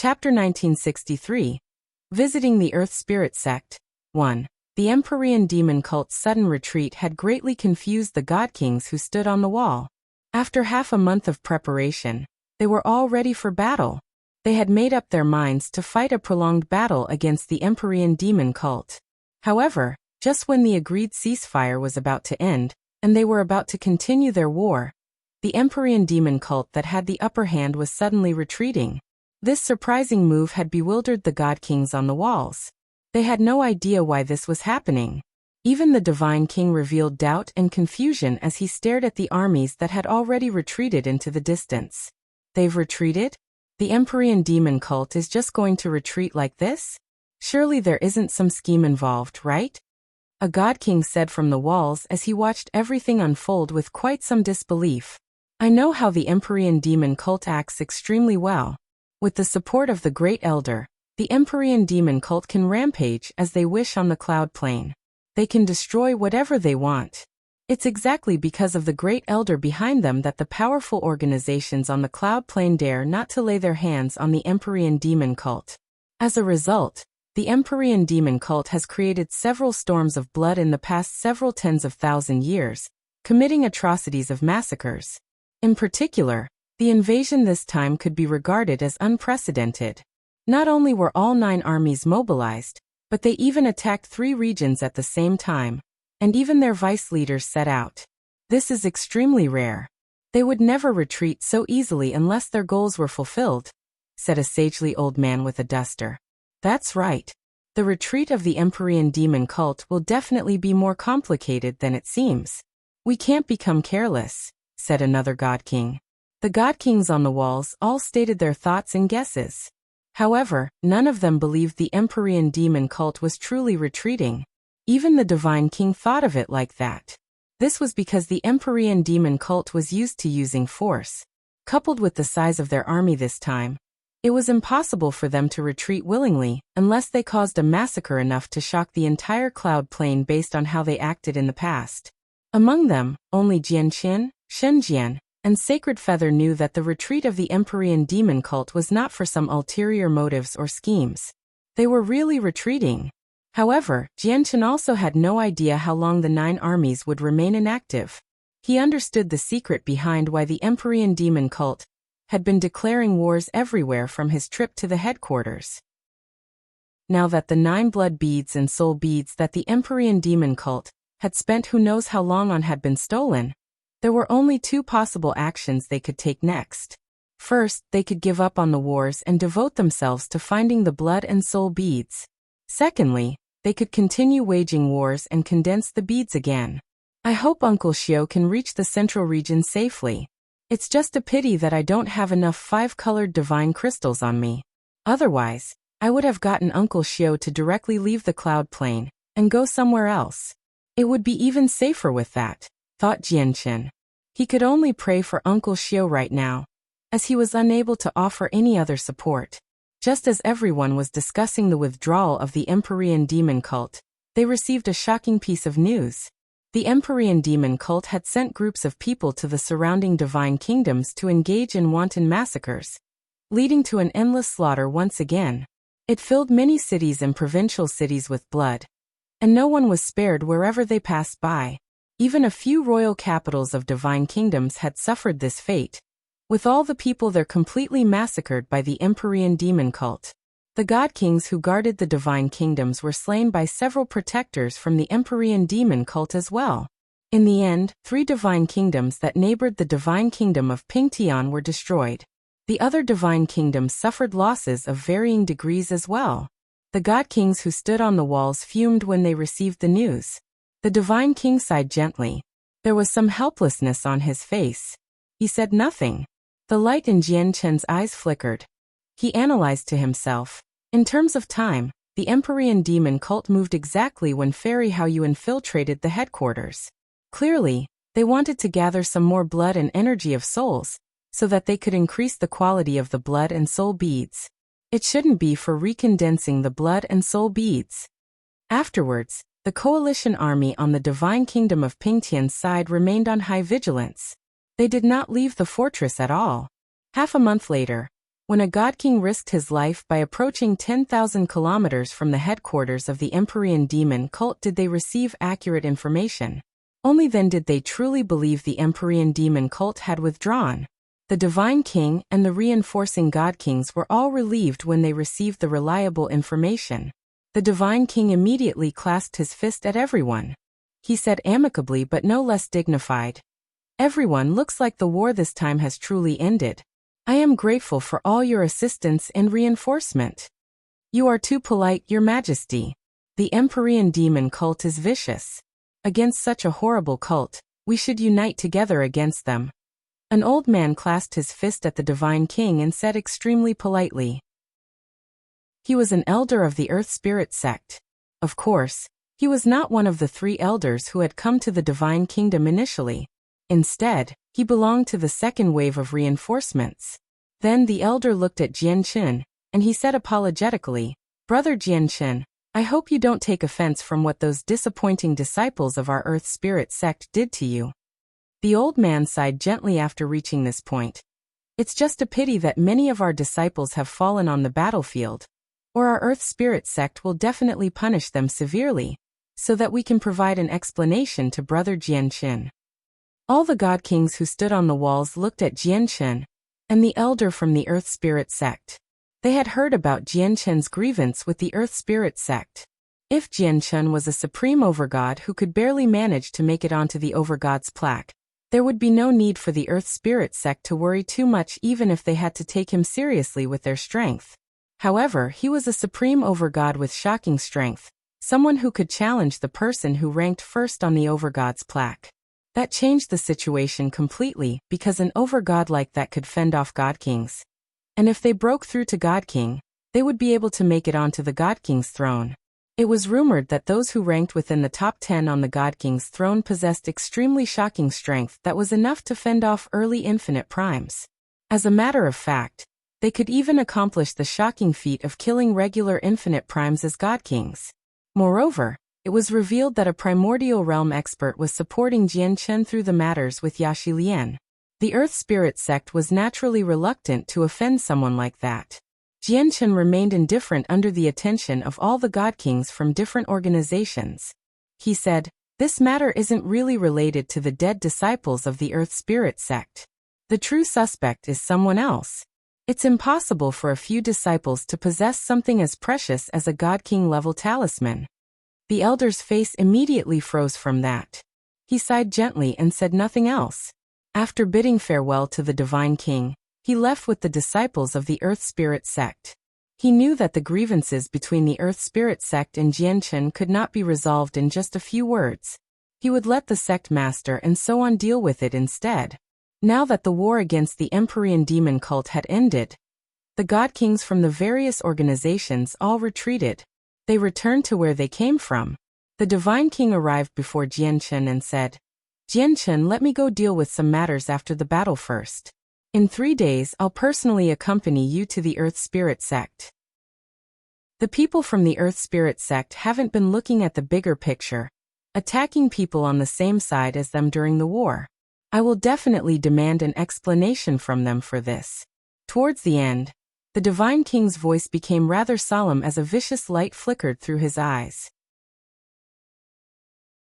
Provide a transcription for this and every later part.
Chapter 1963. Visiting the Earth Spirit Sect. 1. The Empyrean demon cult's sudden retreat had greatly confused the god kings who stood on the wall. After half a month of preparation, they were all ready for battle. They had made up their minds to fight a prolonged battle against the Empyrean demon cult. However, just when the agreed ceasefire was about to end, and they were about to continue their war, the Empyrean demon cult that had the upper hand was suddenly retreating. This surprising move had bewildered the god kings on the walls. They had no idea why this was happening. Even the divine king revealed doubt and confusion as he stared at the armies that had already retreated into the distance. They've retreated? The Empyrean demon cult is just going to retreat like this? Surely there isn't some scheme involved, right? A god king said from the walls as he watched everything unfold with quite some disbelief. I know how the Empyrean demon cult acts extremely well. With the support of the Great Elder, the Empyrean demon cult can rampage as they wish on the cloud plane. They can destroy whatever they want. It's exactly because of the Great Elder behind them that the powerful organizations on the cloud plane dare not to lay their hands on the Empyrean demon cult. As a result, the Empyrean demon cult has created several storms of blood in the past several tens of thousand years, committing atrocities of massacres. In particular, the invasion this time could be regarded as unprecedented. Not only were all 9 armies mobilized, but they even attacked 3 regions at the same time, and even their vice leaders set out. This is extremely rare. They would never retreat so easily unless their goals were fulfilled, said a sagely old man with a duster. That's right. The retreat of the Empyrean demon cult will definitely be more complicated than it seems. We can't become careless, said another god king. The god kings on the walls all stated their thoughts and guesses. However, none of them believed the Empyrean demon cult was truly retreating. Even the divine king thought of it like that. This was because the Empyrean demon cult was used to using force. Coupled with the size of their army this time, it was impossible for them to retreat willingly unless they caused a massacre enough to shock the entire cloud plane based on how they acted in the past. Among them, only Jianqin, Shenjian, and Sacred Feather knew that the retreat of the Empyrean demon cult was not for some ulterior motives or schemes. They were really retreating. However, Jianqin also had no idea how long the 9 armies would remain inactive. He understood the secret behind why the Empyrean demon cult had been declaring wars everywhere from his trip to the headquarters. Now that the 9 blood beads and soul beads that the Empyrean demon cult had spent who knows how long on had been stolen, there were only 2 possible actions they could take next. First, they could give up on the wars and devote themselves to finding the blood and soul beads. Secondly, they could continue waging wars and condense the beads again. I hope Uncle Xiao can reach the central region safely. It's just a pity that I don't have enough 5-colored divine crystals on me. Otherwise, I would have gotten Uncle Xiao to directly leave the cloud plane and go somewhere else. It would be even safer with that, thought Jianqin. He could only pray for Uncle Xiao right now, as he was unable to offer any other support. Just as everyone was discussing the withdrawal of the Empyrean demon cult, they received a shocking piece of news. The Empyrean demon cult had sent groups of people to the surrounding divine kingdoms to engage in wanton massacres, leading to an endless slaughter once again. It filled many cities and provincial cities with blood, and no one was spared wherever they passed by. Even a few royal capitals of divine kingdoms had suffered this fate. With all the people there completely massacred by the Empyrean demon cult. The god kings who guarded the divine kingdoms were slain by several protectors from the Empyrean demon cult as well. In the end, 3 divine kingdoms that neighbored the divine kingdom of Pingtian were destroyed. The other divine kingdoms suffered losses of varying degrees as well. The god kings who stood on the walls fumed when they received the news. The divine king sighed gently. There was some helplessness on his face. He said nothing. The light in Jianqin's eyes flickered. He analyzed to himself. In terms of time, the Empyrean demon cult moved exactly when Fairy Haoyu infiltrated the headquarters. Clearly, they wanted to gather some more blood and energy of souls, so that they could increase the quality of the blood and soul beads. It shouldn't be for recondensing the blood and soul beads. Afterwards, the coalition army on the divine kingdom of Pingtian's side remained on high vigilance. They did not leave the fortress at all. Half a month later, When a god king risked his life by approaching 10,000 kilometers from the headquarters of the Empyrean demon cult did they receive accurate information. Only then did they truly believe the Empyrean demon cult had withdrawn. The Divine King and the reinforcing God Kings were all relieved when they received the reliable information. The Divine King immediately clasped his fist at everyone. He said amicably but no less dignified, "Everyone, looks like the war this time has truly ended. I am grateful for all your assistance and reinforcement. You are too polite, Your Majesty. The Empyrean demon cult is vicious. Against such a horrible cult, we should unite together against them." An old man clasped his fist at the Divine King and said extremely politely. He was an elder of the Earth Spirit Sect. Of course, he was not one of the 3 elders who had come to the Divine Kingdom initially. Instead, he belonged to the second wave of reinforcements. Then the elder looked at Jianchen, and he said apologetically, "Brother Jianchen, I hope you don't take offense from what those disappointing disciples of our Earth Spirit Sect did to you." The old man sighed gently after reaching this point. "It's just a pity that many of our disciples have fallen on the battlefield, or our Earth Spirit Sect will definitely punish them severely, so that we can provide an explanation to Brother Jianchen." All the God Kings who stood on the walls looked at Jianchen and the elder from the Earth Spirit Sect. They had heard about Jianchen's grievance with the Earth Spirit Sect. If Jianchen was a supreme overgod who could barely manage to make it onto the overgod's plaque, there would be no need for the Earth Spirit Sect to worry too much even if they had to take him seriously with their strength. However, he was a supreme overgod with shocking strength, someone who could challenge the person who ranked first on the overgod's plaque. That changed the situation completely because an overgod like that could fend off God Kings. And if they broke through to God King, they would be able to make it onto the God King's throne. It was rumored that those who ranked within the top 10 on the God King's throne possessed extremely shocking strength that was enough to fend off early infinite primes. As a matter of fact, they could even accomplish the shocking feat of killing regular infinite primes as God Kings. Moreover, it was revealed that a primordial realm expert was supporting Jianchen through the matters with Yaxilian. The Earth Spirit Sect was naturally reluctant to offend someone like that. Jianchen remained indifferent under the attention of all the God Kings from different organizations. He said, "This matter isn't really related to the dead disciples of the Earth Spirit Sect. The true suspect is someone else. It's impossible for a few disciples to possess something as precious as a God King level talisman." The elder's face immediately froze from that. He sighed gently and said nothing else. After bidding farewell to the Divine King, he left with the disciples of the Earth Spirit Sect. He knew that the grievances between the Earth Spirit Sect and Jianchen could not be resolved in just a few words. He would let the sect master and so on deal with it instead. Now that the war against the Empyrean demon cult had ended, the God Kings from the various organizations all retreated. They returned to where they came from. The Divine King arrived before Jianchen and said, "Jianchen, let me go deal with some matters after the battle first. In 3 days I'll personally accompany you to the Earth Spirit Sect." The people from the Earth Spirit Sect haven't been looking at the bigger picture, attacking people on the same side as them during the war. I will definitely demand an explanation from them for this. Towards the end, the Divine King's voice became rather solemn as a vicious light flickered through his eyes.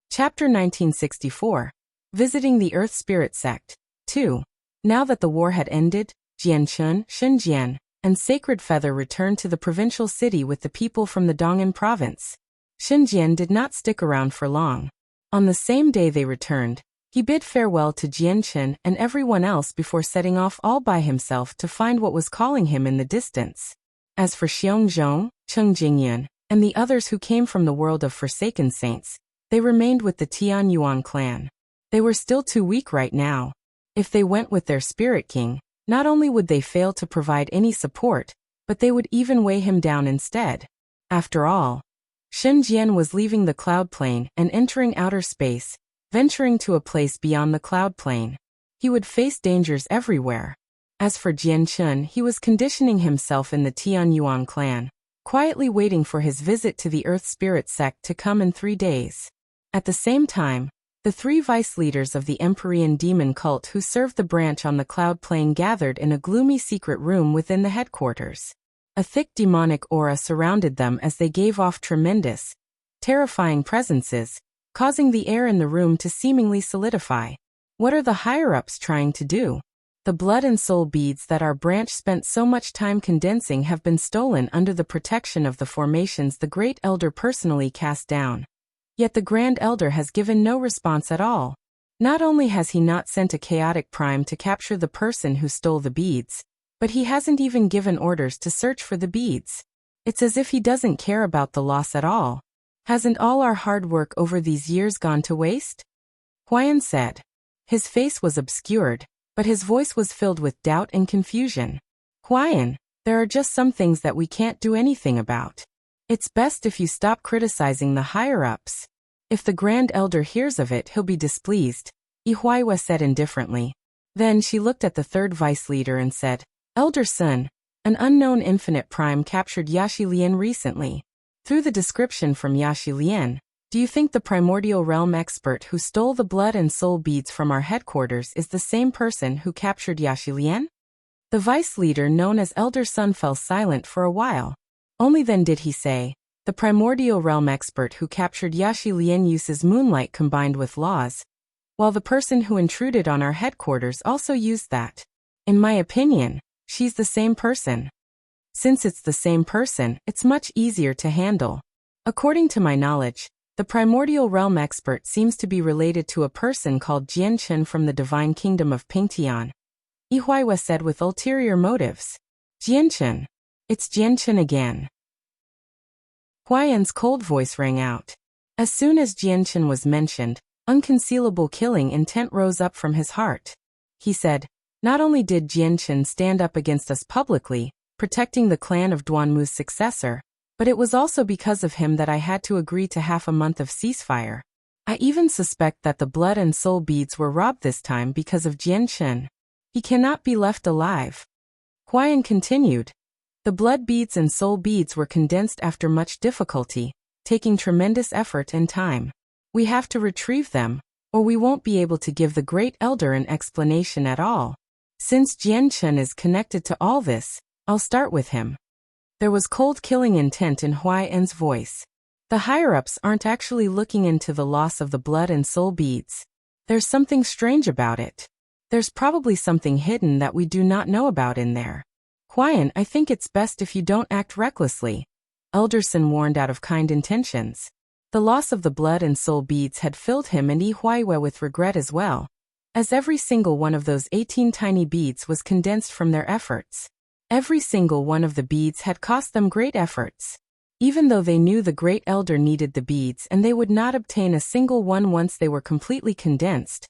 Chapter 1964. Visiting the Earth Spirit Sect. 2. Now that the war had ended, Jianchen, Xinjian, and Sacred Feather returned to the provincial city with the people from the Dong'an province. Xinjian did not stick around for long. On the same day they returned, he bid farewell to Jianchen and everyone else before setting off all by himself to find what was calling him in the distance. As for Xiongzhong, Cheng Jingyun, and the others who came from the world of Forsaken Saints, they remained with the Tianyuan clan. They were still too weak right now. If they went with their Spirit King, not only would they fail to provide any support, but they would even weigh him down instead. After all, Xinjian was leaving the cloud plane and entering outer space, venturing to a place beyond the cloud plane. He would face dangers everywhere. As for Jianchen, he was conditioning himself in the Tianyuan clan, quietly waiting for his visit to the Earth Spirit Sect to come in 3 days. At the same time, The 3 vice leaders of the Empyrean demon cult who served the branch on the cloud plane gathered in a gloomy secret room within the headquarters. A thick demonic aura surrounded them as they gave off tremendous, terrifying presences, causing the air in the room to seemingly solidify. What are the higher-ups trying to do? The blood and soul beads that our branch spent so much time condensing have been stolen under the protection of the formations the Great Elder personally cast down. Yet the Grand Elder has given no response at all. Not only has he not sent a chaotic prime to capture the person who stole the beads, but he hasn't even given orders to search for the beads. It's as if he doesn't care about the loss at all. Hasn't all our hard work over these years gone to waste? Huayan said. His face was obscured, but his voice was filled with doubt and confusion. Huayan, there are just some things that we can't do anything about. It's best if you stop criticizing the higher-ups. If the Grand Elder hears of it, he'll be displeased, Yihuaiwa said indifferently. Then she looked at the 3rd vice leader and said, Elder Sun, an unknown infinite prime captured Yashi Lian recently. Through the description from Yashi Lian, do you think the primordial realm expert who stole the blood and soul beads from our headquarters is the same person who captured Yashi Lian? The vice leader known as Elder Sun fell silent for a while. Only then did he say, the primordial realm expert who captured Yashi Lian uses moonlight combined with laws, while the person who intruded on our headquarters also used that. In my opinion, she's the same person. Since it's the same person, it's much easier to handle. According to my knowledge, the primordial realm expert seems to be related to a person called Jian Chen from the divine kingdom of Pingtian. Yihuaiwa said with ulterior motives. Jian Chen. It's Jian Chen again. Huayan's cold voice rang out. As soon as Jian Chen was mentioned, unconcealable killing intent rose up from his heart. He said, not only did Jian Chen stand up against us publicly, protecting the clan of Duanmu's successor, but it was also because of him that I had to agree to half a month of ceasefire. I even suspect that the blood and soul beads were robbed this time because of Jian Chen. He cannot be left alive. Huayan continued. The blood beads and soul beads were condensed after much difficulty, taking tremendous effort and time. We have to retrieve them, or we won't be able to give the Great Elder an explanation at all. Since Jian Chen is connected to all this, I'll start with him. There was cold killing intent in Huayan's voice. The higher-ups aren't actually looking into the loss of the blood and soul beads. There's something strange about it. There's probably something hidden that we do not know about in there. Huayan, I think it's best if you don't act recklessly, Elderson warned out of kind intentions. The loss of the blood and soul beads had filled him and Yihuaiwa with regret as well, as every single one of those 18 tiny beads was condensed from their efforts. Every single one of the beads had cost them great efforts. Even though they knew the Great Elder needed the beads and they would not obtain a single one once they were completely condensed,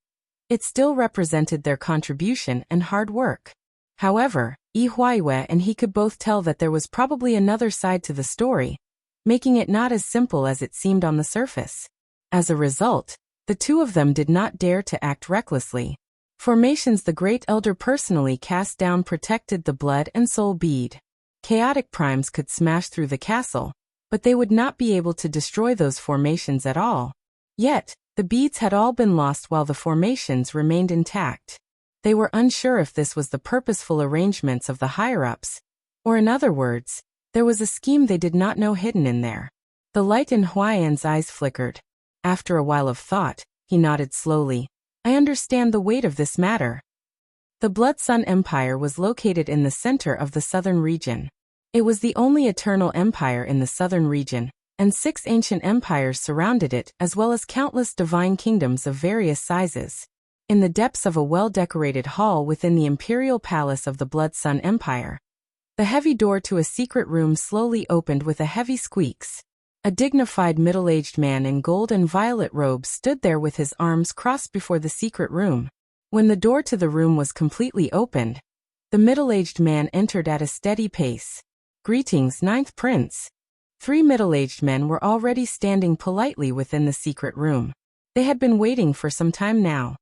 it still represented their contribution and hard work. However, Yihuaiwa and he could both tell that there was probably another side to the story, making it not as simple as it seemed on the surface. As a result, the two of them did not dare to act recklessly. Formations the Great Elder personally cast down protected the blood and soul bead. Chaotic primes could smash through the castle, but they would not be able to destroy those formations at all. Yet, the beads had all been lost while the formations remained intact. They were unsure if this was the purposeful arrangements of the higher-ups, or in other words, there was a scheme they did not know hidden in there. The light in Huayan's eyes flickered. After a while of thought, he nodded slowly. I understand the weight of this matter. The Blood Sun Empire was located in the center of the southern region. It was the only eternal empire in the southern region, and 6 ancient empires surrounded it as well as countless divine kingdoms of various sizes. In the depths of a well-decorated hall within the imperial palace of the Blood Sun Empire, the heavy door to a secret room slowly opened with a heavy squeaks. A dignified middle-aged man in gold and violet robes stood there with his arms crossed before the secret room. When the door to the room was completely opened, the middle-aged man entered at a steady pace. Greetings, Ninth Prince. 3 middle-aged men were already standing politely within the secret room. They had been waiting for some time now.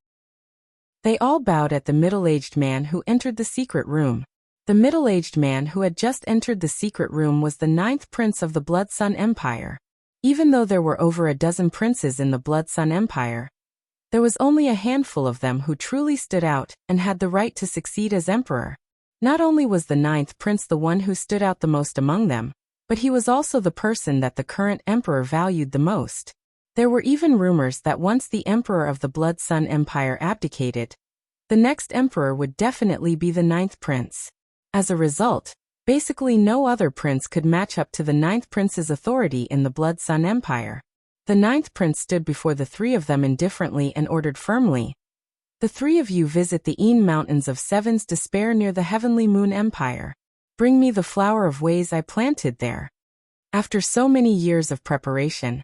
They all bowed at the middle-aged man who entered the secret room. The middle-aged man who had just entered the secret room was the 9th prince of the Blood Sun Empire. Even though there were over a dozen princes in the Blood Sun Empire, There was only a handful of them who truly stood out and had the right to succeed as emperor. Not only was the ninth prince the one who stood out the most among them, but he was also the person that the current emperor valued the most. There were even rumors that once the emperor of the Blood Sun Empire abdicated, the next emperor would definitely be the ninth prince. As a result, basically no other prince could match up to the ninth prince's authority in the Blood Sun Empire. The ninth prince stood before the three of them indifferently and ordered firmly, "The three of you visit the Een Mountains of Seven's Despair near the Heavenly Moon Empire. Bring me the flower of ways I planted there." After so many years of preparation,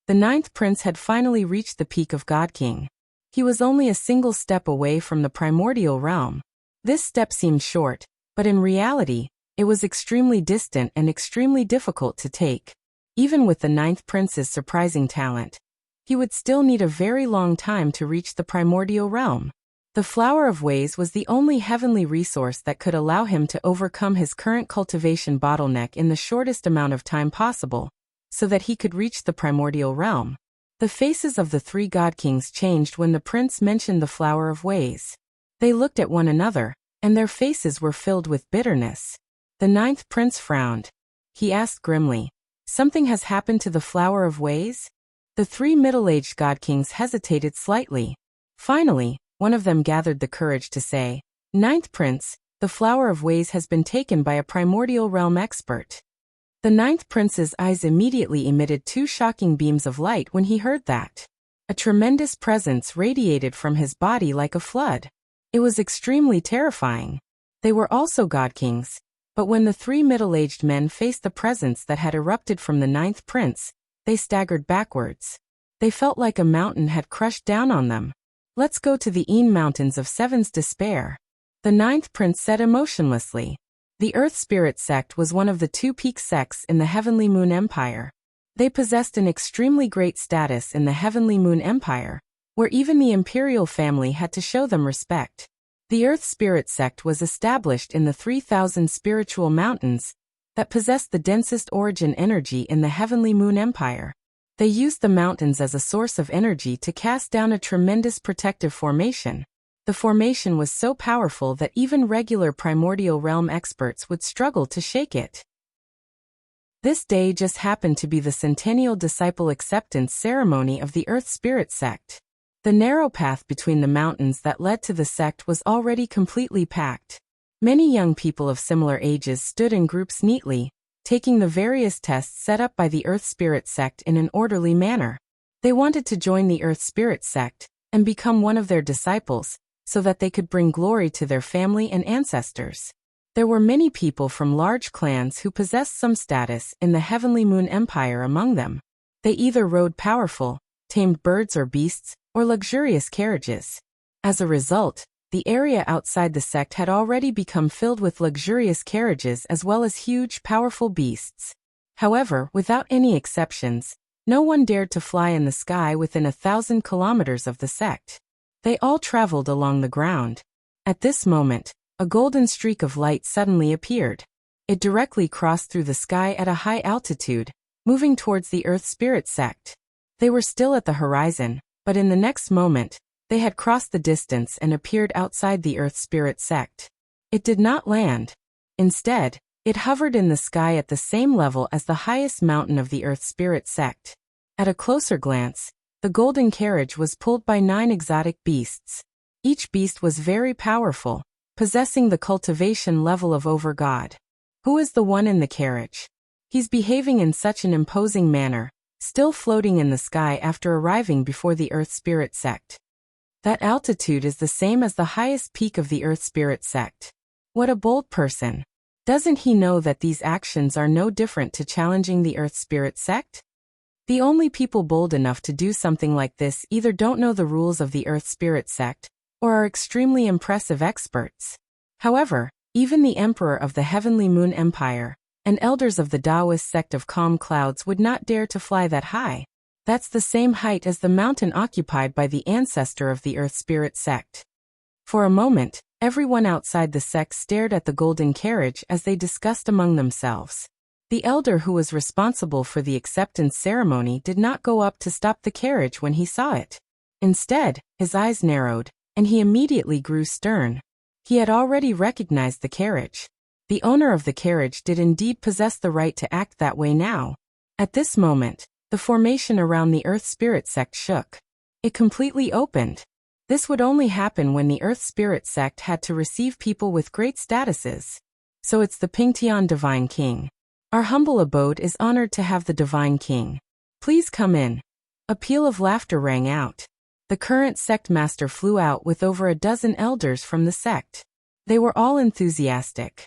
the ninth prince had finally reached the peak of God King. He was only a single step away from the primordial realm. This step seemed short, but in reality, it was extremely distant and extremely difficult to take. Even with the ninth prince's surprising talent, he would still need a very long time to reach the primordial realm. The Flower of Ways was the only heavenly resource that could allow him to overcome his current cultivation bottleneck in the shortest amount of time possible, so that he could reach the primordial realm. The faces of the three god kings changed when the prince mentioned the Flower of Ways. They looked at one another, and their faces were filled with bitterness. The ninth prince frowned. He asked grimly, "Something has happened to the Flower of Ways?" The three middle-aged god kings hesitated slightly. Finally, one of them gathered the courage to say, "Ninth prince, the Flower of Ways has been taken by a primordial realm expert." The ninth prince's eyes immediately emitted two shocking beams of light when he heard that. A tremendous presence radiated from his body like a flood. It was extremely terrifying. They were also god kings, but when the three middle-aged men faced the presence that had erupted from the ninth prince, they staggered backwards. They felt like a mountain had crushed down on them. "Let's go to the Een Mountains of Seven's Despair," the ninth prince said emotionlessly. The Earth Spirit Sect was one of the two peak sects in the Heavenly Moon Empire. They possessed an extremely great status in the Heavenly Moon Empire, where even the imperial family had to show them respect. The Earth Spirit Sect was established in the 3,000 spiritual mountains that possessed the densest origin energy in the Heavenly Moon Empire. They used the mountains as a source of energy to cast down a tremendous protective formation. The formation was so powerful that even regular primordial realm experts would struggle to shake it. This day just happened to be the centennial disciple acceptance ceremony of the Earth Spirit Sect. The narrow path between the mountains that led to the sect was already completely packed. Many young people of similar ages stood in groups neatly, taking the various tests set up by the Earth Spirit Sect in an orderly manner. They wanted to join the Earth Spirit Sect and become one of their disciples, so that they could bring glory to their family and ancestors. There were many people from large clans who possessed some status in the Heavenly Moon Empire among them. They either rode powerful, tamed birds or beasts, or luxurious carriages. As a result, the area outside the sect had already become filled with luxurious carriages as well as huge, powerful beasts. However, without any exceptions, no one dared to fly in the sky within 1,000 kilometers of the sect. They all traveled along the ground. At this moment, a golden streak of light suddenly appeared. It directly crossed through the sky at a high altitude, moving towards the Earth Spirit Sect. They were still at the horizon, but in the next moment, they had crossed the distance and appeared outside the Earth Spirit Sect. It did not land. Instead, it hovered in the sky at the same level as the highest mountain of the Earth Spirit Sect. At a closer glance, the golden carriage was pulled by 9 exotic beasts. Each beast was very powerful, possessing the cultivation level of over-god. Who is the one in the carriage? He's behaving in such an imposing manner, still floating in the sky after arriving before the Earth Spirit Sect. That altitude is the same as the highest peak of the Earth Spirit Sect. What a bold person. Doesn't he know that these actions are no different to challenging the Earth Spirit Sect? The only people bold enough to do something like this either don't know the rules of the Earth Spirit Sect, or are extremely impressive experts. However, even the Emperor of the Heavenly Moon Empire, and elders of the Taoist sect of Calm Clouds would not dare to fly that high. That's the same height as the mountain occupied by the ancestor of the Earth Spirit Sect. For a moment, everyone outside the sect stared at the golden carriage as they discussed among themselves. The elder who was responsible for the acceptance ceremony did not go up to stop the carriage when he saw it. Instead, his eyes narrowed, and he immediately grew stern. He had already recognized the carriage. The owner of the carriage did indeed possess the right to act that way now. At this moment, the formation around the Earth Spirit Sect shook. It completely opened. This would only happen when the Earth Spirit Sect had to receive people with great statuses. So it's the Pingtian Divine King. Our humble abode is honored to have the Divine King. Please come in. A peal of laughter rang out. The current sect master flew out with over a dozen elders from the sect. They were all enthusiastic.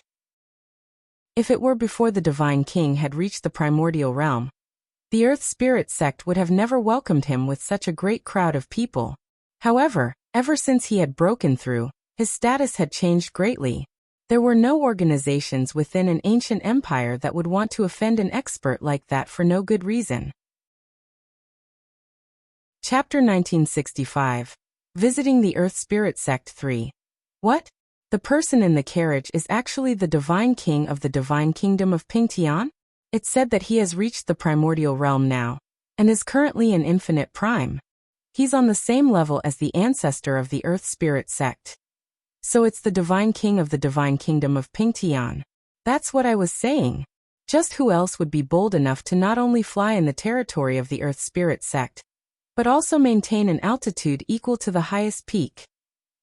If it were before the Divine King had reached the primordial realm, the Earth Spirit Sect would have never welcomed him with such a great crowd of people. However, ever since he had broken through, his status had changed greatly. There were no organizations within an ancient empire that would want to offend an expert like that for no good reason. Chapter 1965. Visiting the Earth Spirit Sect 3. What? The person in the carriage is actually the Divine King of the Divine Kingdom of Pingtian? It's said that he has reached the primordial realm now, and is currently in infinite prime. He's on the same level as the ancestor of the Earth Spirit Sect. So it's the Divine King of the Divine Kingdom of Pingtian. That's what I was saying. Just who else would be bold enough to not only fly in the territory of the Earth Spirit Sect, but also maintain an altitude equal to the highest peak?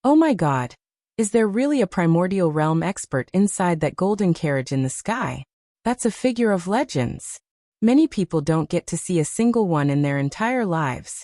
Oh my God! Is there really a primordial realm expert inside that golden carriage in the sky? That's a figure of legends. Many people don't get to see a single one in their entire lives.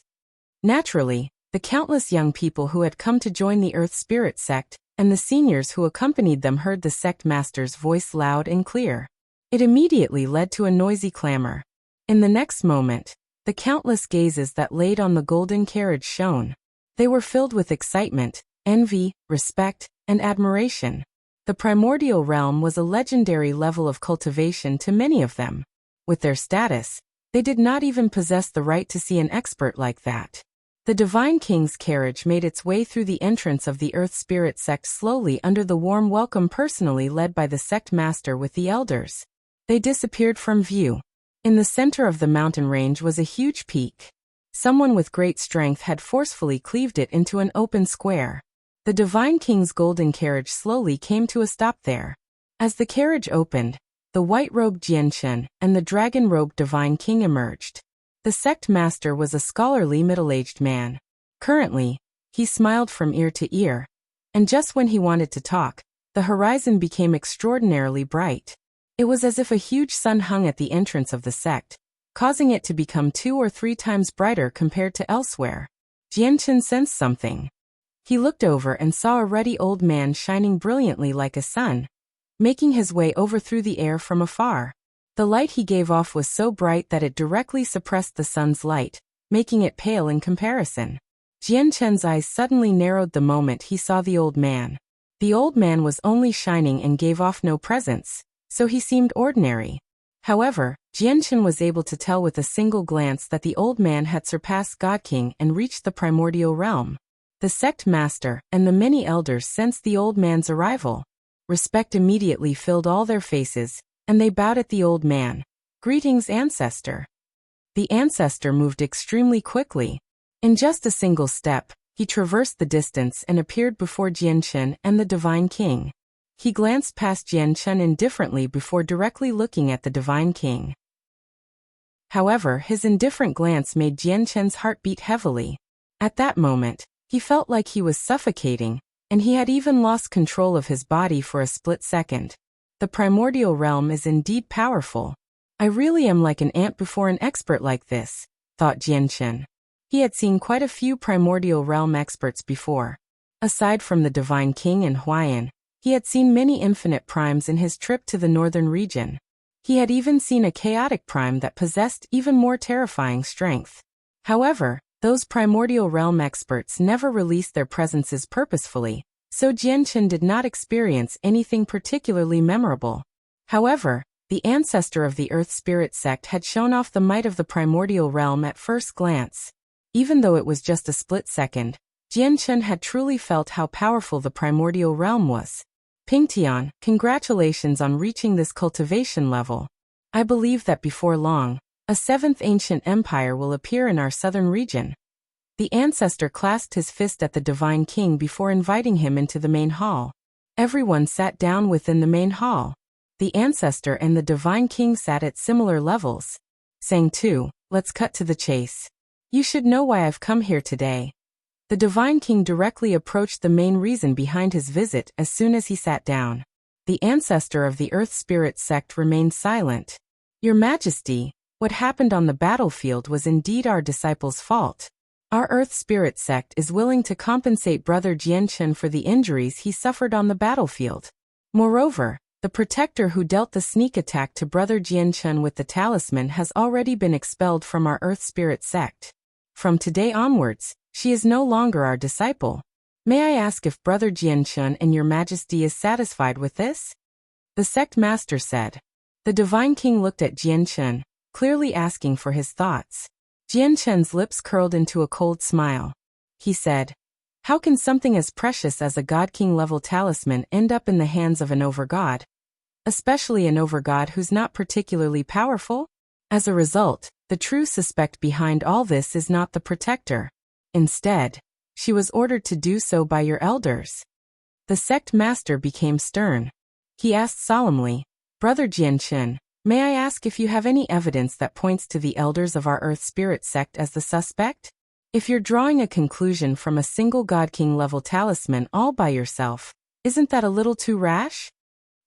Naturally, the countless young people who had come to join the Earth Spirit Sect and the seniors who accompanied them heard the sect master's voice loud and clear. It immediately led to a noisy clamor. In the next moment, the countless gazes that laid on the golden carriage shone. They were filled with excitement, envy, respect, and admiration. The primordial realm was a legendary level of cultivation to many of them. With their status, they did not even possess the right to see an expert like that. The Divine King's carriage made its way through the entrance of the Earth Spirit Sect slowly under the warm welcome personally led by the sect master with the elders. They disappeared from view. In the center of the mountain range was a huge peak. Someone with great strength had forcefully cleaved it into an open square. The Divine King's golden carriage slowly came to a stop there. As the carriage opened, the white-robed Jianchen and the dragon-robed Divine King emerged. The sect master was a scholarly middle-aged man. Currently, he smiled from ear to ear, and just when he wanted to talk, the horizon became extraordinarily bright. It was as if a huge sun hung at the entrance of the sect, causing it to become 2 or 3 times brighter compared to elsewhere. Jianchen sensed something. He looked over and saw a ruddy old man shining brilliantly like a sun, making his way over through the air from afar. The light he gave off was so bright that it directly suppressed the sun's light, making it pale in comparison. Jianchen's eyes suddenly narrowed the moment he saw the old man. The old man was only shining and gave off no presence, so he seemed ordinary. However, Jianchen was able to tell with a single glance that the old man had surpassed God King and reached the primordial realm. The sect master and the many elders sensed the old man's arrival. Respect immediately filled all their faces, and they bowed at the old man. Greetings, ancestor. The ancestor moved extremely quickly. In just a single step, he traversed the distance and appeared before Jianchen and the Divine King. He glanced past Jianchen indifferently before directly looking at the Divine King. However, his indifferent glance made Jianchen's heart beat heavily. At that moment, he felt like he was suffocating, and he had even lost control of his body for a split second. The primordial realm is indeed powerful. I really am like an ant before an expert like this, thought Jianchen. He had seen quite a few primordial realm experts before. Aside from the Divine King and Huayan, he had seen many infinite primes in his trip to the northern region. He had even seen a chaotic prime that possessed even more terrifying strength. However, those primordial realm experts never released their presences purposefully, so Jianchen did not experience anything particularly memorable. However, the ancestor of the Earth Spirit Sect had shown off the might of the primordial realm at first glance. Even though it was just a split second, Jianchen had truly felt how powerful the primordial realm was. Pingtian, congratulations on reaching this cultivation level. I believe that before long, a 7th ancient empire will appear in our southern region. The ancestor clasped his fist at the Divine King before inviting him into the main hall. Everyone sat down within the main hall. The ancestor and the Divine King sat at similar levels. Sang 2, let's cut to the chase. You should know why I've come here today. The Divine King directly approached the main reason behind his visit as soon as he sat down. The ancestor of the Earth Spirit Sect remained silent. Your Majesty, what happened on the battlefield was indeed our disciple's fault. Our Earth Spirit Sect is willing to compensate Brother Jianchen for the injuries he suffered on the battlefield. Moreover, the protector who dealt the sneak attack to Brother Jianchen with the talisman has already been expelled from our Earth Spirit Sect. From today onwards, she is no longer our disciple. May I ask if Brother Jianchen and Your Majesty is satisfied with this? The sect master said. The Divine King looked at Jianchen, clearly asking for his thoughts. Jianchen's lips curled into a cold smile. He said, how can something as precious as a God King level talisman end up in the hands of an overgod? Especially an overgod who's not particularly powerful? As a result, the true suspect behind all this is not the protector. Instead, she was ordered to do so by your elders. The sect master became stern. He asked solemnly, Brother Jianchen, may I ask if you have any evidence that points to the elders of our Earth Spirit Sect as the suspect? If you're drawing a conclusion from a single God King level talisman all by yourself, isn't that a little too rash?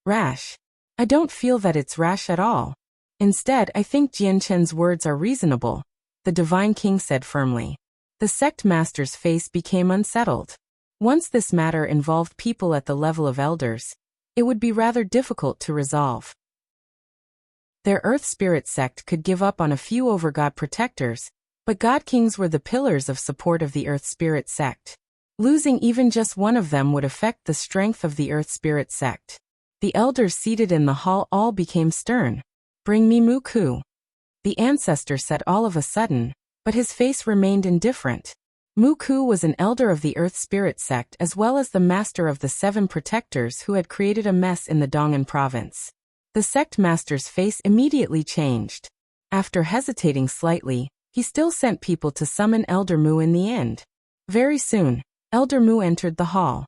Rash? I don't feel that it's rash at all. Instead, I think Jianchen's words are reasonable, the Divine King said firmly. The sect master's face became unsettled. Once this matter involved people at the level of elders, it would be rather difficult to resolve. Their Earth Spirit Sect could give up on a few overgod protectors, but God Kings were the pillars of support of the Earth Spirit Sect. Losing even just one of them would affect the strength of the Earth Spirit Sect. The elders seated in the hall all became stern. Bring me Muku. The ancestor said all of a sudden, but his face remained indifferent. Muku was an elder of the Earth Spirit Sect as well as the master of the 7 protectors who had created a mess in the Dong'an province. The sect master's face immediately changed. After hesitating slightly, he still sent people to summon Elder Mu in the end. Very soon, Elder Mu entered the hall.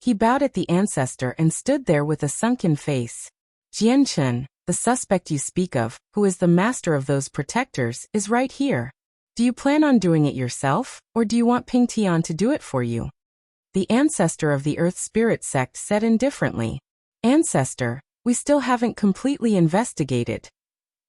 He bowed at the ancestor and stood there with a sunken face. Jianchen, the suspect you speak of, who is the master of those protectors, is right here. Do you plan on doing it yourself, or do you want Ping Tian to do it for you? The ancestor of the Earth Spirit Sect said indifferently. Ancestor, we still haven't completely investigated.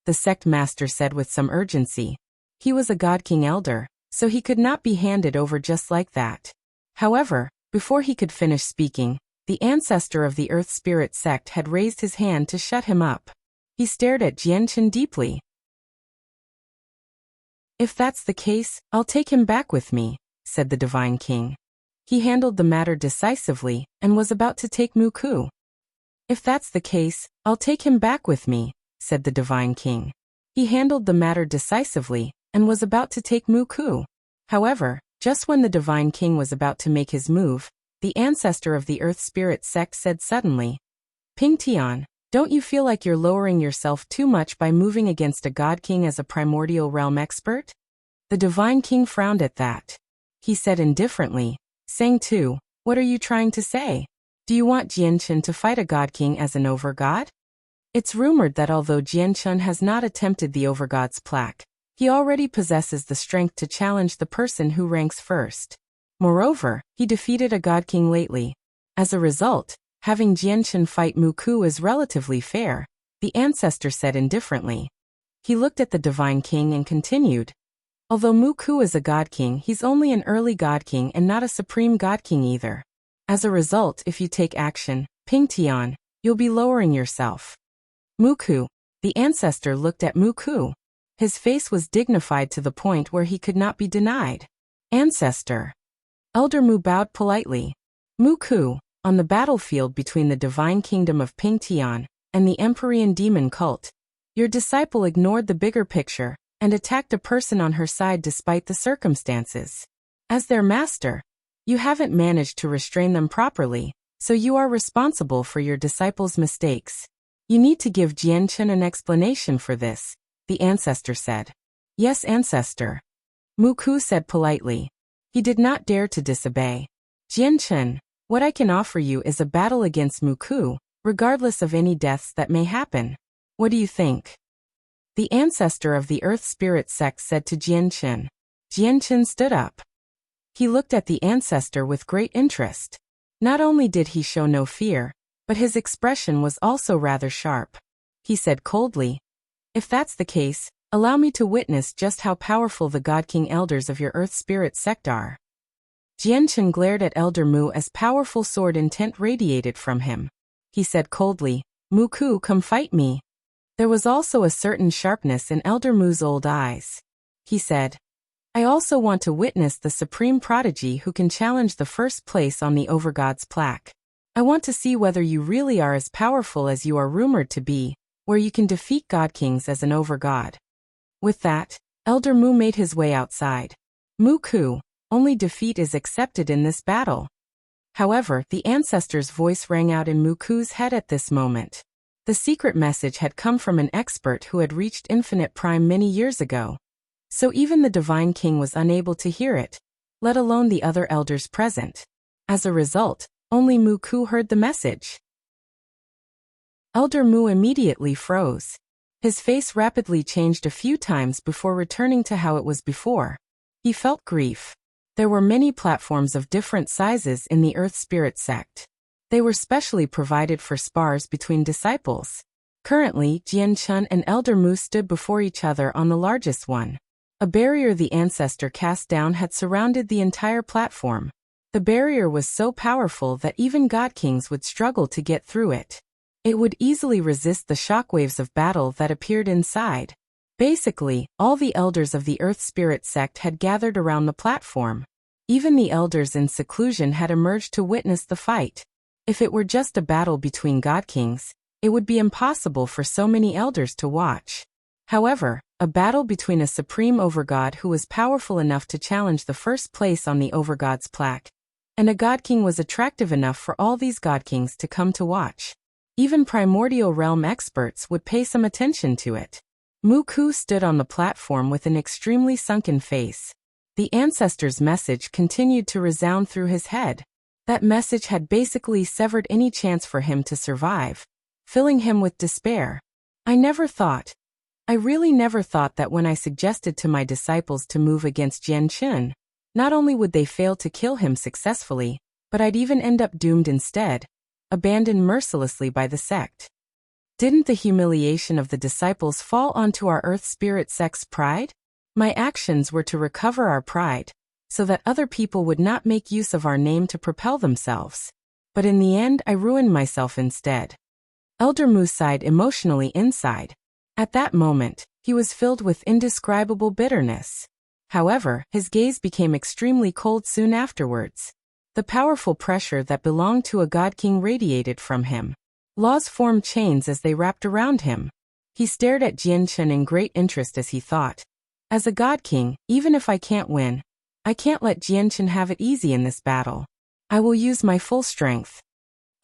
The sect master said with some urgency. He was a God King elder, so he could not be handed over just like that. However, before he could finish speaking, the ancestor of the Earth Spirit Sect had raised his hand to shut him up. He stared at Jianchen deeply. If that's the case, I'll take him back with me, said the Divine King. He handled the matter decisively and was about to take Muku. If that's the case, I'll take him back with me, said the Divine King. He handled the matter decisively and was about to take Muku. However, just when the Divine King was about to make his move, the ancestor of the Earth Spirit Sect said suddenly, Ping Tian, don't you feel like you're lowering yourself too much by moving against a God King as a primordial realm expert? The Divine King frowned at that. He said indifferently, Sang Tu, what are you trying to say? Do you want Jianchen to fight a God King as an overgod? It's rumored that although Jianchen has not attempted the overgod's plaque, he already possesses the strength to challenge the person who ranks first. Moreover, he defeated a God King lately. As a result, having Jianchen fight Muku is relatively fair, the ancestor said indifferently. He looked at the Divine King and continued. Although Muku is a God King, he's only an early God King and not a supreme God King either. As a result, if you take action, Ping Tian, you'll be lowering yourself. Muku. The ancestor looked at Muku. His face was dignified to the point where he could not be denied. Ancestor. Elder Mu bowed politely. Muku. On the battlefield between the Divine Kingdom of Ping Tian and the Empyrean Demon Cult, your disciple ignored the bigger picture and attacked a person on her side despite the circumstances. As their master, you haven't managed to restrain them properly, so you are responsible for your disciple's mistakes. You need to give Jianchen an explanation for this, the ancestor said. Yes, ancestor. Muku said politely. He did not dare to disobey. Jianchen, what I can offer you is a battle against Muku, regardless of any deaths that may happen. What do you think? The ancestor of the Earth Spirit Sect said to Jianchen. Jianchen stood up. He looked at the ancestor with great interest. Not only did he show no fear, but his expression was also rather sharp. He said coldly, "If that's the case, allow me to witness just how powerful the God King elders of your Earth Spirit Sect are." Jianchen glared at Elder Mu as powerful sword intent radiated from him. He said coldly, "Muku, come fight me." There was also a certain sharpness in Elder Mu's old eyes. He said, "I also want to witness the supreme prodigy who can challenge the first place on the Overgod's plaque. I want to see whether you really are as powerful as you are rumored to be, where you can defeat God Kings as an Overgod." With that, Elder Mu made his way outside. "Muku, only defeat is accepted in this battle." However, the ancestor's voice rang out in Muku's head at this moment. The secret message had come from an expert who had reached Infinite Prime many years ago. So even the Divine King was unable to hear it, let alone the other elders present. As a result, only Muku heard the message. Elder Mu immediately froze. His face rapidly changed a few times before returning to how it was before. He felt grief. There were many platforms of different sizes in the Earth Spirit Sect. They were specially provided for spars between disciples. Currently, Jianchen and Elder Mu stood before each other on the largest one. A barrier the ancestor cast down had surrounded the entire platform. The barrier was so powerful that even God Kings would struggle to get through it. It would easily resist the shockwaves of battle that appeared inside. Basically, all the elders of the Earth Spirit Sect had gathered around the platform. Even the elders in seclusion had emerged to witness the fight. If it were just a battle between God Kings, it would be impossible for so many elders to watch. However, a battle between a supreme overgod who was powerful enough to challenge the first place on the overgod's plaque, and a God King was attractive enough for all these God Kings to come to watch. Even primordial realm experts would pay some attention to it. Muku stood on the platform with an extremely sunken face. The ancestor's message continued to resound through his head. That message had basically severed any chance for him to survive, filling him with despair. I really never thought that when I suggested to my disciples to move against Jianchen, not only would they fail to kill him successfully, but I'd even end up doomed instead, abandoned mercilessly by the sect. Didn't the humiliation of the disciples fall onto our Earth Spirit Sect's pride? My actions were to recover our pride, so that other people would not make use of our name to propel themselves. But in the end, I ruined myself instead. Elder Mu sighed emotionally inside. At that moment, he was filled with indescribable bitterness. However, his gaze became extremely cold soon afterwards. The powerful pressure that belonged to a God King radiated from him. Laws formed chains as they wrapped around him. He stared at Jianchen in great interest as he thought, "As a God King, even if I can't win, I can't let Jianchen have it easy in this battle. I will use my full strength."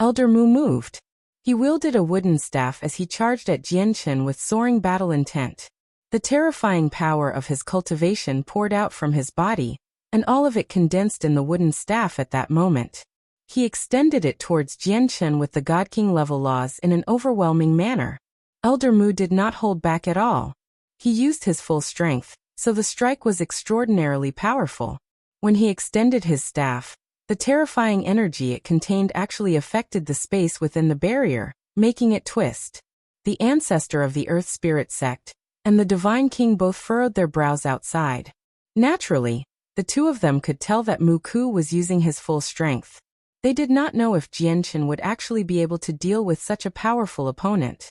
Elder Mu moved. He wielded a wooden staff as he charged at Jianchen with soaring battle intent. The terrifying power of his cultivation poured out from his body, and all of it condensed in the wooden staff at that moment. He extended it towards Jianchen with the God King level laws in an overwhelming manner. Elder Mu did not hold back at all. He used his full strength, so the strike was extraordinarily powerful. When he extended his staff, the terrifying energy it contained actually affected the space within the barrier, making it twist. The ancestor of the Earth Spirit Sect and the Divine King both furrowed their brows outside. Naturally, the two of them could tell that Muku was using his full strength. They did not know if Jianchen would actually be able to deal with such a powerful opponent.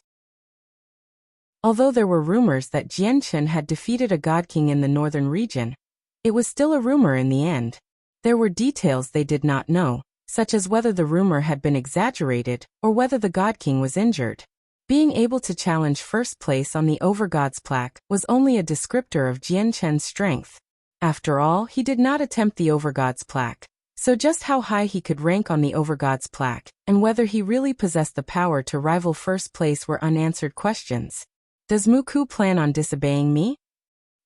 Although there were rumors that Jianchen had defeated a God King in the northern region, it was still a rumor in the end. There were details they did not know, such as whether the rumor had been exaggerated or whether the God King was injured. Being able to challenge first place on the Overgod's plaque was only a descriptor of Jianchen's strength. After all, he did not attempt the Overgod's plaque, so just how high he could rank on the Overgod's plaque, and whether he really possessed the power to rival first place were unanswered questions. Does Muku plan on disobeying me?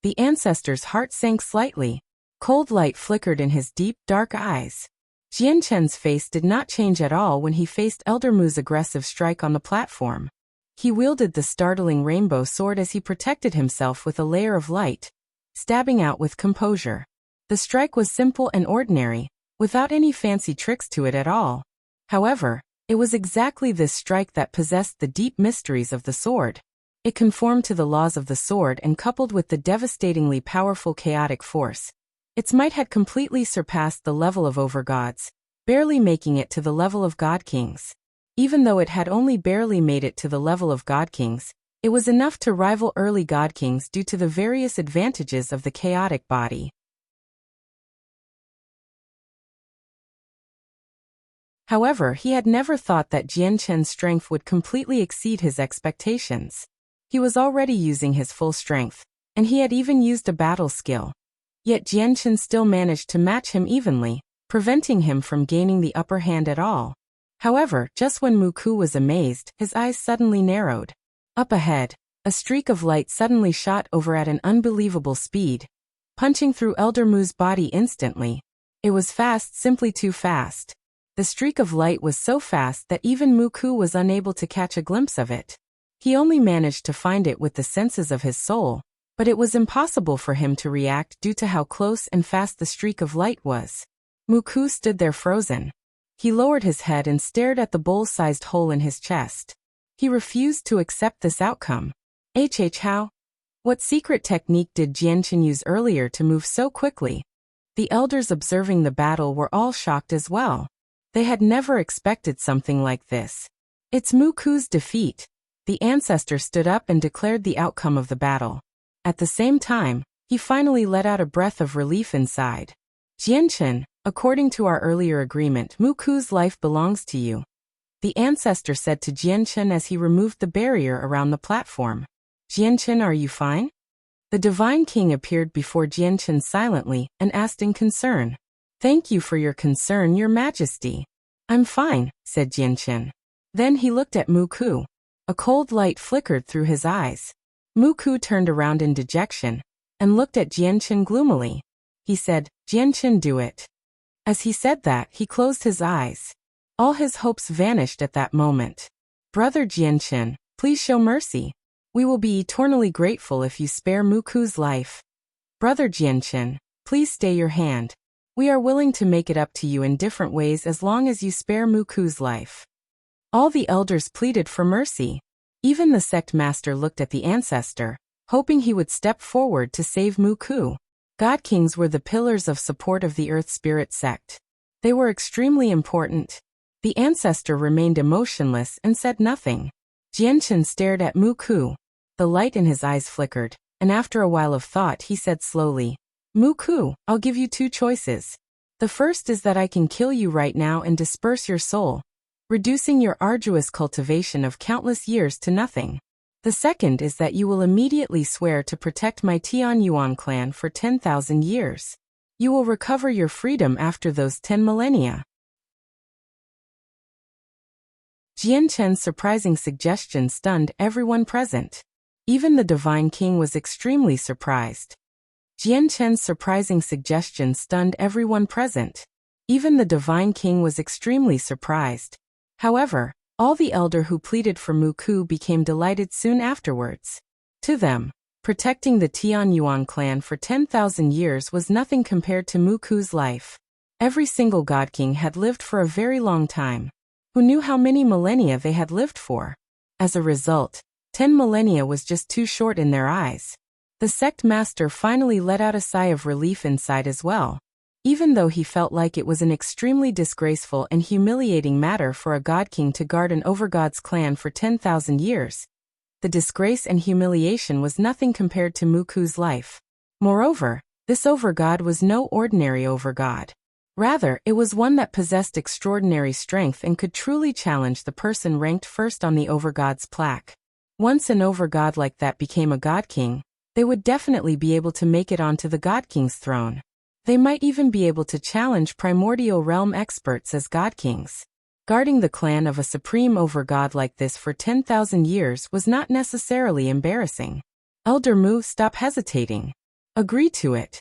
The ancestor's heart sank slightly. Cold light flickered in his deep, dark eyes. Jian Chen's face did not change at all when he faced Elder Mu's aggressive strike on the platform. He wielded the startling rainbow sword as he protected himself with a layer of light, stabbing out with composure. The strike was simple and ordinary, without any fancy tricks to it at all. However, it was exactly this strike that possessed the deep mysteries of the sword. It conformed to the laws of the sword and coupled with the devastatingly powerful chaotic force. Its might had completely surpassed the level of overgods, barely making it to the level of god kings. Even though it had only barely made it to the level of god kings, it was enough to rival early god kings due to the various advantages of the chaotic body. However, he had never thought that Jian Chen's strength would completely exceed his expectations. He was already using his full strength, and he had even used a battle skill. Yet Jian Chen still managed to match him evenly, preventing him from gaining the upper hand at all. However, just when Mu Ku was amazed, his eyes suddenly narrowed. Up ahead, a streak of light suddenly shot over at an unbelievable speed, punching through Elder Mu's body instantly. It was fast, simply too fast. The streak of light was so fast that even Mu Ku was unable to catch a glimpse of it. He only managed to find it with the senses of his soul, but it was impossible for him to react due to how close and fast the streak of light was. Mu Ku stood there frozen. He lowered his head and stared at the bowl-sized hole in his chest. He refused to accept this outcome. How? What secret technique did Jian Chen use earlier to move so quickly? The elders observing the battle were all shocked as well. They had never expected something like this. It's Mu Ku's defeat. The ancestor stood up and declared the outcome of the battle. At the same time, he finally let out a breath of relief inside. Jian Chen, according to our earlier agreement, Mu Ku's life belongs to you, the ancestor said to Jian Chen as he removed the barrier around the platform. Jian Chen, are you fine? The Divine King appeared before Jian Chen silently and asked in concern. Thank you for your concern, Your Majesty. I'm fine, said Jian Chen. Then he looked at Mu Ku. A cold light flickered through his eyes. Mu Ku turned around in dejection and looked at Jian Chen gloomily. He said, Jian Chen, do it. As he said that, he closed his eyes. All his hopes vanished at that moment. Brother Jian Chen, please show mercy. We will be eternally grateful if you spare Mu Ku's life. Brother Jian Chen, please stay your hand. We are willing to make it up to you in different ways as long as you spare Mu Ku's life. All the elders pleaded for mercy. Even the sect master looked at the ancestor, hoping he would step forward to save Mu Ku. God Kings were the pillars of support of the Earth Spirit sect. They were extremely important. The ancestor remained emotionless and said nothing. Jian Chen stared at Mu Ku. The light in his eyes flickered, and after a while of thought he said slowly, Mu Ku, I'll give you two choices. The first is that I can kill you right now and disperse your soul, reducing your arduous cultivation of countless years to nothing. The second is that you will immediately swear to protect my Tian Yuan clan for 10,000 years. You will recover your freedom after those 10 millennia. Jian Chen's surprising suggestion stunned everyone present. Even the Divine King was extremely surprised. Jian Chen's surprising suggestion stunned everyone present. Even the Divine King was extremely surprised. However, all the elder who pleaded for Mu Ku became delighted soon afterwards. To them, protecting the Tian Yuan clan for 10,000 years was nothing compared to Mu Ku's life. Every single God King had lived for a very long time. Who knew how many millennia they had lived for? As a result, 10 millennia was just too short in their eyes. The sect master finally let out a sigh of relief inside as well. Even though he felt like it was an extremely disgraceful and humiliating matter for a God King to guard an overgod's clan for 10,000 years, the disgrace and humiliation was nothing compared to Mu Ku's life. Moreover, this overgod was no ordinary overgod. Rather, it was one that possessed extraordinary strength and could truly challenge the person ranked first on the overgod's plaque. Once an overgod like that became a God King, they would definitely be able to make it onto the God King's throne. They might even be able to challenge primordial realm experts as God Kings. Guarding the clan of a supreme overgod like this for 10,000 years was not necessarily embarrassing. Elder Mu, stop hesitating. Agree to it.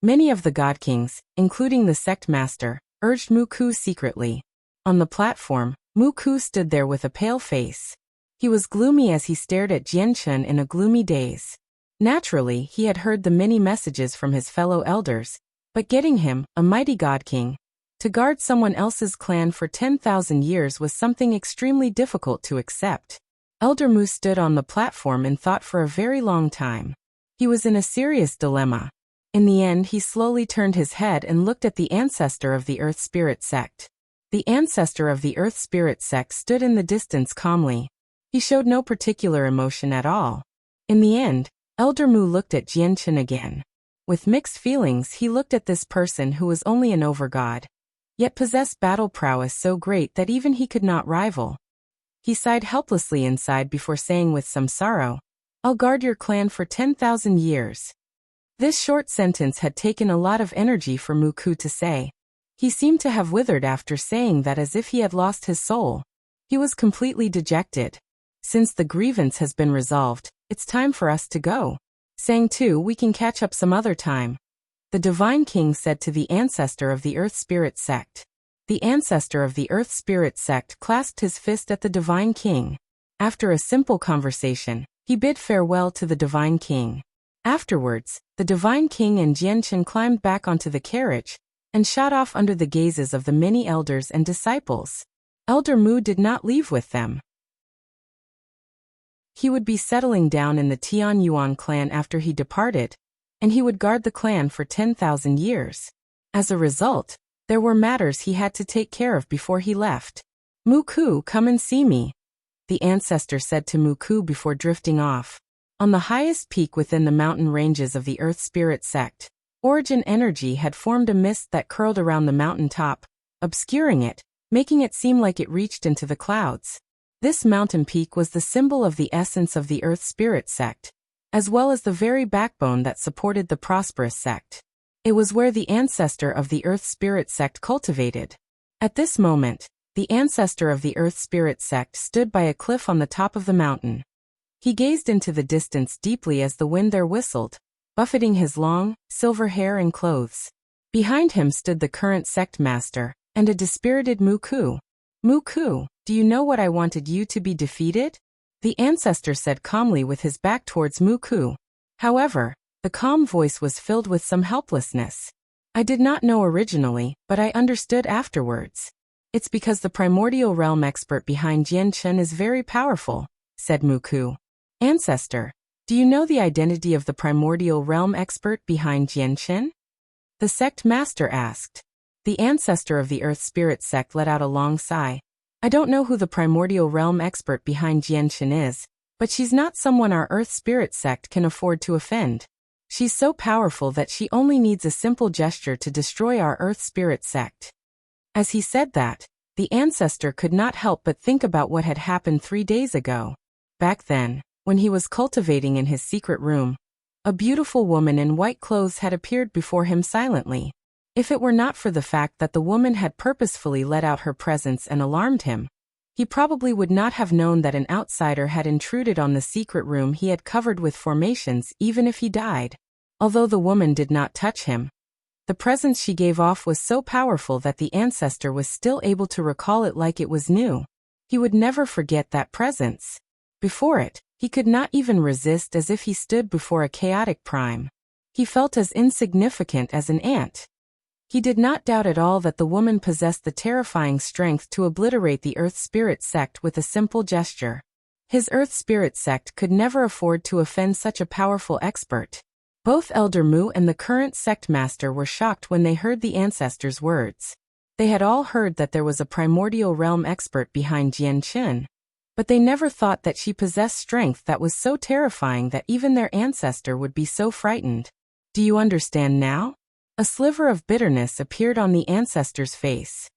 Many of the God Kings, including the Sect Master, urged Muku secretly. On the platform, Muku stood there with a pale face. He was gloomy as he stared at Jianchen in a gloomy daze. Naturally, he had heard the many messages from his fellow elders, but getting him, a mighty God King, to guard someone else's clan for 10,000 years was something extremely difficult to accept. Elder Mu stood on the platform and thought for a very long time. He was in a serious dilemma. In the end, he slowly turned his head and looked at the ancestor of the Earth Spirit Sect. The ancestor of the Earth Spirit Sect stood in the distance calmly. He showed no particular emotion at all. In the end, Elder Mu looked at Jianchen again. With mixed feelings, he looked at this person who was only an overgod, yet possessed battle prowess so great that even he could not rival. He sighed helplessly inside before saying with some sorrow, "I'll guard your clan for 10,000 years." This short sentence had taken a lot of energy for Muku to say. He seemed to have withered after saying that as if he had lost his soul. He was completely dejected. Since the grievance has been resolved, it's time for us to go. Sang 2, we can catch up some other time. The Divine King said to the ancestor of the Earth Spirit Sect. The ancestor of the Earth Spirit Sect clasped his fist at the Divine King. After a simple conversation, he bid farewell to the Divine King. Afterwards, the Divine King and Jianchen climbed back onto the carriage and shot off under the gazes of the many elders and disciples. Elder Mu did not leave with them. He would be settling down in the Tian Yuan clan after he departed, and he would guard the clan for 10,000 years. As a result, there were matters he had to take care of before he left. "Muku, come and see me," the ancestor said to Muku before drifting off. On the highest peak within the mountain ranges of the Earth Spirit Sect, origin energy had formed a mist that curled around the mountain top, obscuring it, making it seem like it reached into the clouds. This mountain peak was the symbol of the essence of the Earth Spirit Sect, as well as the very backbone that supported the prosperous sect. It was where the ancestor of the Earth Spirit Sect cultivated. At this moment, the ancestor of the Earth Spirit Sect stood by a cliff on the top of the mountain. He gazed into the distance deeply as the wind there whistled, buffeting his long, silver hair and clothes. Behind him stood the current sect master, and a dispirited Muku. "Muku, do you know what I wanted you to be defeated?" The ancestor said calmly with his back towards Muku. However, the calm voice was filled with some helplessness. "I did not know originally, but I understood afterwards. It's because the primordial realm expert behind Jianchen is very powerful," said Muku. "Ancestor, do you know the identity of the primordial realm expert behind Jianchen?" the sect master asked. The ancestor of the Earth Spirit Sect let out a long sigh. "I don't know who the primordial realm expert behind Jianchen is, but she's not someone our Earth Spirit Sect can afford to offend. She's so powerful that she only needs a simple gesture to destroy our Earth Spirit Sect." As he said that, the ancestor could not help but think about what had happened 3 days ago. Back then, when he was cultivating in his secret room, a beautiful woman in white clothes had appeared before him silently. If it were not for the fact that the woman had purposefully let out her presence and alarmed him, he probably would not have known that an outsider had intruded on the secret room he had covered with formations even if he died. Although the woman did not touch him, the presence she gave off was so powerful that the ancestor was still able to recall it like it was new. He would never forget that presence. Before it, he could not even resist, as if he stood before a chaotic prime. He felt as insignificant as an ant. He did not doubt at all that the woman possessed the terrifying strength to obliterate the Earth Spirit Sect with a simple gesture. His Earth Spirit Sect could never afford to offend such a powerful expert. Both Elder Mu and the current sect master were shocked when they heard the ancestor's words. They had all heard that there was a primordial realm expert behind Jianchen, but they never thought that she possessed strength that was so terrifying that even their ancestor would be so frightened. "Do you understand now?" A sliver of bitterness appeared on the ancestor's face.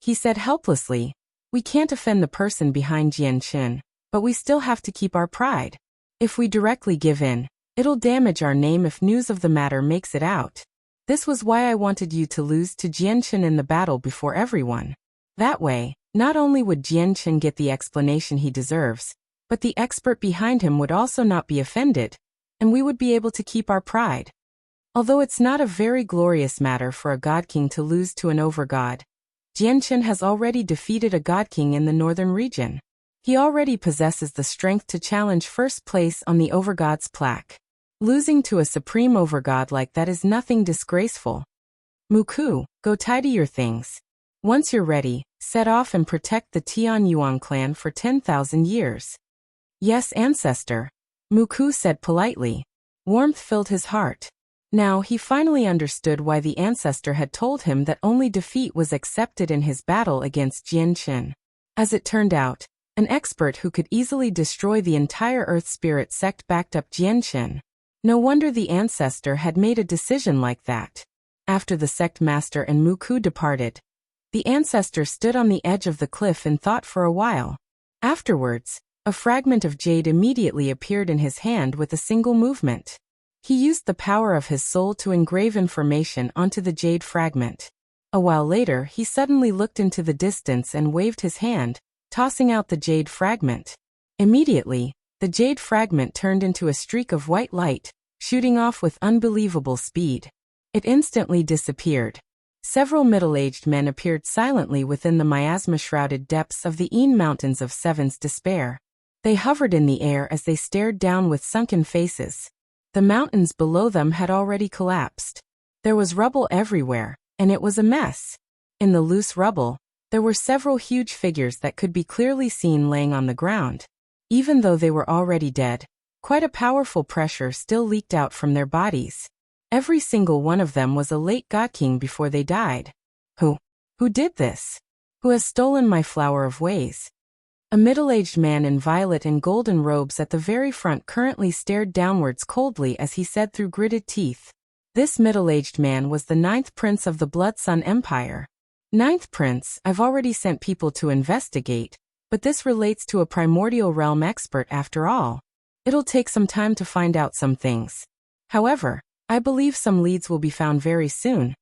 He said helplessly, "We can't offend the person behind Jianchen, but we still have to keep our pride. If we directly give in, it'll damage our name if news of the matter makes it out. This was why I wanted you to lose to Jianchen in the battle before everyone. That way, not only would Jianchen get the explanation he deserves, but the expert behind him would also not be offended, and we would be able to keep our pride." Although it's not a very glorious matter for a god king to lose to an overgod, Jianchen has already defeated a god king in the northern region. He already possesses the strength to challenge first place on the overgod's plaque. Losing to a supreme overgod like that is nothing disgraceful. Muku, go tidy your things. Once you're ready, set off and protect the Tianyuan clan for 10,000 years. Yes, ancestor, Muku said politely. Warmth filled his heart. Now he finally understood why the ancestor had told him that only defeat was accepted in his battle against Jianchen. As it turned out, an expert who could easily destroy the entire Earth Spirit sect backed up Jianchen. No wonder the ancestor had made a decision like that. After the sect master and Muku departed, the ancestor stood on the edge of the cliff and thought for a while. Afterwards, a fragment of jade immediately appeared in his hand with a single movement. He used the power of his soul to engrave information onto the jade fragment. A while later, he suddenly looked into the distance and waved his hand, tossing out the jade fragment. Immediately, the jade fragment turned into a streak of white light, shooting off with unbelievable speed. It instantly disappeared. Several middle-aged men appeared silently within the miasma-shrouded depths of the Een Mountains of Seven's despair. They hovered in the air as they stared down with sunken faces. The mountains below them had already collapsed. There was rubble everywhere, and it was a mess. In the loose rubble, there were several huge figures that could be clearly seen laying on the ground. Even though they were already dead, quite a powerful pressure still leaked out from their bodies. Every single one of them was a late god king before they died. Who did this? Who has stolen my flower of ways? A middle-aged man in violet and golden robes at the very front currently stared downwards coldly as he said through gritted teeth. This middle-aged man was the 9th prince of the Blood Sun Empire. 9th prince, I've already sent people to investigate, but this relates to a primordial realm expert after all. It'll take some time to find out some things. However, I believe some leads will be found very soon.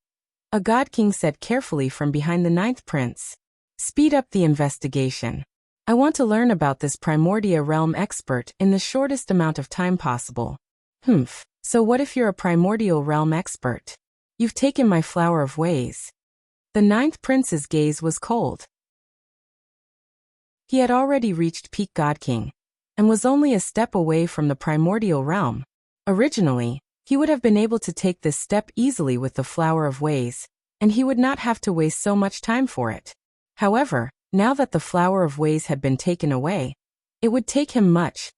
A god king said carefully from behind the 9th prince. Speed up the investigation. I want to learn about this primordia realm expert in the shortest amount of time possible. So what if you're a primordial realm expert? You've taken my flower of ways. The 9th prince's gaze was cold. He had already reached peak god king, and was only a step away from the primordial realm. Originally, he would have been able to take this step easily with the flower of ways, and he would not have to waste so much time for it. However, now that the flower of ways had been taken away, it would take him much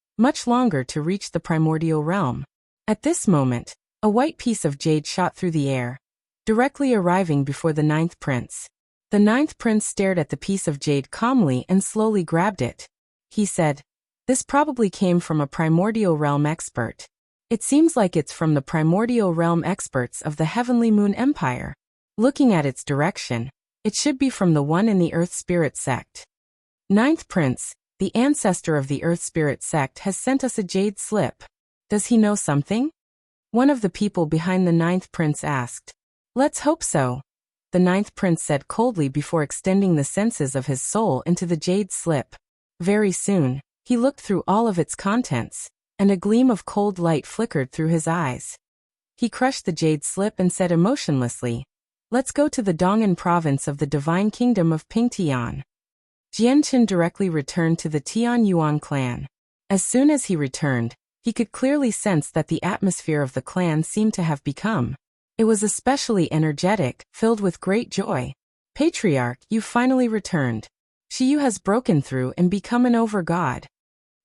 longer to reach the primordial realm. At this moment, a white piece of jade shot through the air, directly arriving before the 9th prince. The 9th prince stared at the piece of jade calmly and slowly grabbed it. He said, "This probably came from a primordial realm expert. It seems like it's from the primordial realm experts of the Heavenly Moon Empire. Looking at its direction, it should be from the one in the Earth Spirit Sect. 9th Prince, the ancestor of the Earth Spirit Sect, has sent us a jade slip. Does he know something?" One of the people behind the 9th Prince asked. "Let's hope so," the 9th Prince said coldly before extending the senses of his soul into the jade slip. Very soon, he looked through all of its contents, and a gleam of cold light flickered through his eyes. He crushed the jade slip and said emotionlessly, "Let's go to the Dong'an province of the divine kingdom of Pingtian." Jianchen directly returned to the Tianyuan clan. As soon as he returned, he could clearly sense that the atmosphere of the clan seemed to have become. It was especially energetic, filled with great joy. "Patriarch, you've finally returned. Shiyu has broken through and become an over-god."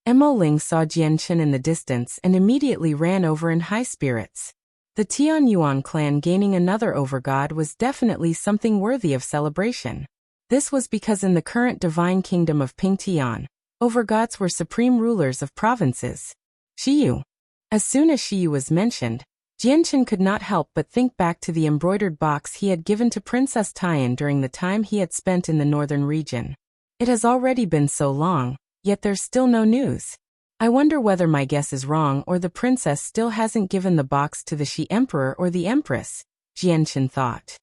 Mo Ling saw Jianchen in the distance and immediately ran over in high spirits. The Tianyuan clan gaining another over-god was definitely something worthy of celebration. This was because in the current divine kingdom of Pingtian, over-gods were supreme rulers of provinces. Shiyu. As soon as Shiyu was mentioned, Jianchen could not help but think back to the embroidered box he had given to Princess Tian during the time he had spent in the northern region. It has already been so long, yet there's still no news. I wonder whether my guess is wrong or the princess still hasn't given the box to the Shi Emperor or the Empress, Jianchen thought.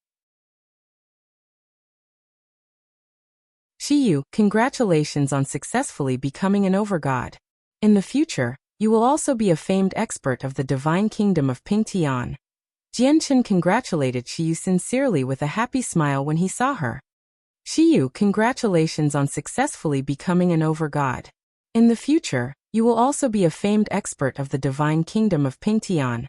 Shiyu, congratulations on successfully becoming an over-god. In the future, you will also be a famed expert of the divine kingdom of Pingtian. Jianchen congratulated Shiyu sincerely with a happy smile when he saw her. Shiyu, congratulations on successfully becoming an overgod. In the future, you will also be a famed expert of the divine kingdom of Pingtian.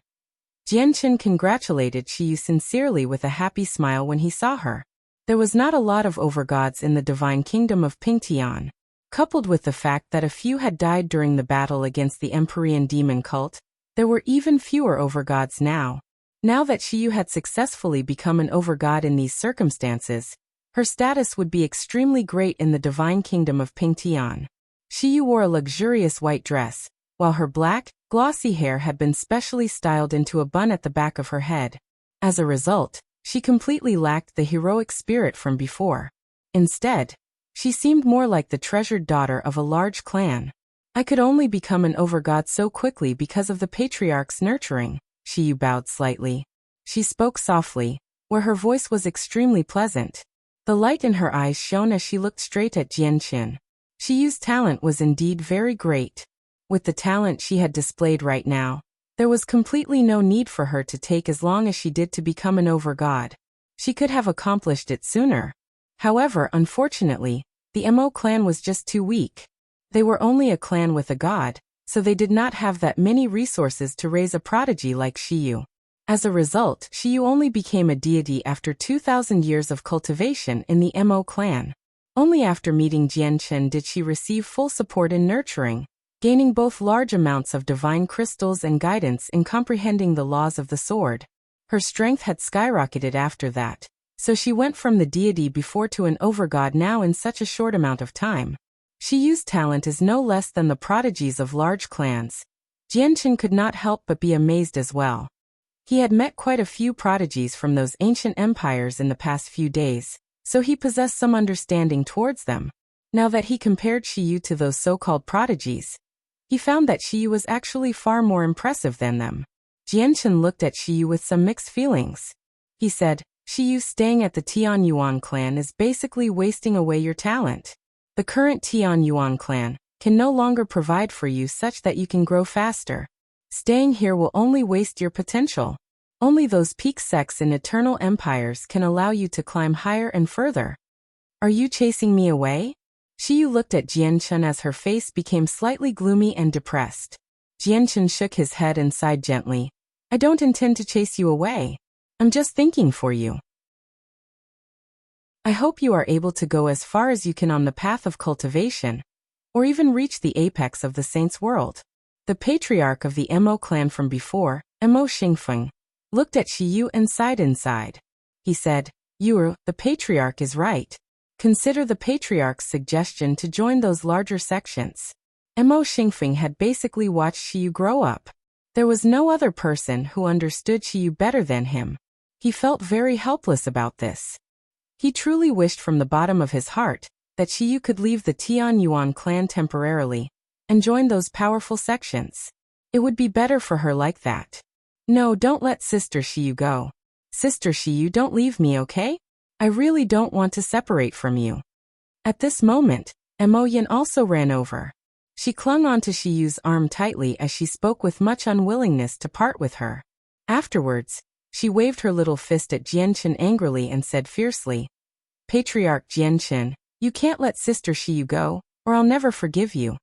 Jianchen congratulated Shiyu sincerely with a happy smile when he saw her. There was not a lot of overgods in the divine kingdom of Pingtian. Coupled with the fact that a few had died during the battle against the Empyrean demon cult, there were even fewer overgods now. Now that Shiyu had successfully become an overgod in these circumstances, her status would be extremely great in the divine kingdom of Pingtian. Shiyu wore a luxurious white dress, while her black, glossy hair had been specially styled into a bun at the back of her head. As a result, she completely lacked the heroic spirit from before. Instead, she seemed more like the treasured daughter of a large clan. I could only become an overgod so quickly because of the patriarch's nurturing. Shiyu bowed slightly. She spoke softly, where her voice was extremely pleasant. The light in her eyes shone as she looked straight at Jianchen. Shiyu's talent was indeed very great. With the talent she had displayed right now, there was completely no need for her to take as long as she did to become an overgod. She could have accomplished it sooner. However, unfortunately, the Mo clan was just too weak. They were only a clan with a god, so they did not have that many resources to raise a prodigy like Shiyu. As a result, Shiyu only became a deity after 2,000 years of cultivation in the Mo clan. Only after meeting Jianchen did she receive full support in nurturing, gaining both large amounts of divine crystals and guidance in comprehending the laws of the sword. Her strength had skyrocketed after that, so she went from the deity before to an overgod now in such a short amount of time. Shiyu's talent is no less than the prodigies of large clans. Jianchen could not help but be amazed as well. He had met quite a few prodigies from those ancient empires in the past few days, so he possessed some understanding towards them. Now that he compared Shiyu to those so-called prodigies, he found that Shiyu was actually far more impressive than them. Jianchen looked at Shiyu with some mixed feelings. He said, Shiyu, staying at the Tian Yuan clan is basically wasting away your talent. The current Tian Yuan clan can no longer provide for you such that you can grow faster. Staying here will only waste your potential. Only those peak sects in eternal empires can allow you to climb higher and further. Are you chasing me away? Shiyu looked at Jianchen as her face became slightly gloomy and depressed. Jianchen shook his head and sighed gently. I don't intend to chase you away. I'm just thinking for you. I hope you are able to go as far as you can on the path of cultivation, or even reach the apex of the saint's world. The patriarch of the Mo clan from before, Mo Xingfeng, looked at Shiyu and sighed inside. He said, the patriarch is right. Consider the patriarch's suggestion to join those larger sections. Mo Xingfeng had basically watched Shiyu grow up. There was no other person who understood Shiyu better than him. He felt very helpless about this. He truly wished from the bottom of his heart that Shiyu could leave the Tian Yuan clan temporarily and join those powerful sections. It would be better for her like that. No, don't let Sister Shiyu go. Sister Shiyu, don't leave me, okay? I really don't want to separate from you. At this moment, Mo Yin also ran over. She clung onto Shiyu's arm tightly as she spoke with much unwillingness to part with her. Afterwards, she waved her little fist at Jianchen angrily and said fiercely, Patriarch Jianchen, you can't let Sister Shiyu go, or I'll never forgive you.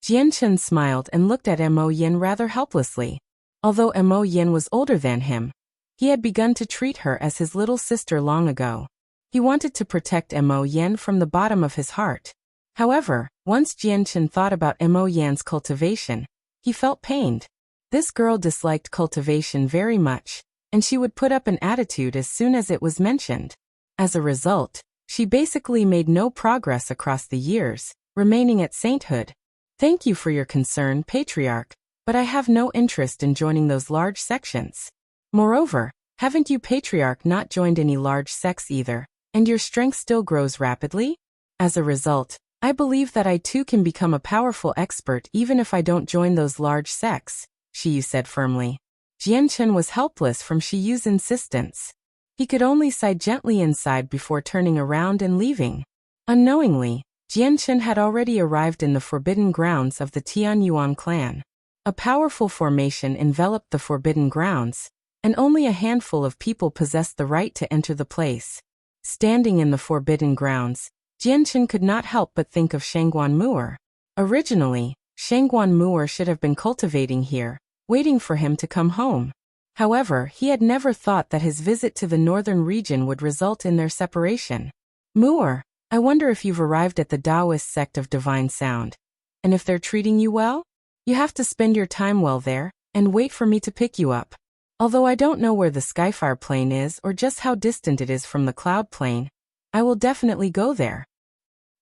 Jianchen smiled and looked at Mo Yin rather helplessly. Although Mo Yin was older than him, he had begun to treat her as his little sister long ago. He wanted to protect Mo Yin from the bottom of his heart. However, once Jianchen thought about Mo Yan's cultivation, he felt pained. This girl disliked cultivation very much, and she would put up an attitude as soon as it was mentioned. As a result, she basically made no progress across the years, remaining at sainthood. Thank you for your concern, Patriarch, but I have no interest in joining those large sections. Moreover, haven't you, Patriarch, not joined any large sects either, and your strength still grows rapidly? As a result, I believe that I too can become a powerful expert even if I don't join those large sects, Shiyu said firmly. Jianchen was helpless from Shiyu's insistence. He could only sigh gently inside before turning around and leaving. Unknowingly, Jianchen had already arrived in the forbidden grounds of the Tian Yuan clan. A powerful formation enveloped the forbidden grounds, and only a handful of people possessed the right to enter the place. Standing in the forbidden grounds, Jianchen could not help but think of Shangguan Mu'er. Originally, Shangguan Mu'er should have been cultivating here, waiting for him to come home. However, he had never thought that his visit to the northern region would result in their separation. Mu'er, I wonder if you've arrived at the Taoist sect of Divine Sound. And if they're treating you well? You have to spend your time well there, and wait for me to pick you up. Although I don't know where the Skyfire Plain is or just how distant it is from the Cloud Plain, I will definitely go there.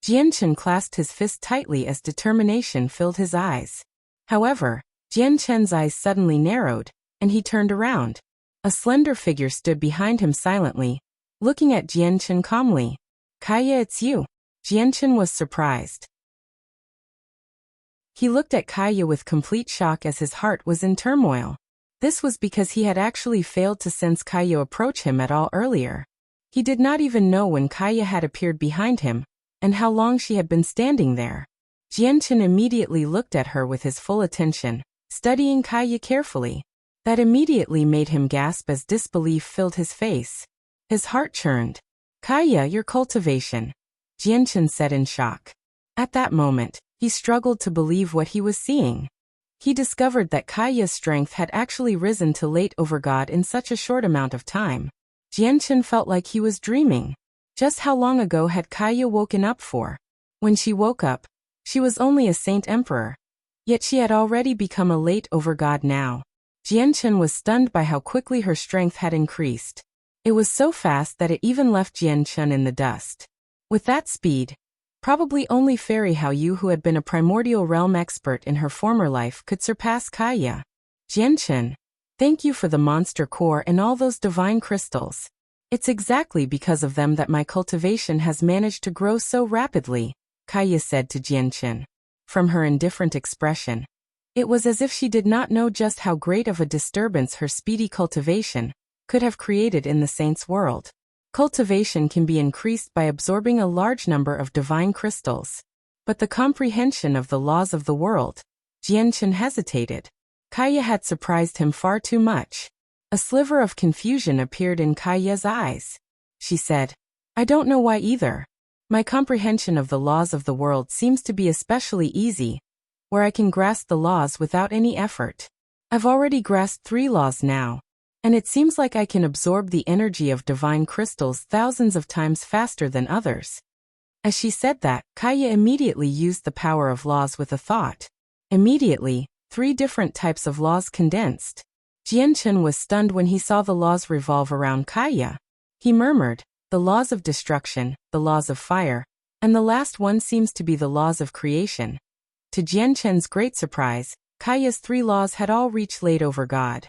Jianchen clasped his fist tightly as determination filled his eyes. However, Jianchen's eyes suddenly narrowed, and he turned around. A slender figure stood behind him silently, looking at Jianchen calmly. Kaya, it's you. Jianchen was surprised. He looked at Kaya with complete shock as his heart was in turmoil. This was because he had actually failed to sense Kaya approach him at all earlier. He did not even know when Kaya had appeared behind him, and how long she had been standing there. Jianchen immediately looked at her with his full attention, studying Kaya carefully. That immediately made him gasp as disbelief filled his face. His heart churned. Kaya, your cultivation, Jianchen said in shock. At that moment, he struggled to believe what he was seeing. He discovered that Kaya's strength had actually risen to late overgod in such a short amount of time. Jianchen felt like he was dreaming. Just how long ago had Kaya woken up for? When she woke up, she was only a Saint Emperor. Yet she had already become a late overgod now. Jianchen was stunned by how quickly her strength had increased. It was so fast that it even left Jianchen in the dust. With that speed, probably only Fairy Haoyu, who had been a primordial realm expert in her former life, could surpass Kaya. Jianchen, thank you for the monster core and all those divine crystals. It's exactly because of them that my cultivation has managed to grow so rapidly, Kaya said to Jianchen. From her indifferent expression, it was as if she did not know just how great of a disturbance her speedy cultivation could have created in the saint's world. Cultivation can be increased by absorbing a large number of divine crystals. But the comprehension of the laws of the world, Jianchen hesitated. Kaya had surprised him far too much. A sliver of confusion appeared in Kaya's eyes. She said, I don't know why either. My comprehension of the laws of the world seems to be especially easy, where I can grasp the laws without any effort. I've already grasped 3 laws now, and it seems like I can absorb the energy of divine crystals thousands of times faster than others. As she said that, Kaya immediately used the power of laws with a thought. Immediately, 3 different types of laws condensed. Jianchen was stunned when he saw the laws revolve around Kaya. He murmured, the laws of destruction, the laws of fire, and the last one seems to be the laws of creation. To Jianchen's great surprise, Kaya's 3 laws had all reached late overgod.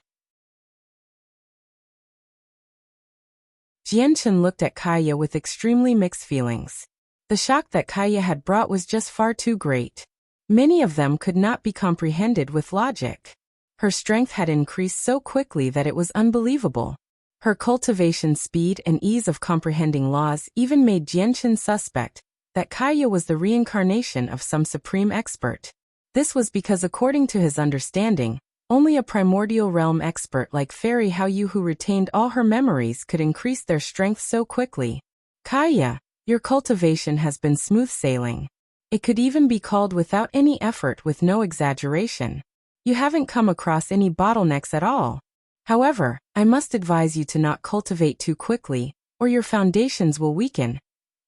Jianchen looked at Kaya with extremely mixed feelings. The shock that Kaya had brought was just far too great. Many of them could not be comprehended with logic. Her strength had increased so quickly that it was unbelievable. Her cultivation speed and ease of comprehending laws even made Jianchen suspect that Kaya was the reincarnation of some supreme expert. This was because, according to his understanding, only a primordial realm expert like Fairy Haoyu, who retained all her memories, could increase their strength so quickly. Kaya, your cultivation has been smooth sailing. It could even be called without any effort, with no exaggeration. You haven't come across any bottlenecks at all. However, I must advise you to not cultivate too quickly, or your foundations will weaken.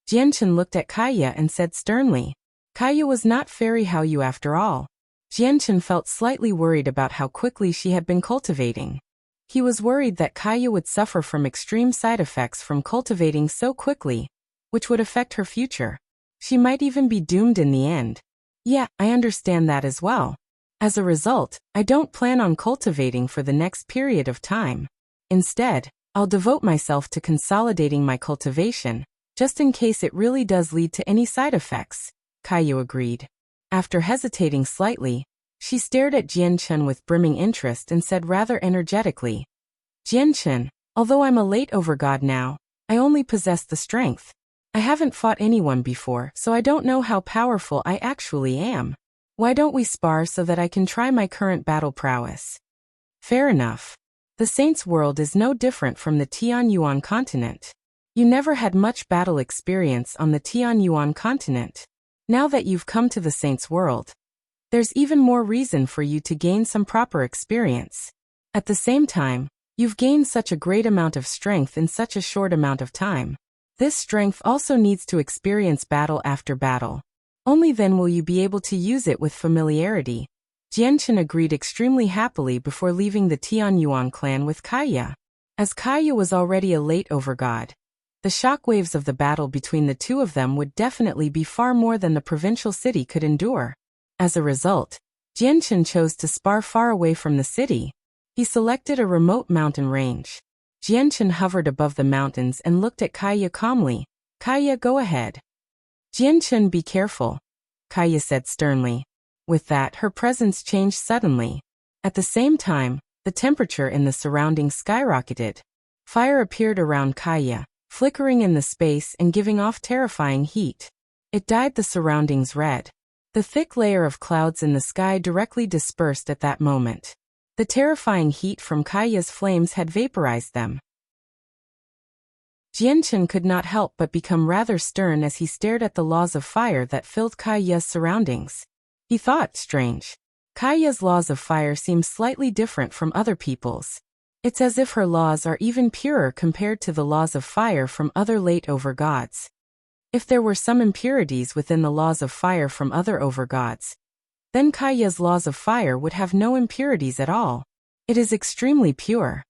Jianchen looked at Kaya and said sternly. Kaya was not Fairy Haoyu after all. Jianchen felt slightly worried about how quickly she had been cultivating. He was worried that Kaya would suffer from extreme side effects from cultivating so quickly, which would affect her future. She might even be doomed in the end. Yeah, I understand that as well. As a result, I don't plan on cultivating for the next period of time. Instead, I'll devote myself to consolidating my cultivation, just in case it really does lead to any side effects, Kaya agreed. After hesitating slightly, she stared at Jianchen with brimming interest and said rather energetically, Jianchen, although I'm a late overgod now, I only possess the strength. I haven't fought anyone before, so I don't know how powerful I actually am. Why don't we spar so that I can try my current battle prowess? Fair enough. The Saint's world is no different from the Tianyuan continent. You never had much battle experience on the Tianyuan continent. Now that you've come to the Saint's world, there's even more reason for you to gain some proper experience. At the same time, you've gained such a great amount of strength in such a short amount of time. This strength also needs to experience battle after battle. Only then will you be able to use it with familiarity. Jianchen agreed extremely happily before leaving the Tianyuan clan with Kaya. As Kaya was already a late overgod, the shockwaves of the battle between the two of them would definitely be far more than the provincial city could endure. As a result, Jianchen chose to spar far away from the city. He selected a remote mountain range. Jianchen hovered above the mountains and looked at Kaya calmly. Kaya, go ahead. Jianchen, be careful, Kaya said sternly. With that, her presence changed suddenly. At the same time, the temperature in the surroundings skyrocketed. Fire appeared around Kaya, flickering in the space and giving off terrifying heat. It dyed the surroundings red. The thick layer of clouds in the sky directly dispersed at that moment. The terrifying heat from Kaya's flames had vaporized them. Jianchen could not help but become rather stern as he stared at the laws of fire that filled Kaya's surroundings. He thought, strange. Kaya's laws of fire seem slightly different from other people's. It's as if her laws are even purer compared to the laws of fire from other late overgods. If there were some impurities within the laws of fire from other overgods, then Kaya's laws of fire would have no impurities at all. It is extremely pure.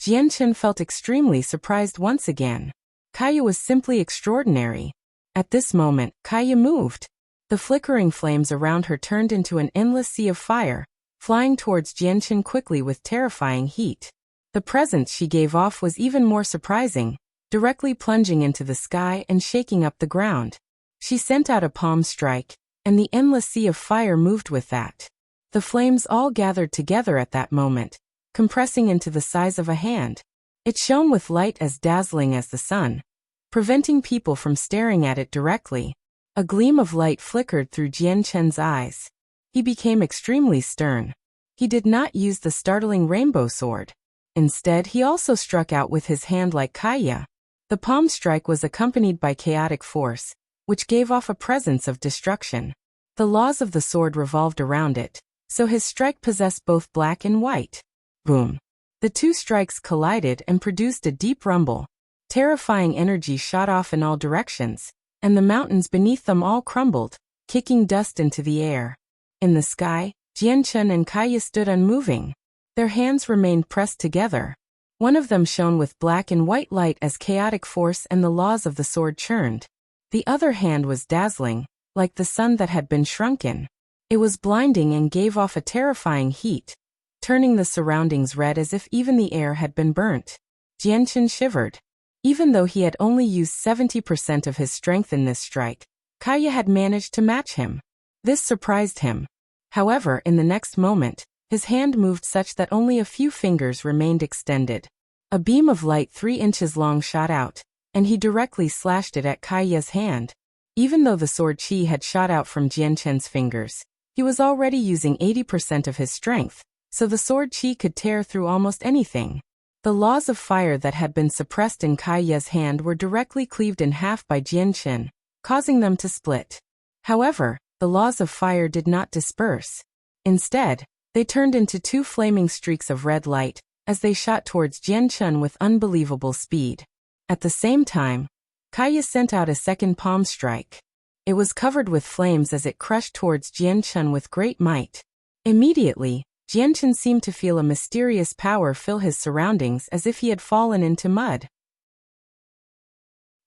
Jianchen felt extremely surprised once again. Kaya was simply extraordinary. At this moment, Kaya moved. The flickering flames around her turned into an endless sea of fire, flying towards Jianchen quickly with terrifying heat. The presence she gave off was even more surprising, directly plunging into the sky and shaking up the ground. She sent out a palm strike, and the endless sea of fire moved with that. The flames all gathered together at that moment, compressing into the size of a hand. It shone with light as dazzling as the sun, preventing people from staring at it directly. A gleam of light flickered through Jianchen's eyes. He became extremely stern. He did not use the startling rainbow sword. Instead, he also struck out with his hand like Kaya. The palm strike was accompanied by chaotic force, which gave off a presence of destruction. The laws of the sword revolved around it, so his strike possessed both black and white. Boom! The two strikes collided and produced a deep rumble. Terrifying energy shot off in all directions, and the mountains beneath them all crumbled, kicking dust into the air. In the sky, Jianchen and Kaya stood unmoving. Their hands remained pressed together. One of them shone with black and white light as chaotic force and the laws of the sword churned. The other hand was dazzling, like the sun that had been shrunken. It was blinding and gave off a terrifying heat, turning the surroundings red as if even the air had been burnt. Jianchen shivered. Even though he had only used 70% of his strength in this strike, Kaya had managed to match him. This surprised him. However, in the next moment, his hand moved such that only a few fingers remained extended. A beam of light 3 inches long shot out, and he directly slashed it at Kaya's hand. Even though the sword chi had shot out from Jianchen's fingers, he was already using 80% of his strength, so the sword chi could tear through almost anything. The laws of fire that had been suppressed in Kaya's hand were directly cleaved in half by Jianchen, causing them to split. However, the laws of fire did not disperse. Instead, they turned into 2 flaming streaks of red light, as they shot towards Jianchen with unbelievable speed. At the same time, Kaya sent out a second palm strike. It was covered with flames as it crushed towards Jianchen with great might. Immediately, Jianchen seemed to feel a mysterious power fill his surroundings as if he had fallen into mud.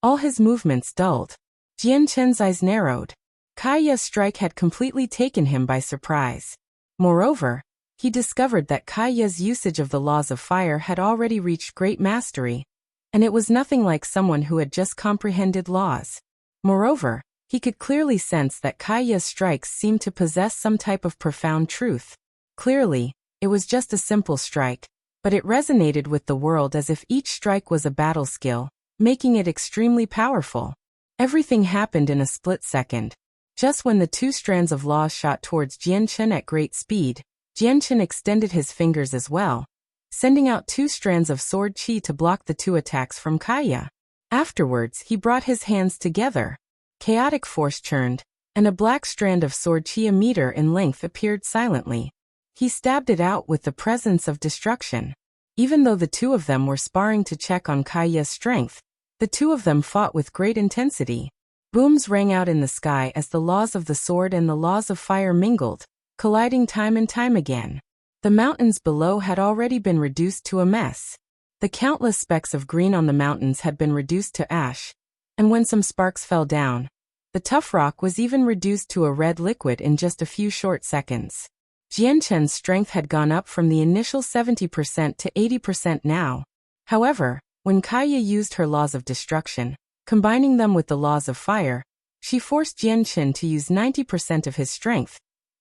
All his movements dulled. Jianchen's eyes narrowed. Kaya's strike had completely taken him by surprise. Moreover, he discovered that Kaya's usage of the laws of fire had already reached great mastery, and it was nothing like someone who had just comprehended laws. Moreover, he could clearly sense that Kaya's strikes seemed to possess some type of profound truth. Clearly, it was just a simple strike, but it resonated with the world as if each strike was a battle skill, making it extremely powerful. Everything happened in a split second. Just when the 2 strands of laws shot towards Jianchen at great speed, Jianchen extended his fingers as well, sending out 2 strands of sword chi to block the 2 attacks from Kaya. Afterwards, he brought his hands together. Chaotic force churned, and a black strand of sword chi a meter in length appeared silently. He stabbed it out with the presence of destruction. Even though the 2 of them were sparring to check on Kaya's strength, the 2 of them fought with great intensity. Booms rang out in the sky as the laws of the sword and the laws of fire mingled, colliding time and time again. The mountains below had already been reduced to a mess. The countless specks of green on the mountains had been reduced to ash, and when some sparks fell down, the tough rock was even reduced to a red liquid in just a few short seconds. Jianchen's strength had gone up from the initial 70% to 80% now. However, when Kaya used her laws of destruction, combining them with the laws of fire, she forced Jianchen to use 90% of his strength,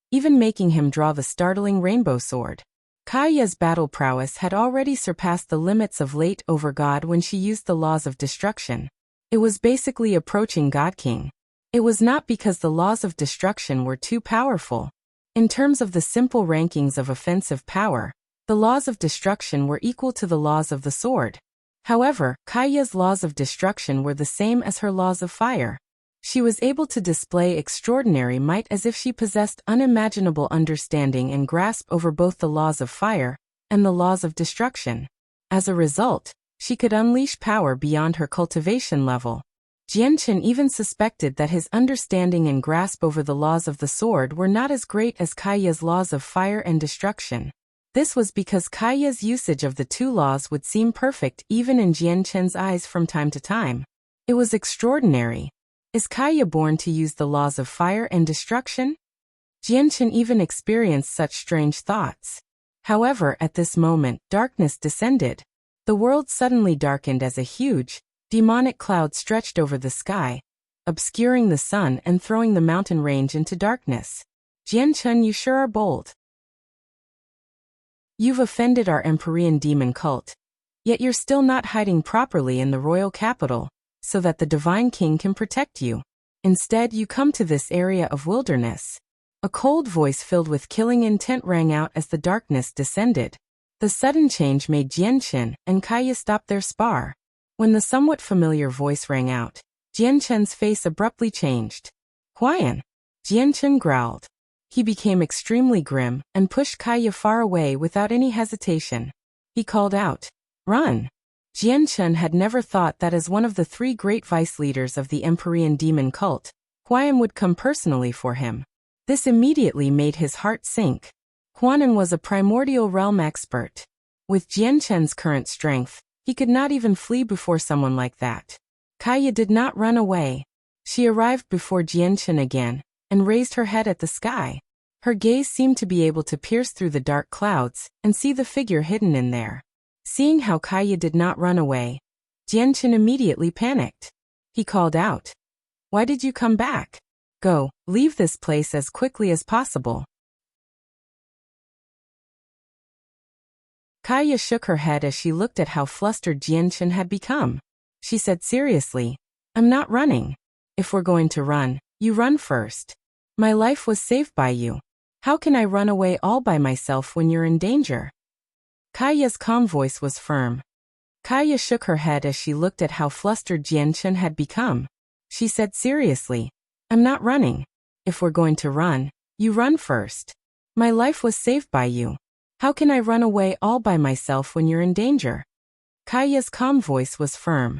even making him draw the startling rainbow sword. Kaya's battle prowess had already surpassed the limits of late over God when she used the laws of destruction. It was basically approaching God King. It was not because the laws of destruction were too powerful. In terms of the simple rankings of offensive power, the laws of destruction were equal to the laws of the sword. However, Kaya's laws of destruction were the same as her laws of fire. She was able to display extraordinary might as if she possessed unimaginable understanding and grasp over both the laws of fire and the laws of destruction. As a result, she could unleash power beyond her cultivation level. Jianchen even suspected that his understanding and grasp over the laws of the sword were not as great as Kaya's laws of fire and destruction. This was because Kaya's usage of the 2 laws would seem perfect even in Jianchen's eyes from time to time. It was extraordinary. Is Kaya born to use the laws of fire and destruction? Jianchen even experienced such strange thoughts. However, at this moment, darkness descended. The world suddenly darkened as a huge, demonic cloud stretched over the sky, obscuring the sun and throwing the mountain range into darkness. Jianchen, you sure are bold. You've offended our Empyrean demon cult. Yet you're still not hiding properly in the royal capital, so that the divine king can protect you. Instead, you come to this area of wilderness. A cold voice filled with killing intent rang out as the darkness descended. The sudden change made Jianchen and Kaya stop their spar. When the somewhat familiar voice rang out, Jianchen's face abruptly changed. Huayan! Jianchen growled. He became extremely grim and pushed Kaya far away without any hesitation. He called out, "Run!" Jianchen had never thought that as one of the 3 great vice leaders of the Empyrean demon cult, Huayan would come personally for him. This immediately made his heart sink. Huayan was a primordial realm expert. With Jianchen's current strength, he could not even flee before someone like that. Kaya did not run away. She arrived before Jianchen again, and raised her head at the sky. Her gaze seemed to be able to pierce through the dark clouds, and see the figure hidden in there. Seeing how Kaya did not run away, Jianchen immediately panicked. He called out, "Why did you come back? Go, leave this place as quickly as possible." Kaya shook her head as she looked at how flustered Jianchen had become. She said seriously, "I'm not running. If we're going to run, you run first. My life was saved by you. How can I run away all by myself when you're in danger?" Kaya's calm voice was firm. Kaya shook her head as she looked at how flustered Jianchen had become. She said seriously, "I'm not running. If we're going to run, you run first. My life was saved by you. How can I run away all by myself when you're in danger?" Kaya's calm voice was firm.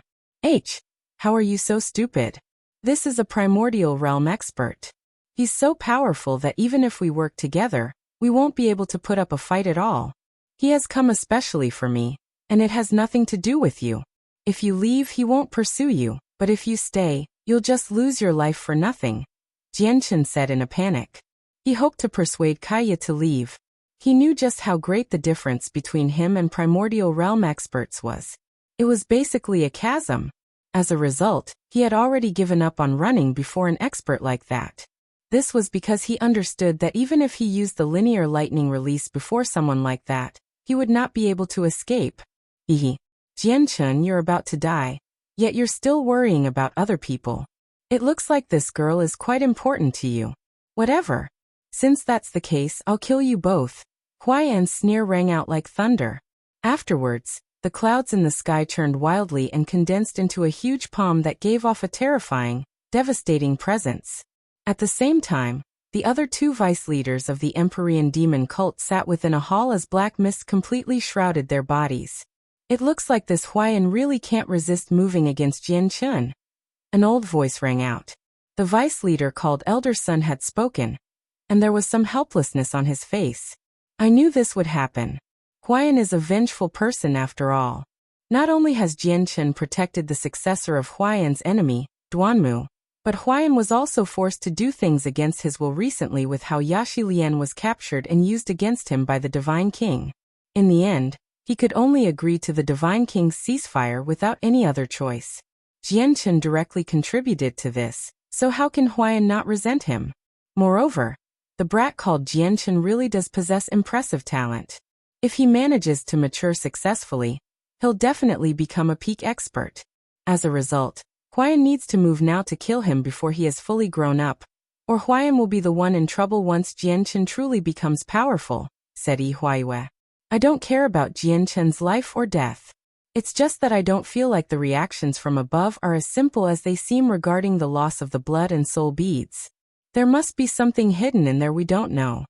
How are you so stupid? This is a primordial realm expert. He's so powerful that even if we work together, we won't be able to put up a fight at all. He has come especially for me, and it has nothing to do with you. If you leave, he won't pursue you, but if you stay, you'll just lose your life for nothing," Jianchen said in a panic. He hoped to persuade Kaya to leave. He knew just how great the difference between him and primordial realm experts was. It was basically a chasm. As a result, he had already given up on running before an expert like that. This was because he understood that even if he used the linear lightning release before someone like that, he would not be able to escape. Jianchen, you're about to die, yet you're still worrying about other people. It looks like this girl is quite important to you. Whatever. Since that's the case, I'll kill you both. Huayan's sneer rang out like thunder. Afterwards, the clouds in the sky churned wildly and condensed into a huge palm that gave off a terrifying, devastating presence. At the same time, the other two vice leaders of the Empyrean demon cult sat within a hall as black mist completely shrouded their bodies. It looks like this Huayan really can't resist moving against Jian Chun. An old voice rang out. The vice leader called Elder Sun had spoken, and there was some helplessness on his face. I knew this would happen. Huayan is a vengeful person after all. Not only has Jian Chun protected the successor of Huayan's enemy, Duanmu, but Huayan was also forced to do things against his will recently with how Yashi Lian was captured and used against him by the Divine King. In the end, he could only agree to the Divine King's ceasefire without any other choice. Jian Chun directly contributed to this, so how can Huayan not resent him? Moreover, the brat called Jian Chun really does possess impressive talent. If he manages to mature successfully, he'll definitely become a peak expert. As a result, Huayan needs to move now to kill him before he is fully grown up, or Huayan will be the one in trouble once Jian Chun truly becomes powerful, said Yi Huaiyue. I don't care about Jian Chun's life or death. It's just that I don't feel like the reactions from above are as simple as they seem regarding the loss of the blood and soul beads. There must be something hidden in there we don't know.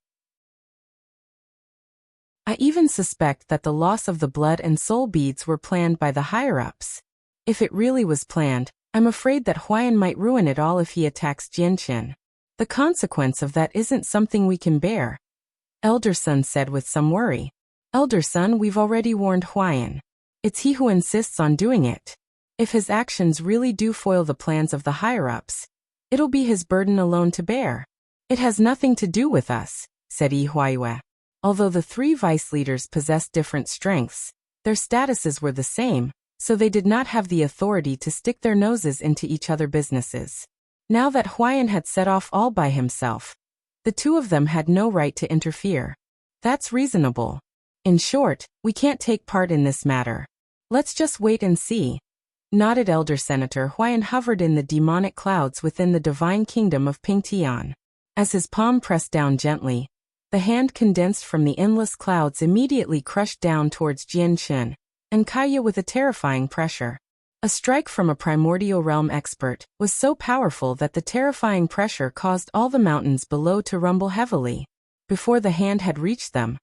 I even suspect that the loss of the blood and soul beads were planned by the higher-ups. If it really was planned, I'm afraid that Huayan might ruin it all if he attacks Jian Chun. The consequence of that isn't something we can bear, Elder Sun said with some worry. Elder Sun, we've already warned Huayan. It's he who insists on doing it. If his actions really do foil the plans of the higher-ups, it'll be his burden alone to bear. It has nothing to do with us, said Yi Huaiyue. Although the three vice leaders possessed different strengths, their statuses were the same, so they did not have the authority to stick their noses into each other's businesses. Now that Huayan had set off all by himself, the two of them had no right to interfere. That's reasonable. In short, we can't take part in this matter. Let's just wait and see. Nodded Elder Senator. Huayan hovered in the demonic clouds within the divine kingdom of Pingtian. As his palm pressed down gently, the hand condensed from the endless clouds immediately crushed down towards Jian Chun and Kaya with a terrifying pressure. A strike from a primordial realm expert was so powerful that the terrifying pressure caused all the mountains below to rumble heavily. Before the hand had reached them,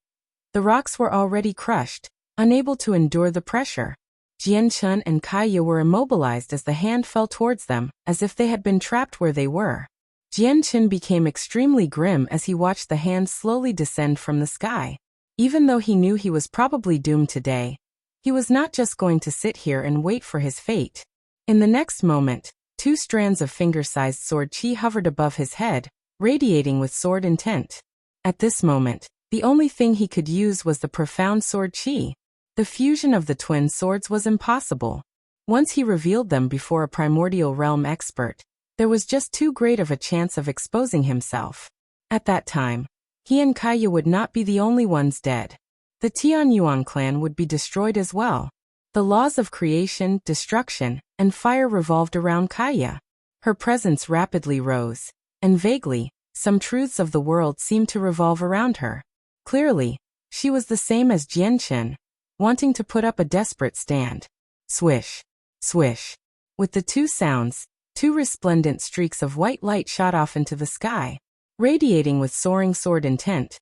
the rocks were already crushed, unable to endure the pressure. Jian Chun and Kaya were immobilized as the hand fell towards them, as if they had been trapped where they were. Jian Chun became extremely grim as he watched the hand slowly descend from the sky. Even though he knew he was probably doomed today, he was not just going to sit here and wait for his fate. In the next moment, two strands of finger-sized sword chi hovered above his head, radiating with sword intent. At this moment, the only thing he could use was the profound sword chi. The fusion of the twin swords was impossible. Once he revealed them before a primordial realm expert, there was just too great of a chance of exposing himself. At that time, he and Kaya would not be the only ones dead. The Tianyuan clan would be destroyed as well. The laws of creation, destruction, and fire revolved around Kaya. Her presence rapidly rose, and vaguely, some truths of the world seemed to revolve around her. Clearly, she was the same as Jian Chun, wanting to put up a desperate stand. Swish, swish. With the two sounds, two resplendent streaks of white light shot off into the sky. Radiating with soaring sword intent,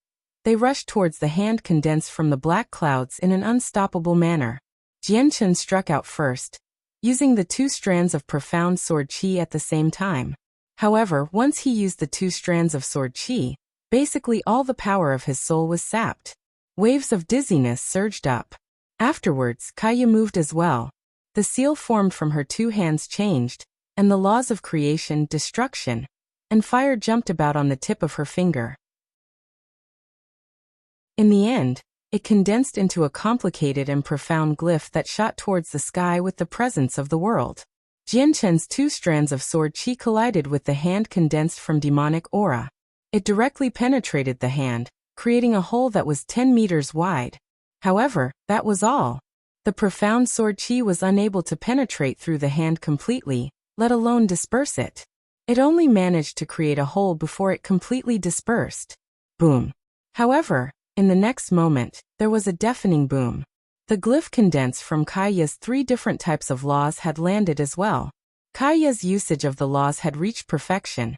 they rushed towards the hand condensed from the black clouds in an unstoppable manner. Jian Chun struck out first, using the two strands of profound sword chi at the same time. However, once he used the two strands of sword chi, basically all the power of his soul was sapped. Waves of dizziness surged up. Afterwards, Kaya moved as well. The seal formed from her two hands changed, and the laws of creation, destruction, and fire jumped about on the tip of her finger. In the end, it condensed into a complicated and profound glyph that shot towards the sky with the presence of the world. Jian Chun's two strands of sword chi collided with the hand condensed from demonic aura. It directly penetrated the hand, creating a hole that was 10 meters wide. However, that was all. The profound sword chi was unable to penetrate through the hand completely, let alone disperse it. It only managed to create a hole before it completely dispersed. Boom. However, in the next moment, there was a deafening boom. The glyph condensed from Kaiya's 3 different types of laws had landed as well. Kaiya's usage of the laws had reached perfection,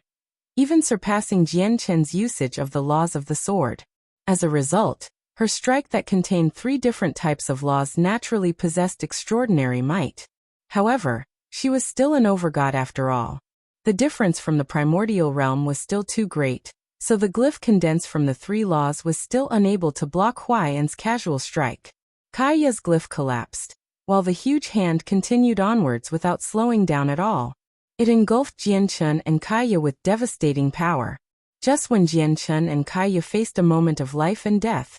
even surpassing Jianchen's usage of the laws of the sword. As a result, her strike that contained 3 different types of laws naturally possessed extraordinary might. However, she was still an overgod after all. The difference from the primordial realm was still too great, so the glyph condensed from the 3 laws was still unable to block Huaiyan's casual strike. Kaiya's glyph collapsed, while the huge hand continued onwards without slowing down at all. It engulfed Jianchen and Kaiya with devastating power. Just when Jianchen and Kaiya faced a moment of life and death,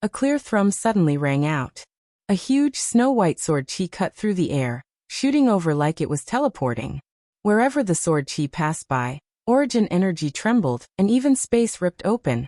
a clear thrum suddenly rang out. A huge snow-white sword chi cut through the air, shooting over like it was teleporting. Wherever the sword chi passed by, origin energy trembled and even space ripped open,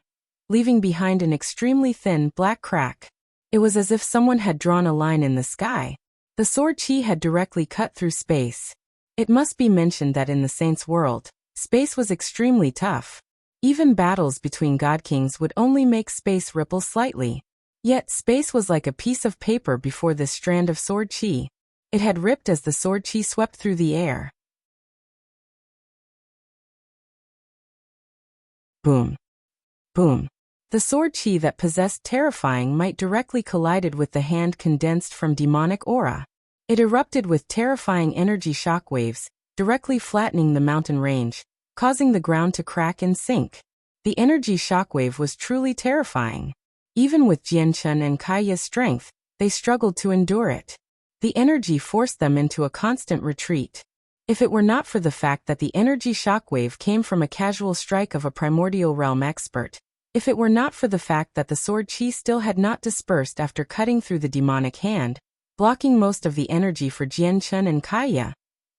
leaving behind an extremely thin black crack. It was as if someone had drawn a line in the sky. The sword chi had directly cut through space. It must be mentioned that in the Saints' world, space was extremely tough. Even battles between God Kings would only make space ripple slightly. Yet space was like a piece of paper before this strand of sword chi. It had ripped as the sword chi swept through the air. Boom. Boom. The sword chi that possessed terrifying might directly collided with the hand condensed from demonic aura. It erupted with terrifying energy shockwaves, directly flattening the mountain range, causing the ground to crack and sink. The energy shockwave was truly terrifying. Even with Jianchen and Kaiya's strength, they struggled to endure it. The energy forced them into a constant retreat. If it were not for the fact that the energy shockwave came from a casual strike of a primordial realm expert, if it were not for the fact that the sword chi still had not dispersed after cutting through the demonic hand, blocking most of the energy for Jianchen and Kaiya,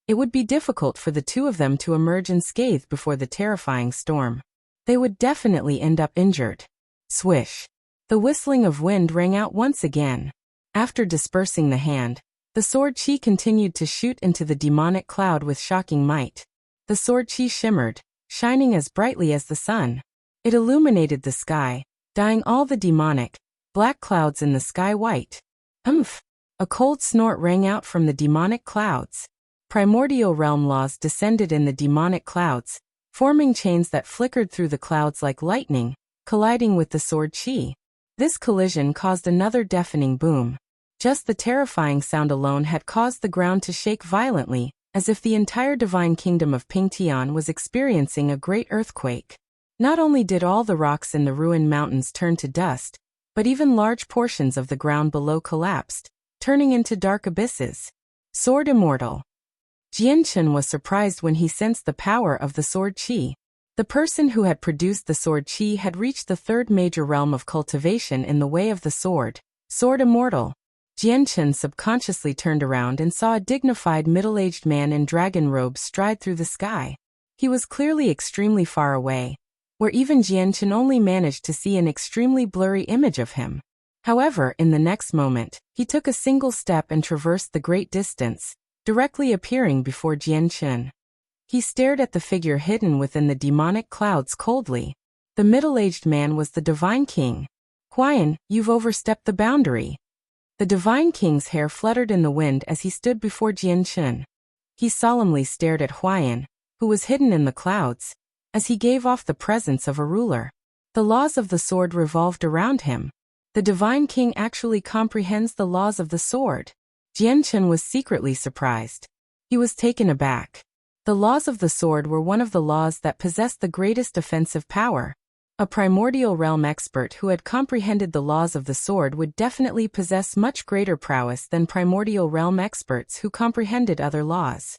it would be difficult for the 2 of them to emerge unscathed before the terrifying storm. They would definitely end up injured. Swish. The whistling of wind rang out once again. After dispersing the hand, the sword chi continued to shoot into the demonic cloud with shocking might. The sword chi shimmered, shining as brightly as the sun. It illuminated the sky, dyeing all the demonic, black clouds in the sky white. Humph! A cold snort rang out from the demonic clouds. Primordial realm laws descended in the demonic clouds, forming chains that flickered through the clouds like lightning, colliding with the sword chi. This collision caused another deafening boom. Just the terrifying sound alone had caused the ground to shake violently, as if the entire divine kingdom of Pingtian was experiencing a great earthquake. Not only did all the rocks in the ruined mountains turn to dust, but even large portions of the ground below collapsed, turning into dark abysses. Sword immortal. Jianchen was surprised when he sensed the power of the sword chi. The person who had produced the sword chi had reached the 3rd major realm of cultivation in the way of the sword. Sword immortal. Jianchen subconsciously turned around and saw a dignified middle-aged man in dragon robes stride through the sky. He was clearly extremely far away, where even Jianchen only managed to see an extremely blurry image of him. However, in the next moment, he took a single step and traversed the great distance, directly appearing before Jianchen. He stared at the figure hidden within the demonic clouds coldly. The middle-aged man was the Divine King. Huaiyan, you've overstepped the boundary. The Divine King's hair fluttered in the wind as he stood before Jianchen. He solemnly stared at Huaiyan, who was hidden in the clouds, as he gave off the presence of a ruler. The laws of the sword revolved around him. The Divine King actually comprehends the laws of the sword. Jianchen was secretly surprised. He was taken aback. The laws of the sword were one of the laws that possessed the greatest offensive power. A primordial realm expert who had comprehended the laws of the sword would definitely possess much greater prowess than primordial realm experts who comprehended other laws.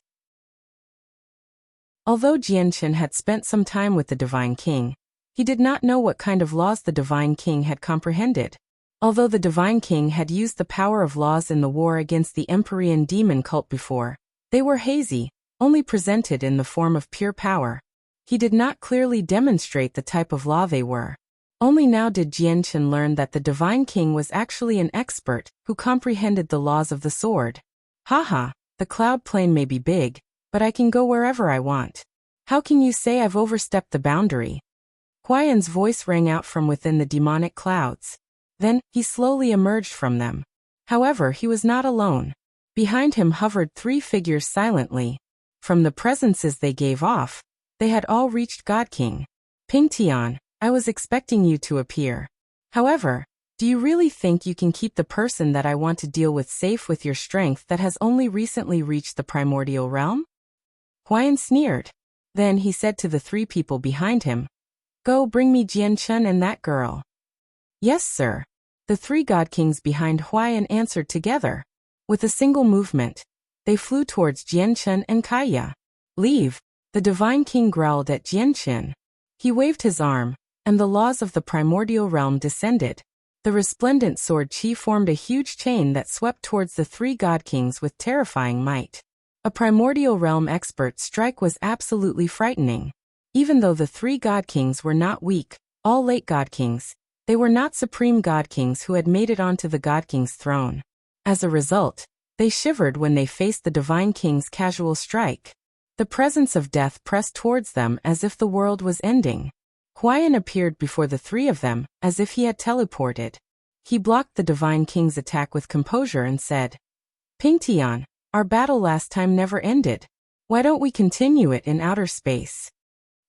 Although Jianchen had spent some time with the Divine King, he did not know what kind of laws the Divine King had comprehended. Although the Divine King had used the power of laws in the war against the Empyrean demon cult before, they were hazy, only presented in the form of pure power. He did not clearly demonstrate the type of law they were. Only now did Jianchen learn that the Divine King was actually an expert who comprehended the laws of the sword. Haha, the cloud plane may be big, but I can go wherever I want. How can you say I've overstepped the boundary? Huaiyan's voice rang out from within the demonic clouds. Then, he slowly emerged from them. However, he was not alone. Behind him hovered 3 figures silently. From the presences they gave off, they had all reached God King. Pingtian, I was expecting you to appear. However, do you really think you can keep the person that I want to deal with safe with your strength that has only recently reached the primordial realm? Huayan sneered. Then he said to the 3 people behind him, Go bring me Jianchen and that girl. Yes, sir. The 3 God Kings behind Huayan answered together. With a single movement, they flew towards Jianchen and Kaya. Leave, the Divine King growled at Jianchen. He waved his arm, and the laws of the primordial realm descended. The resplendent sword chi formed a huge chain that swept towards the 3 God Kings with terrifying might. A primordial realm expert's strike was absolutely frightening. Even though the 3 God Kings were not weak, all late God Kings, they were not supreme God Kings who had made it onto the God King's throne. As a result, they shivered when they faced the Divine King's casual strike. The presence of death pressed towards them as if the world was ending. Huayan appeared before the 3 of them, as if he had teleported. He blocked the Divine King's attack with composure and said, Pingtian, our battle last time never ended. Why don't we continue it in outer space?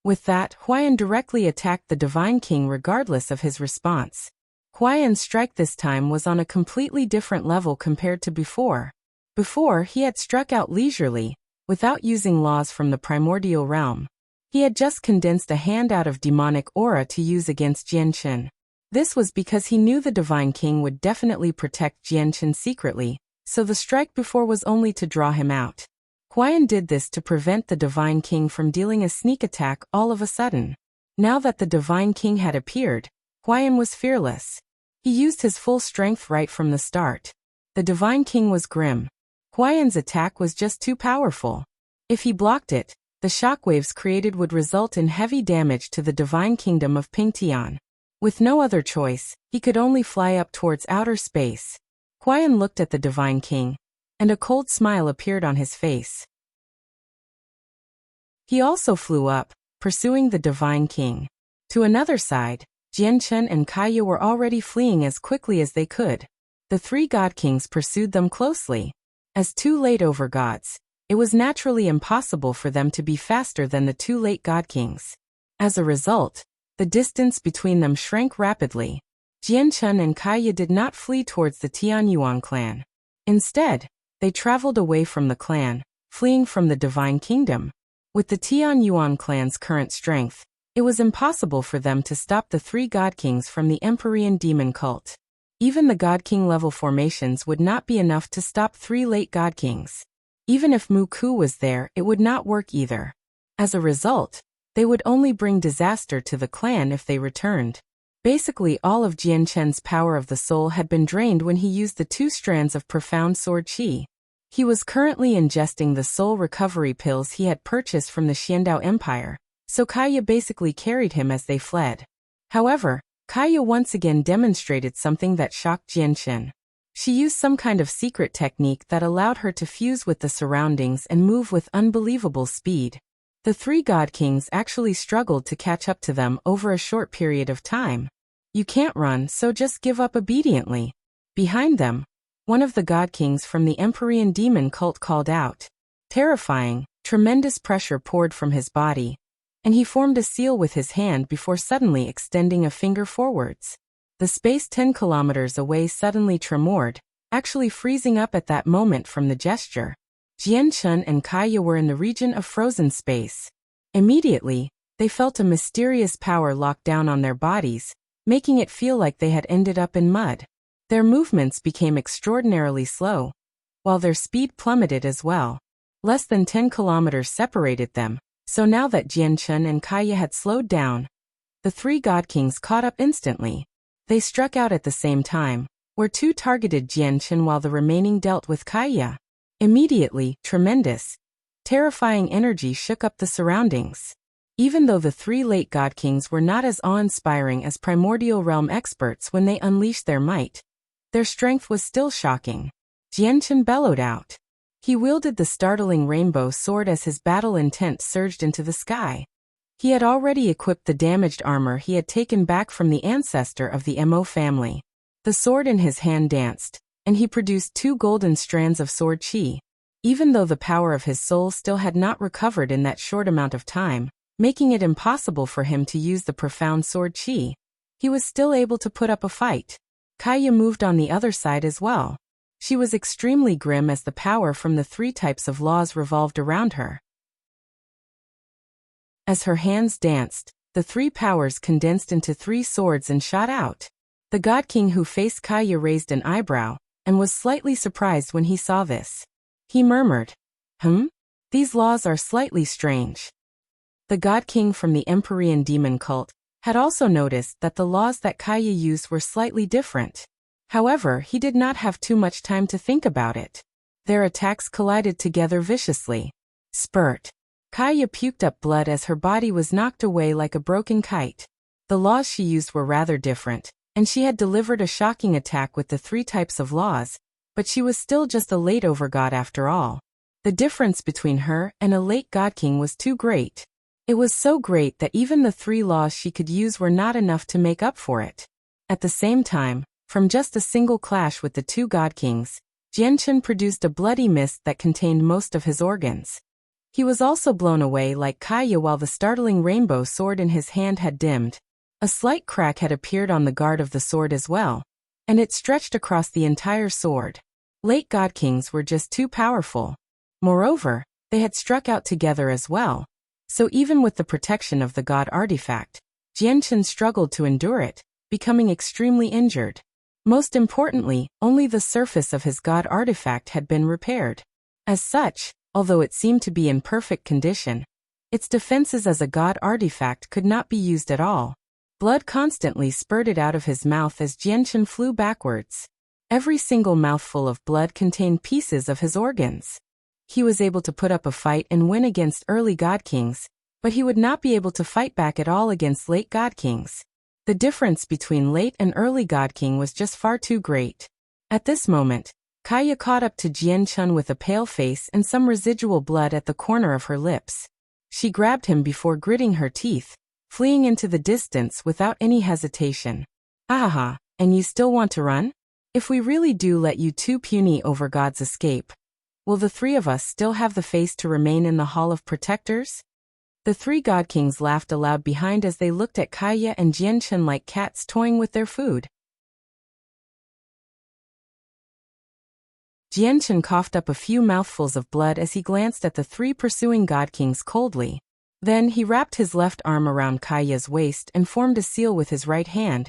With that, Huayan directly attacked the Divine King regardless of his response. Huayan's strike this time was on a completely different level compared to before. Before, he had struck out leisurely, without using laws from the primordial realm. He had just condensed a hand out of demonic aura to use against Jianchen. This was because he knew the Divine King would definitely protect Jianchen secretly, so the strike before was only to draw him out. Huayan did this to prevent the Divine King from dealing a sneak attack all of a sudden. Now that the Divine King had appeared, Huayan was fearless. He used his full strength right from the start. The Divine King was grim. Huayan's attack was just too powerful. If he blocked it, the shockwaves created would result in heavy damage to the Divine Kingdom of Pingtian. With no other choice, he could only fly up towards outer space. Huayan looked at the Divine King, and a cold smile appeared on his face. He also flew up, pursuing the Divine King. To another side, Jianchen and Kaya were already fleeing as quickly as they could. The 3 God Kings pursued them closely. As 2 late over gods, it was naturally impossible for them to be faster than the 2 late God Kings. As a result, the distance between them shrank rapidly. Jianchen and Kaya did not flee towards the Tianyuan clan. Instead, they traveled away from the clan, fleeing from the Divine Kingdom. With the Tianyuan clan's current strength, it was impossible for them to stop the 3 God Kings from the Empyrean demon cult. Even the God King level formations would not be enough to stop 3 late God Kings. Even if Mu Ku was there, it would not work either. As a result, they would only bring disaster to the clan if they returned. Basically, all of Jianchen's power of the soul had been drained when he used the 2 strands of profound sword qi. He was currently ingesting the soul recovery pills he had purchased from the Xiandao Empire, so Kaya basically carried him as they fled. However, Kaya once again demonstrated something that shocked Jianchen. She used some kind of secret technique that allowed her to fuse with the surroundings and move with unbelievable speed. The 3 God Kings actually struggled to catch up to them over a short period of time. You can't run, so just give up obediently. Behind them, one of the God Kings from the Empyrean demon cult called out. Terrifying, tremendous pressure poured from his body, and he formed a seal with his hand before suddenly extending a finger forwards. The space 10 kilometers away suddenly tremored, actually freezing up at that moment from the gesture. Jianchen and Kaya were in the region of frozen space. Immediately, they felt a mysterious power lock down on their bodies, making it feel like they had ended up in mud. Their movements became extraordinarily slow, while their speed plummeted as well. Less than 10 kilometers separated them, so now that Jianchen and Kaya had slowed down, the 3 God Kings caught up instantly. They struck out at the same time, where 2 targeted Jianchen while the remaining dealt with Kaya. Immediately, tremendous, terrifying energy shook up the surroundings. Even though the 3 late God Kings were not as awe-inspiring as primordial realm experts when they unleashed their might, their strength was still shocking. Jianchen bellowed out. He wielded the startling rainbow sword as his battle intent surged into the sky. He had already equipped the damaged armor he had taken back from the ancestor of the Mo family. The sword in his hand danced, and he produced 2 golden strands of sword chi. Even though the power of his soul still had not recovered in that short amount of time, making it impossible for him to use the profound sword chi, he was still able to put up a fight. Kaya moved on the other side as well. She was extremely grim as the power from the 3 types of laws revolved around her. As her hands danced, the 3 powers condensed into 3 swords and shot out. The God King who faced Kaya raised an eyebrow, and was slightly surprised when he saw this. He murmured, These laws are slightly strange. The God King from the Empyrean demon cult had also noticed that the laws that Kaya used were slightly different. However, he did not have too much time to think about it. Their attacks collided together viciously. Spurt. Kaya puked up blood as her body was knocked away like a broken kite. The laws she used were rather different, and she had delivered a shocking attack with the 3 types of laws, but she was still just a late overgod after all. The difference between her and a late God King was too great. It was so great that even the 3 laws she could use were not enough to make up for it. At the same time, from just a single clash with the 2 God Kings, Jianchen produced a bloody mist that contained most of his organs. He was also blown away like Kaya while the startling rainbow sword in his hand had dimmed. A slight crack had appeared on the guard of the sword as well, and it stretched across the entire sword. Late God Kings were just too powerful. Moreover, they had struck out together as well. So even with the protection of the God artifact, Jianchen struggled to endure it, becoming extremely injured. Most importantly, only the surface of his God artifact had been repaired. As such, although it seemed to be in perfect condition, its defenses as a God artifact could not be used at all. Blood constantly spurted out of his mouth as Jianchen flew backwards. Every single mouthful of blood contained pieces of his organs. He was able to put up a fight and win against early God Kings, but he would not be able to fight back at all against late God Kings. The difference between late and early God King was just far too great. At this moment, Kaya caught up to Jianchen with a pale face and some residual blood at the corner of her lips. She grabbed him before gritting her teeth, fleeing into the distance without any hesitation. Ahaha, and you still want to run? If we really do let you 2 puny overgods escape, will the 3 of us still have the face to remain in the Hall of Protectors? The 3 God Kings laughed aloud behind as they looked at Kaya and Jianchen like cats toying with their food. Jianchen coughed up a few mouthfuls of blood as he glanced at the 3 pursuing God Kings coldly. Then he wrapped his left arm around Kaya's waist and formed a seal with his right hand,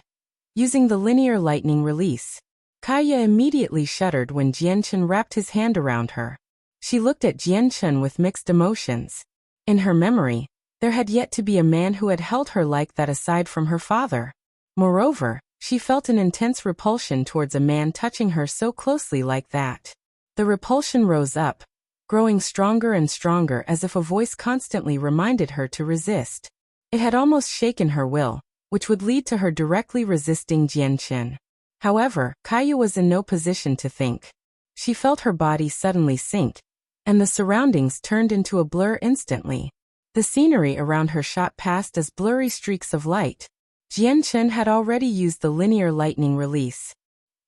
using the linear lightning release. Kaya immediately shuddered when Jianchen wrapped his hand around her. She looked at Jianchen with mixed emotions. In her memory, there had yet to be a man who had held her like that aside from her father. Moreover, she felt an intense repulsion towards a man touching her so closely like that. The repulsion rose up, growing stronger and stronger as if a voice constantly reminded her to resist. It had almost shaken her will, which would lead to her directly resisting Jianchen. However, Kaya was in no position to think. She felt her body suddenly sink, and the surroundings turned into a blur instantly. The scenery around her shot past as blurry streaks of light. Jianchen had already used the linear lightning release.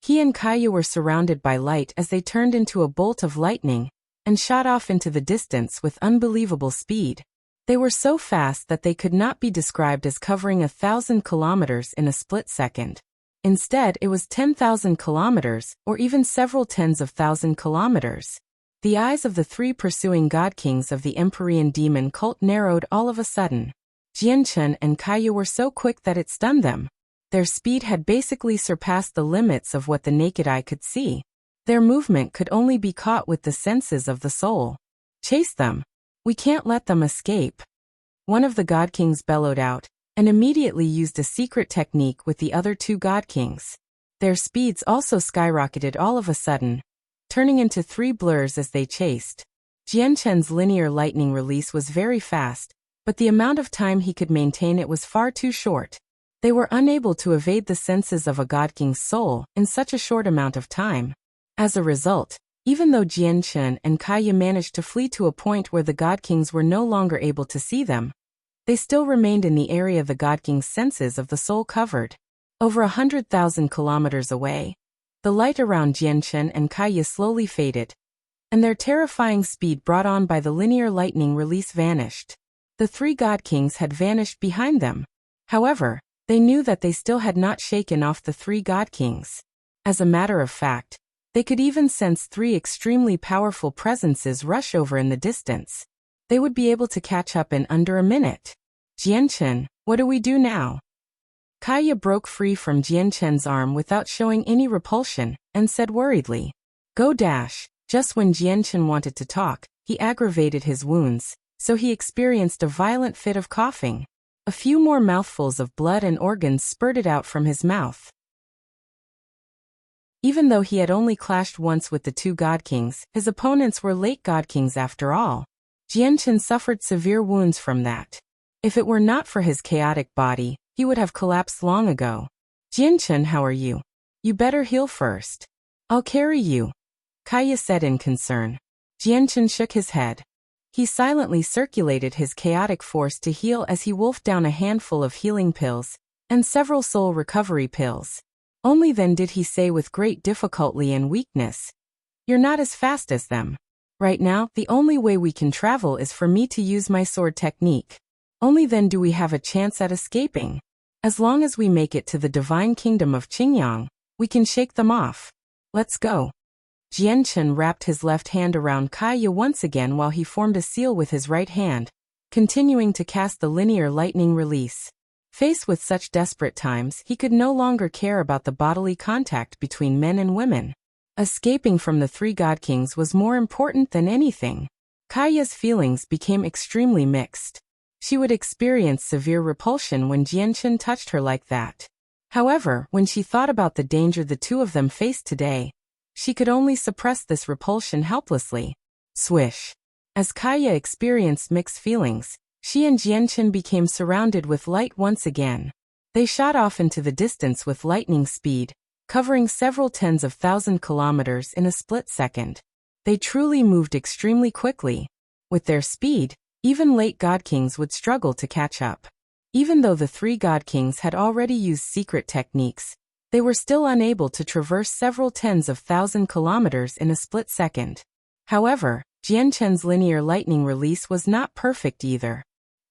He and Kaya were surrounded by light as they turned into a bolt of lightning and shot off into the distance with unbelievable speed. They were so fast that they could not be described as covering 1,000 kilometers in a split second. Instead, it was 10,000 kilometers, or even several tens of thousand kilometers. The eyes of the 3 pursuing God Kings of the Empyrean demon cult narrowed all of a sudden. Jianchen and Kaya were so quick that it stunned them. Their speed had basically surpassed the limits of what the naked eye could see. Their movement could only be caught with the senses of the soul. Chase them. We can't let them escape. One of the God Kings bellowed out, and immediately used a secret technique with the other 2 God Kings. Their speeds also skyrocketed all of a sudden, turning into 3 blurs as they chased. Jianchen's linear lightning release was very fast, but the amount of time he could maintain it was far too short. They were unable to evade the senses of a God King's soul in such a short amount of time. As a result, even though Jianchen and Kaya managed to flee to a point where the God Kings were no longer able to see them, they still remained in the area the God King's senses of the soul covered. Over 100,000 kilometers away, The light around Jianchen and Kaya slowly faded, and their terrifying speed brought on by the linear lightning release vanished. The three God Kings had vanished behind them. However, they knew that they still had not shaken off the three God Kings. As a matter of fact, they could even sense three extremely powerful presences rush over in the distance. They would be able to catch up in under a minute. Jianchen, what do we do now? Kaya broke free from Jianchen's arm without showing any repulsion, and said worriedly. Go dash. Just when Jianchen wanted to talk, he aggravated his wounds, so he experienced a violent fit of coughing. A few more mouthfuls of blood and organs spurted out from his mouth. Even though he had only clashed once with the two God Kings, his opponents were late God Kings after all. Jianchen suffered severe wounds from that. If it were not for his chaotic body, he would have collapsed long ago. Jianchen, how are you? You better heal first. I'll carry you, Kaya said in concern. Jianchen shook his head. He silently circulated his chaotic force to heal as he wolfed down a handful of healing pills and several soul recovery pills. Only then did he say with great difficulty and weakness, You're not as fast as them. Right now, the only way we can travel is for me to use my sword technique. Only then do we have a chance at escaping. As long as we make it to the divine kingdom of Qingyang, we can shake them off. Let's go. Jianchen wrapped his left hand around Kaya once again while he formed a seal with his right hand, continuing to cast the linear lightning release. Faced with such desperate times, he could no longer care about the bodily contact between men and women. Escaping from the three God Kings was more important than anything. Kaya's feelings became extremely mixed. She would experience severe repulsion when Jianchen touched her like that. However, when she thought about the danger the two of them faced today, she could only suppress this repulsion helplessly. Swish. As Kaya experienced mixed feelings, she and Jianchen became surrounded with light once again. They shot off into the distance with lightning speed, covering several tens of thousand kilometers in a split second. They truly moved extremely quickly. With their speed, even late God Kings would struggle to catch up. Even though the three God Kings had already used secret techniques, they were still unable to traverse several tens of thousand kilometers in a split second. However, Jianchen's linear lightning release was not perfect either.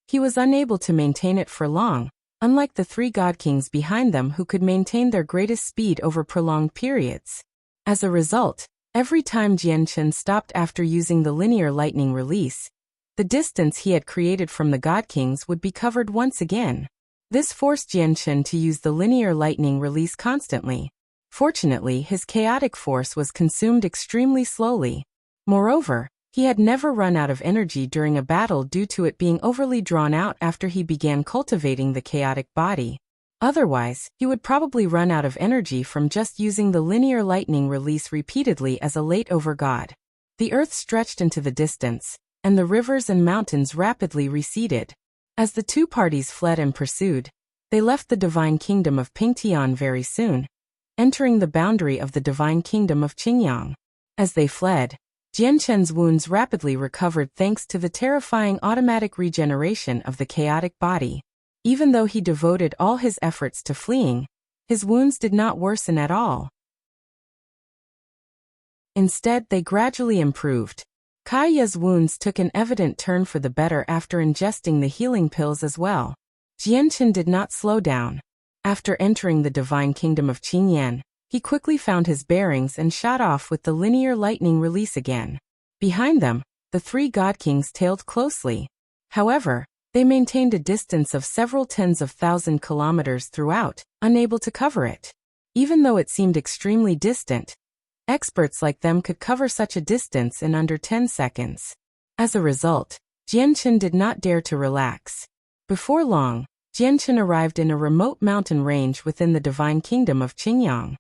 He was unable to maintain it for long, unlike the three God Kings behind them who could maintain their greatest speed over prolonged periods. As a result, every time Jianchen stopped after using the linear lightning release, the distance he had created from the God Kings would be covered once again. This forced Jianchen to use the linear lightning release constantly. Fortunately, his chaotic force was consumed extremely slowly. Moreover, he had never run out of energy during a battle due to it being overly drawn out after he began cultivating the chaotic body. Otherwise, he would probably run out of energy from just using the linear lightning release repeatedly as a late-over god. The earth stretched into the distance, and the rivers and mountains rapidly receded. As the two parties fled and pursued, they left the divine kingdom of Pingtian very soon, entering the boundary of the divine kingdom of Qingyang. As they fled, Jianchen's wounds rapidly recovered thanks to the terrifying automatic regeneration of the chaotic body. Even though he devoted all his efforts to fleeing, his wounds did not worsen at all. Instead, they gradually improved. Kaya's wounds took an evident turn for the better after ingesting the healing pills as well. Jianchen did not slow down. After entering the divine kingdom of Qinyan, he quickly found his bearings and shot off with the linear lightning release again. Behind them, the three God Kings tailed closely. However, they maintained a distance of several tens of thousand kilometers throughout, unable to cover it. Even though it seemed extremely distant, experts like them could cover such a distance in under 10 seconds. As a result, Jianchen did not dare to relax. Before long, Jianchen arrived in a remote mountain range within the divine kingdom of Qingyang.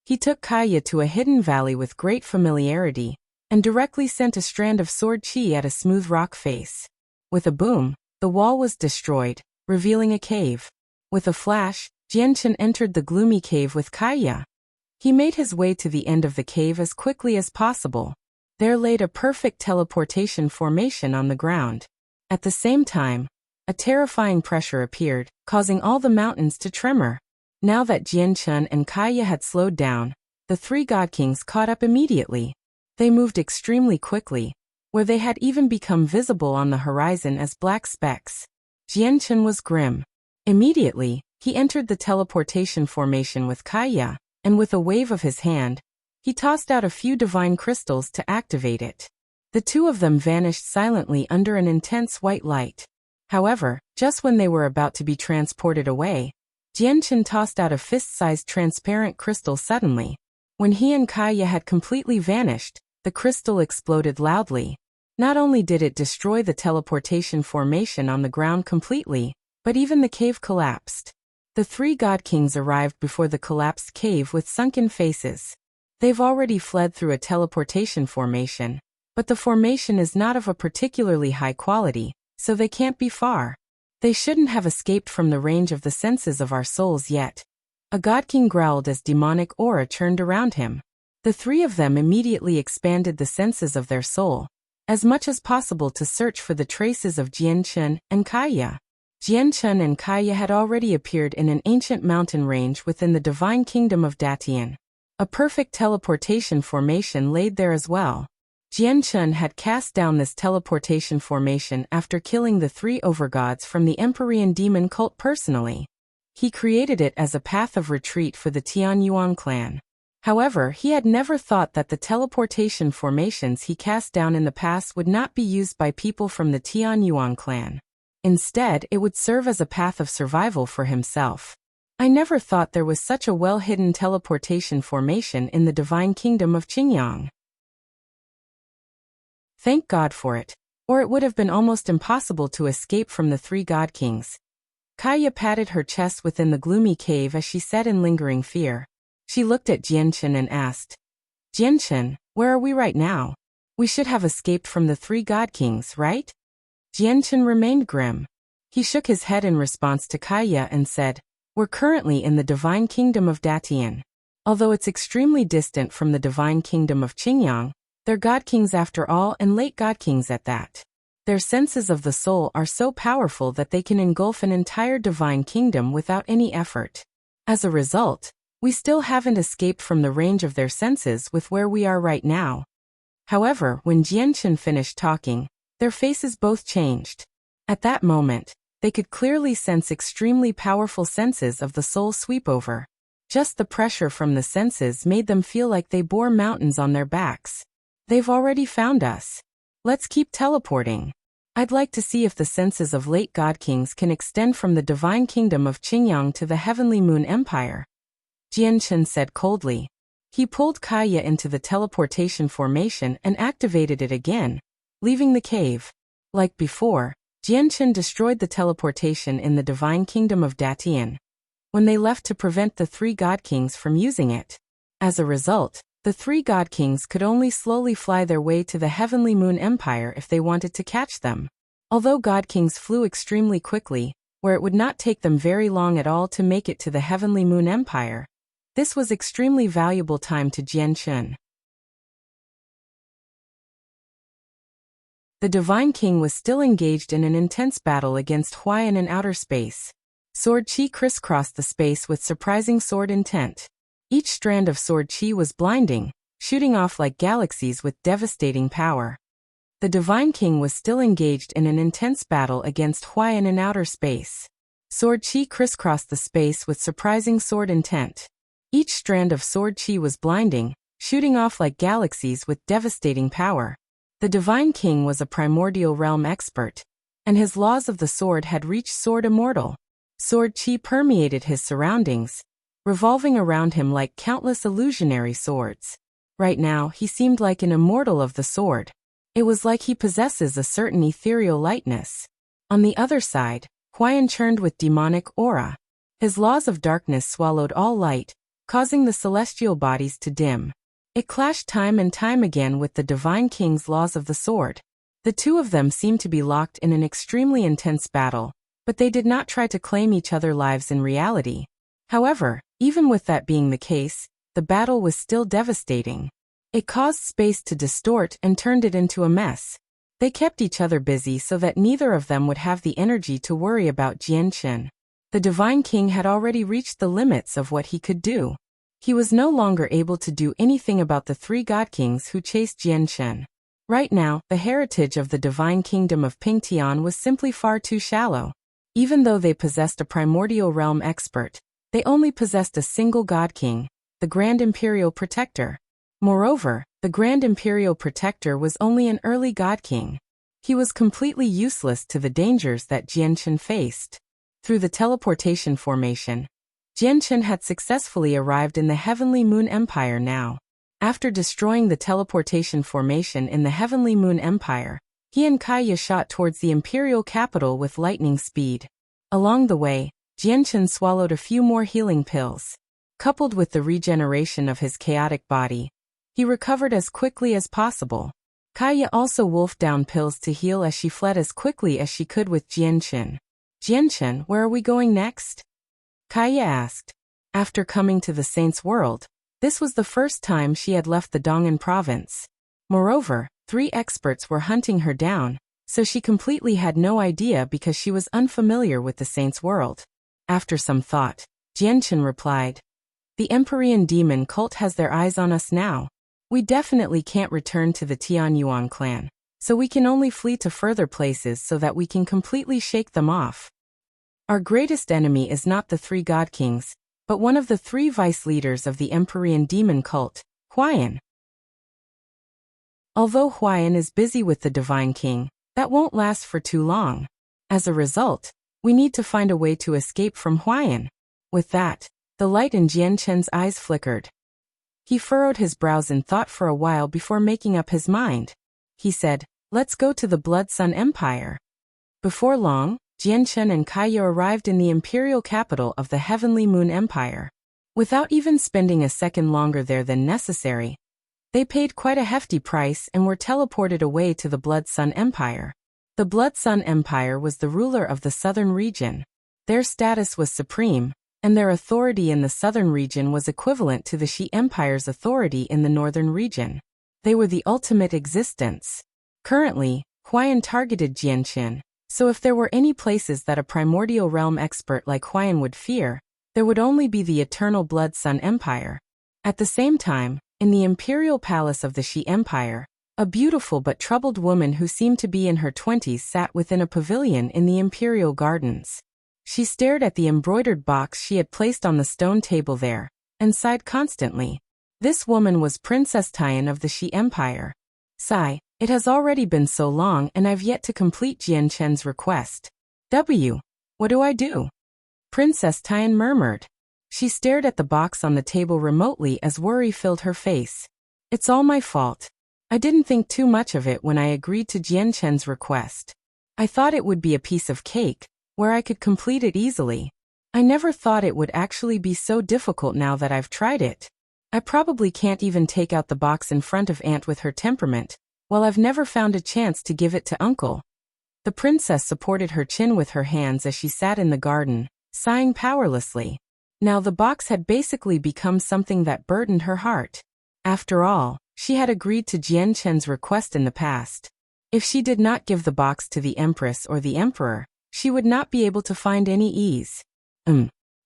He took Kaya to a hidden valley with great familiarity, and directly sent a strand of sword chi at a smooth rock face. With a boom, the wall was destroyed, revealing a cave. With a flash, Jianchen entered the gloomy cave with Kaya. He made his way to the end of the cave as quickly as possible. There laid a perfect teleportation formation on the ground. At the same time, a terrifying pressure appeared, causing all the mountains to tremor. Now that Jianchen and Kaya had slowed down, The three god kings caught up immediately. They moved extremely quickly, where they had even become visible on the horizon as black specks. Jianchen was grim. Immediately, he entered the teleportation formation with Kaya, and with a wave of his hand, he tossed out a few divine crystals to activate it. The two of them vanished silently under an intense white light. However, just when they were about to be transported away, Jianchen tossed out a fist-sized transparent crystal suddenly. When he and Kaya had completely vanished, the crystal exploded loudly. Not only did it destroy the teleportation formation on the ground completely, but even the cave collapsed. The three god kings arrived before the collapsed cave with sunken faces. They've already fled through a teleportation formation, but the formation is not of a particularly high quality, so they can't be far. They shouldn't have escaped from the range of the senses of our souls yet. A god king growled as demonic aura churned around him. The three of them immediately expanded the senses of their soul, as much as possible to search for the traces of Jianchen and Kaya. Jianchen and Kaya had already appeared in an ancient mountain range within the divine kingdom of Datian. A perfect teleportation formation laid there as well. Jianchen had cast down this teleportation formation after killing the three overgods from the Empyrean demon cult personally. He created it as a path of retreat for the Tianyuan clan. However, he had never thought that the teleportation formations he cast down in the past would not be used by people from the Tianyuan clan. Instead, it would serve as a path of survival for himself. I never thought there was such a well-hidden teleportation formation in the divine kingdom of Qingyang. Thank God for it, or it would have been almost impossible to escape from the three god kings. Kaya patted her chest within the gloomy cave as she said in lingering fear. She looked at Jianchen and asked, Jianchen, where are we right now? We should have escaped from the three god kings, right? Jianchen remained grim. He shook his head in response to Kaya and said, We're currently in the divine kingdom of Datian. Although it's extremely distant from the divine kingdom of Qingyang, they're god kings after all and late god kings at that. Their senses of the soul are so powerful that they can engulf an entire divine kingdom without any effort. As a result, we still haven't escaped from the range of their senses with where we are right now. However, when Jianchen finished talking, their faces both changed. At that moment, they could clearly sense extremely powerful senses of the soul sweep over. Just the pressure from the senses made them feel like they bore mountains on their backs. They've already found us. Let's keep teleporting. I'd like to see if the senses of late god kings can extend from the divine kingdom of Qingyang to the heavenly moon empire. Jianchen said coldly. He pulled Kaya into the teleportation formation and activated it again, leaving the cave. Like before, Jianchen destroyed the teleportation in the divine kingdom of Datian when they left to prevent the three god kings from using it. As a result, the three god kings could only slowly fly their way to the heavenly moon empire if they wanted to catch them. Although god kings flew extremely quickly, where it would not take them very long at all to make it to the heavenly moon empire, this was extremely valuable time to Jianchen. The divine king was still engaged in an intense battle against Huayan in outer space. Sword chi crisscrossed the space with surprising sword intent. Each strand of sword chi was blinding, shooting off like galaxies with devastating power. The divine king was still engaged in an intense battle against Huayan in outer space. Sword chi crisscrossed the space with surprising sword intent. Each strand of sword chi was blinding, shooting off like galaxies with devastating power. The divine king was a primordial realm expert, and his laws of the sword had reached sword immortal. Sword chi permeated his surroundings, revolving around him like countless illusionary swords. Right now, he seemed like an immortal of the sword. It was like he possesses a certain ethereal lightness. On the other side, Huayan churned with demonic aura. His laws of darkness swallowed all light, causing the celestial bodies to dim. It clashed time and time again with the divine king's laws of the sword. The two of them seemed to be locked in an extremely intense battle, but they did not try to claim each other's lives in reality. However, even with that being the case, the battle was still devastating. It caused space to distort and turned it into a mess. They kept each other busy so that neither of them would have the energy to worry about Jianchen. The divine king had already reached the limits of what he could do. He was no longer able to do anything about the three god kings who chased Jianchen. Right now, the heritage of the divine kingdom of Pingtian was simply far too shallow. Even though they possessed a primordial realm expert, they only possessed a single god king, the Grand Imperial Protector. Moreover, the Grand Imperial Protector was only an early god king. He was completely useless to the dangers that Jianchen faced. Through the teleportation formation, Jianchen had successfully arrived in the Heavenly Moon Empire now. After destroying the teleportation formation in the Heavenly Moon Empire, he and Kaya shot towards the imperial capital with lightning speed. Along the way, Jianchen swallowed a few more healing pills. Coupled with the regeneration of his chaotic body, he recovered as quickly as possible. Kaya also wolfed down pills to heal as she fled as quickly as she could with Jianchen. Jianchen, where are we going next? Kaya asked. After coming to the Saint's world, this was the first time she had left the Dong'an province. Moreover, 3 experts were hunting her down, so she completely had no idea because she was unfamiliar with the Saint's world. After some thought, Jianchen replied, "The Empyrean demon cult has their eyes on us now. We definitely can't return to the Tianyuan clan, so we can only flee to further places so that we can completely shake them off. Our greatest enemy is not the 3 god kings, but one of the 3 vice leaders of the Empyrean demon cult, Huayan. Although Huayan is busy with the divine king, that won't last for too long. As a result, we need to find a way to escape from Huayan." With that, the light in Jianchen's eyes flickered. He furrowed his brows in thought for a while before making up his mind. He said, "Let's go to the Blood Sun Empire." Before long, Jianchen and Kaya arrived in the imperial capital of the Heavenly Moon Empire. Without even spending a second longer there than necessary, they paid quite a hefty price and were teleported away to the Blood Sun Empire. The Blood Sun Empire was the ruler of the southern region. Their status was supreme, and their authority in the southern region was equivalent to the Shi Empire's authority in the northern region. They were the ultimate existence. Currently, Huayan targeted Jianchen, so if there were any places that a primordial realm expert like Huayan would fear, there would only be the eternal Blood Sun Empire. At the same time, in the imperial palace of the Shi Empire, a beautiful but troubled woman who seemed to be in her 20s sat within a pavilion in the imperial gardens. She stared at the embroidered box she had placed on the stone table there, and sighed constantly. This woman was Princess Tian of the Shi Empire. "Sigh, it has already been so long and I've yet to complete Jianchen's request. What do I do?" Princess Tian murmured. She stared at the box on the table remotely as worry filled her face. "It's all my fault. I didn't think too much of it when I agreed to Jianchen's request. I thought it would be a piece of cake, where I could complete it easily. I never thought it would actually be so difficult now that I've tried it. I probably can't even take out the box in front of Aunt with her temperament, while I've never found a chance to give it to Uncle." The princess supported her chin with her hands as she sat in the garden, sighing powerlessly. Now the box had basically become something that burdened her heart. After all, she had agreed to Jianchen's request in the past. If she did not give the box to the Empress or the Emperor, she would not be able to find any ease.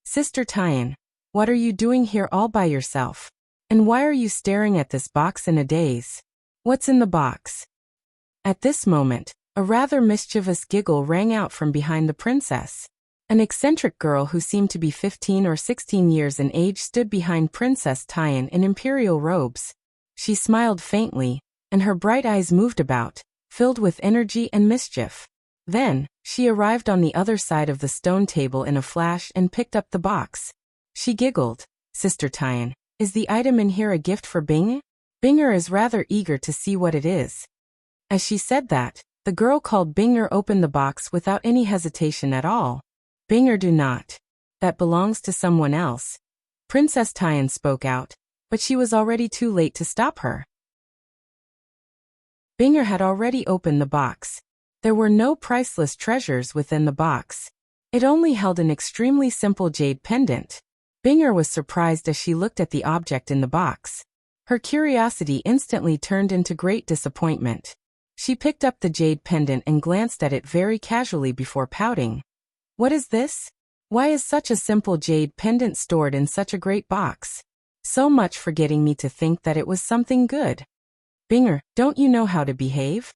Sister Tian, what are you doing here all by yourself? And why are you staring at this box in a daze? What's in the box?" At this moment, a rather mischievous giggle rang out from behind the princess. An eccentric girl who seemed to be 15 or 16 years in age stood behind Princess Tian in imperial robes. She smiled faintly, and her bright eyes moved about, filled with energy and mischief. Then, she arrived on the other side of the stone table in a flash and picked up the box. She giggled. "Sister Tian, is the item in here a gift for Bing?" Binger is rather eager to see what it is. As she said that, the girl called Binger opened the box without any hesitation at all. "Binger, do not. That belongs to someone else." Princess Tian spoke out, but she was already too late to stop her. Binger had already opened the box. There were no priceless treasures within the box. It only held an extremely simple jade pendant. Binger was surprised as she looked at the object in the box. Her curiosity instantly turned into great disappointment. She picked up the jade pendant and glanced at it very casually before pouting. "What is this? Why is such a simple jade pendant stored in such a great box?" So much for getting me to think that it was something good. Binger, don't you know how to behave?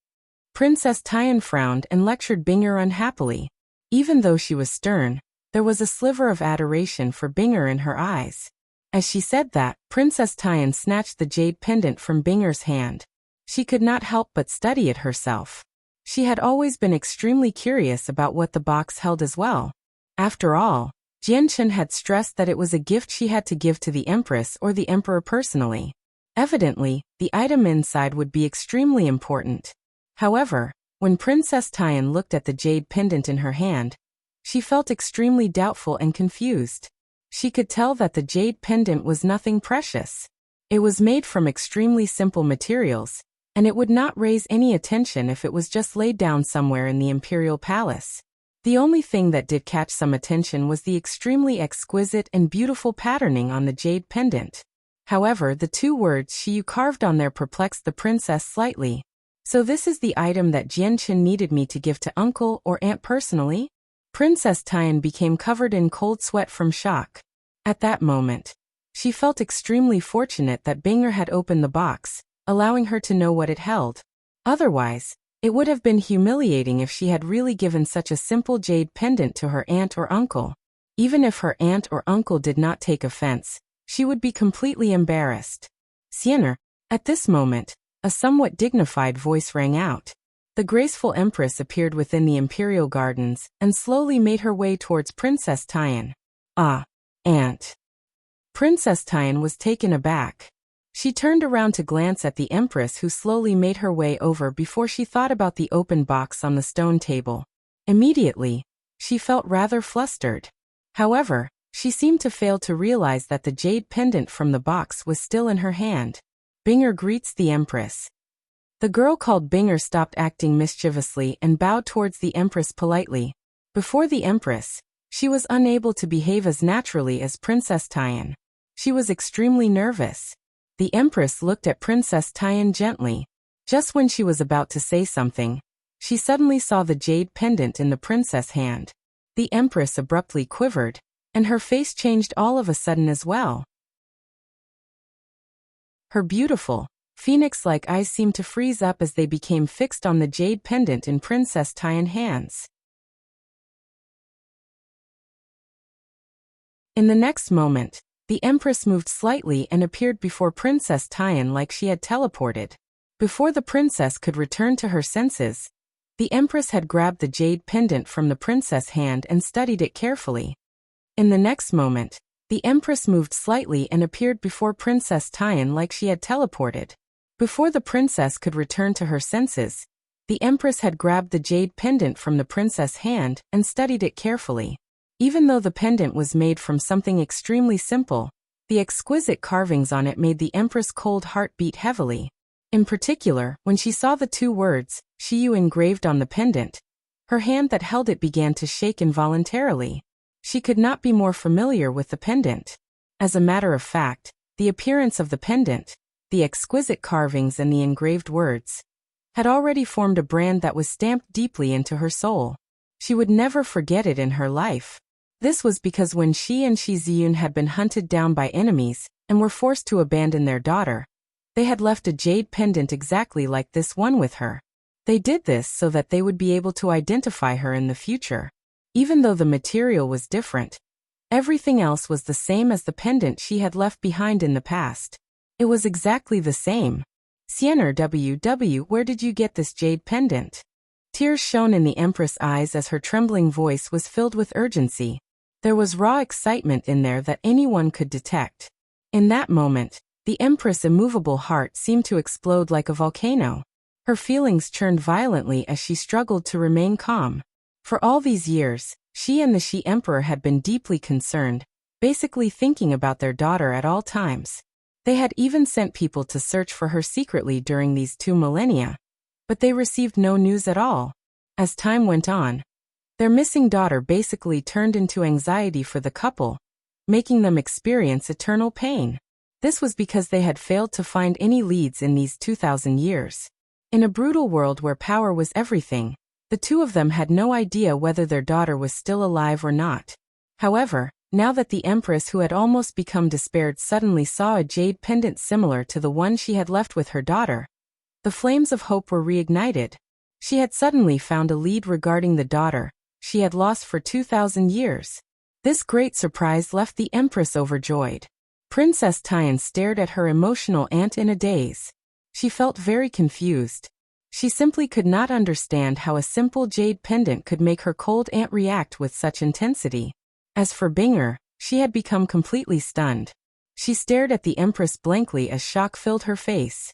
Princess Tian frowned and lectured Binger unhappily. Even though she was stern, there was a sliver of adoration for Binger in her eyes. As she said that, Princess Tian snatched the jade pendant from Binger's hand. She could not help but study it herself. She had always been extremely curious about what the box held as well. After all, Jianchen had stressed that it was a gift she had to give to the Empress or the Emperor personally. Evidently, the item inside would be extremely important. However, when Princess Tian looked at the jade pendant in her hand, she felt extremely doubtful and confused. She could tell that the jade pendant was nothing precious. It was made from extremely simple materials, and it would not raise any attention if it was just laid down somewhere in the imperial palace. The only thing that did catch some attention was the extremely exquisite and beautiful patterning on the jade pendant. However, the two words Shiyu carved on there perplexed the princess slightly. So this is the item that Jianchen needed me to give to uncle or aunt personally? Princess Tian became covered in cold sweat from shock. At that moment, she felt extremely fortunate that Binger had opened the box, allowing her to know what it held. Otherwise, it would have been humiliating if she had really given such a simple jade pendant to her aunt or uncle. Even if her aunt or uncle did not take offense, she would be completely embarrassed. Siener, at this moment, a somewhat dignified voice rang out. The graceful empress appeared within the imperial gardens and slowly made her way towards Princess Tian. Ah, aunt. Princess Tian was taken aback. She turned around to glance at the empress who slowly made her way over before she thought about the open box on the stone table. Immediately, she felt rather flustered. However, she seemed to fail to realize that the jade pendant from the box was still in her hand. Binger greets the empress. The girl called Binger stopped acting mischievously and bowed towards the empress politely. Before the empress, she was unable to behave as naturally as Princess Tian. She was extremely nervous. The empress looked at Princess Tian gently. Just when she was about to say something, she suddenly saw the jade pendant in the princess' hand. The empress abruptly quivered, and her face changed all of a sudden as well. Her beautiful, phoenix-like eyes seemed to freeze up as they became fixed on the jade pendant in Princess Tian's hands. In the next moment, the empress moved slightly and appeared before Princess Tian like she had teleported. Before the princess could return to her senses, the empress had grabbed the jade pendant from the princess' hand and studied it carefully. In the next moment, the empress moved slightly and appeared before Princess Tian like she had teleported. Before the princess could return to her senses, the empress had grabbed the jade pendant from the princess' hand and studied it carefully. Even though the pendant was made from something extremely simple, the exquisite carvings on it made the empress' cold heart beat heavily. In particular, when she saw the two words, Shiyu engraved on the pendant, her hand that held it began to shake involuntarily. She could not be more familiar with the pendant. As a matter of fact, the appearance of the pendant, the exquisite carvings and the engraved words, had already formed a brand that was stamped deeply into her soul. She would never forget it in her life. This was because when she and Shi Ziyun had been hunted down by enemies and were forced to abandon their daughter, they had left a jade pendant exactly like this one with her. They did this so that they would be able to identify her in the future. Even though the material was different, everything else was the same as the pendant she had left behind in the past. It was exactly the same. Siener WW, where did you get this jade pendant? Tears shone in the empress' eyes as her trembling voice was filled with urgency. There was raw excitement in there that anyone could detect. In that moment, the empress' immovable heart seemed to explode like a volcano. Her feelings churned violently as she struggled to remain calm. For all these years, she and the Shi Emperor had been deeply concerned, basically thinking about their daughter at all times. They had even sent people to search for her secretly during these 2 millennia. But they received no news at all. As time went on, their missing daughter basically turned into anxiety for the couple, making them experience eternal pain. This was because they had failed to find any leads in these 2,000 years. In a brutal world where power was everything, the two of them had no idea whether their daughter was still alive or not. However, Now that the Empress, who had almost become despaired, suddenly saw a jade pendant similar to the one she had left with her daughter, the flames of hope were reignited. She had suddenly found a lead regarding the daughter she had lost for 2,000 years. This great surprise left the Empress overjoyed. Princess Tian stared at her emotional aunt in a daze. She felt very confused. She simply could not understand how a simple jade pendant could make her cold aunt react with such intensity. As for Binger, she had become completely stunned. She stared at the Empress blankly as shock filled her face.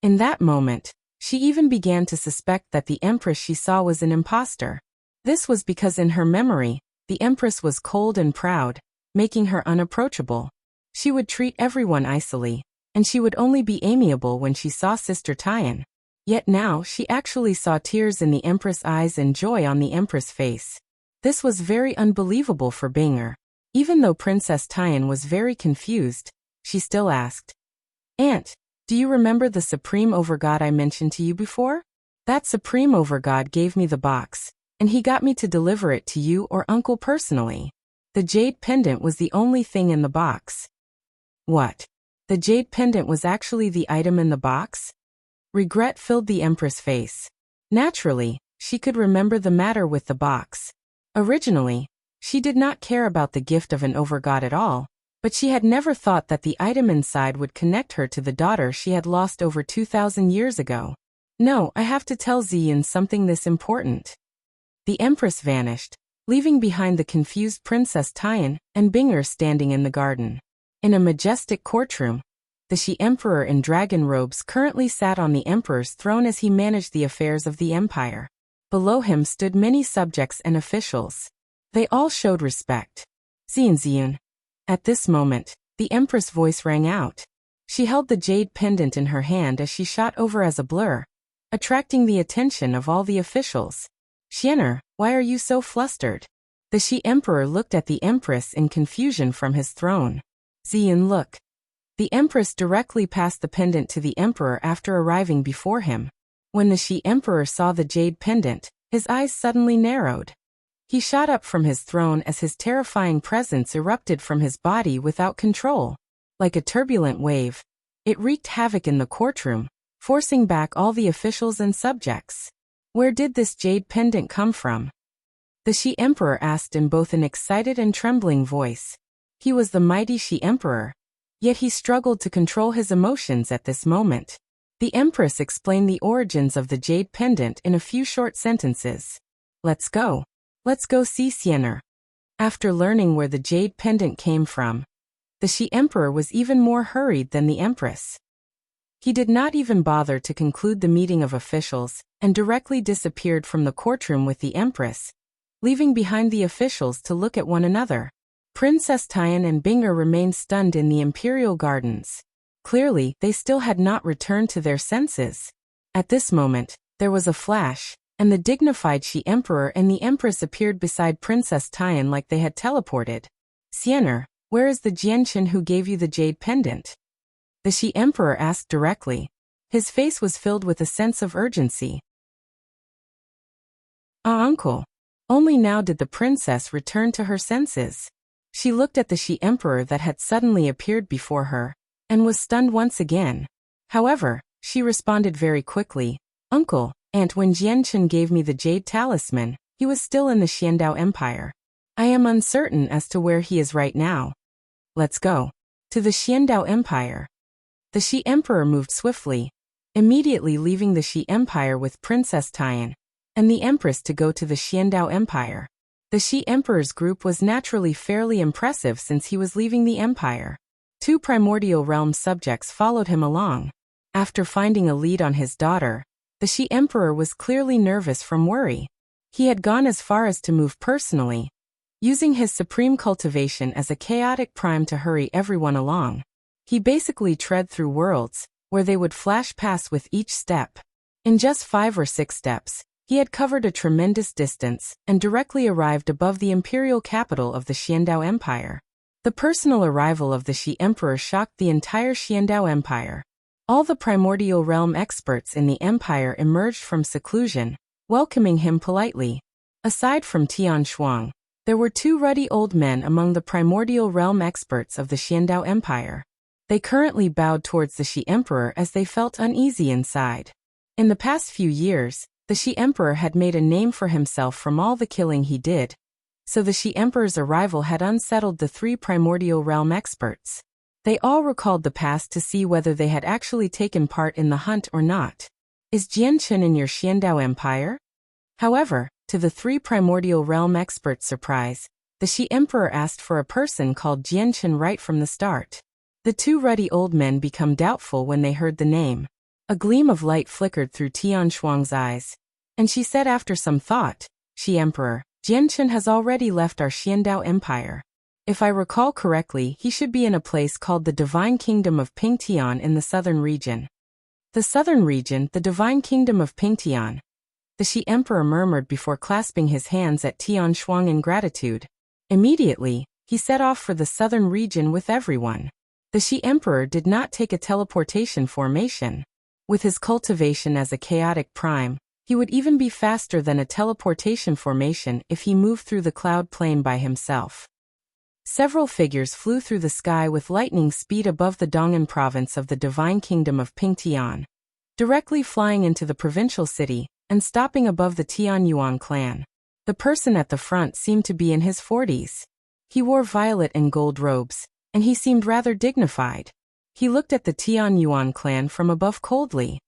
In that moment, she even began to suspect that the Empress she saw was an imposter. This was because in her memory, the Empress was cold and proud, making her unapproachable. She would treat everyone icily, and she would only be amiable when she saw Sister Tian. Yet now she actually saw tears in the Empress' eyes and joy on the Empress' face. This was very unbelievable for Binger. Even though Princess Tian was very confused, she still asked, "Aunt, do you remember the Supreme Overgod I mentioned to you before? That Supreme Overgod gave me the box, and he got me to deliver it to you or Uncle personally. The jade pendant was the only thing in the box." What? The jade pendant was actually the item in the box? Regret filled the Empress' face. Naturally, she could remember the matter with the box. Originally, she did not care about the gift of an overgod at all, but she had never thought that the item inside would connect her to the daughter she had lost over 2,000 years ago. "No, I have to tell Ziyin something this important." The Empress vanished, leaving behind the confused Princess Tian and Binger standing in the garden. In a majestic courtroom, the Shi Emperor in dragon robes currently sat on the Emperor's throne as he managed the affairs of the empire. Below him stood many subjects and officials. They all showed respect. Ziyin. At this moment, the Empress' voice rang out. She held the jade pendant in her hand as she shot over as a blur, attracting the attention of all the officials. "Xianer, why are you so flustered?" The Shi Emperor looked at the Empress in confusion from his throne. "Ziyin, look." The Empress directly passed the pendant to the Emperor after arriving before him. When the Shi Emperor saw the jade pendant, his eyes suddenly narrowed. He shot up from his throne as his terrifying presence erupted from his body without control. Like a turbulent wave, it wreaked havoc in the courtroom, forcing back all the officials and subjects. Where did this jade pendant come from? The Shi Emperor asked in both an excited and trembling voice. He was the mighty Shi Emperor, yet he struggled to control his emotions at this moment. The Empress explained the origins of the jade pendant in a few short sentences. Let's go see Xianer." After learning where the jade pendant came from, the Shi Emperor was even more hurried than the Empress. He did not even bother to conclude the meeting of officials, and directly disappeared from the courtroom with the Empress, leaving behind the officials to look at one another. Princess Tian and Binger remained stunned in the imperial gardens. Clearly, they still had not returned to their senses. At this moment, there was a flash, and the dignified Shi Emperor and the Empress appeared beside Princess Tian like they had teleported. "Xianer, where is the Jianchen who gave you the jade pendant?" The Shi Emperor asked directly. His face was filled with a sense of urgency. "Ah, uncle." Only now did the princess return to her senses. She looked at the Shi Emperor that had suddenly appeared before her, and was stunned once again. However, she responded very quickly. "Uncle, Aunt, when Jianchen gave me the jade talisman, he was still in the Xiandao Empire. I am uncertain as to where he is right now." "Let's go to the Xiandao Empire." The Shi Emperor moved swiftly, immediately leaving the Shi Empire with Princess Tian and the Empress to go to the Xiandao Empire. The Shi Emperor's group was naturally fairly impressive since he was leaving the empire. 2 primordial realm subjects followed him along. After finding a lead on his daughter, the Shi Emperor was clearly nervous from worry. He had gone as far as to move personally, using his supreme cultivation as a chaotic prime to hurry everyone along. He basically tread through worlds, where they would flash past with each step. In just 5 or 6 steps, he had covered a tremendous distance and directly arrived above the imperial capital of the Xiandao Empire. The personal arrival of the Shi Emperor shocked the entire Xiandao Empire. All the primordial realm experts in the empire emerged from seclusion, welcoming him politely. Aside from Tian Shuang, There were two ruddy old men among the primordial realm experts of the Xiandao Empire. They currently bowed towards the Shi Emperor as they felt uneasy inside. In the past few years, the Shi Emperor had made a name for himself from all the killing he did, so the Shi Emperor's arrival had unsettled the three primordial realm experts. They all recalled the past to see whether they had actually taken part in the hunt or not. Is Jianchen in your Xiandao Empire? However, to the three primordial realm experts' surprise, the Shi Emperor asked for a person called Jianchen right from the start. The two ruddy old men become doubtful when they heard the name. A gleam of light flickered through Tian Shuang's eyes, and she said after some thought, Shi Emperor, Jianchen has already left our Xiandao Empire. If I recall correctly, he should be in a place called the Divine Kingdom of Pingtian in the southern region. The southern region, the Divine Kingdom of Pingtian. The Shi Emperor murmured before clasping his hands at Tian Shuang in gratitude. Immediately, he set off for the southern region with everyone. The Shi Emperor did not take a teleportation formation. With his cultivation as a chaotic prime, he would even be faster than a teleportation formation if he moved through the cloud plane by himself. Several figures flew through the sky with lightning speed above the Dong'an province of the Divine Kingdom of Pingtian, directly flying into the provincial city and stopping above the Tianyuan clan. The person at the front seemed to be in his 40s. He wore violet and gold robes, and he seemed rather dignified. He looked at the Tianyuan clan from above coldly.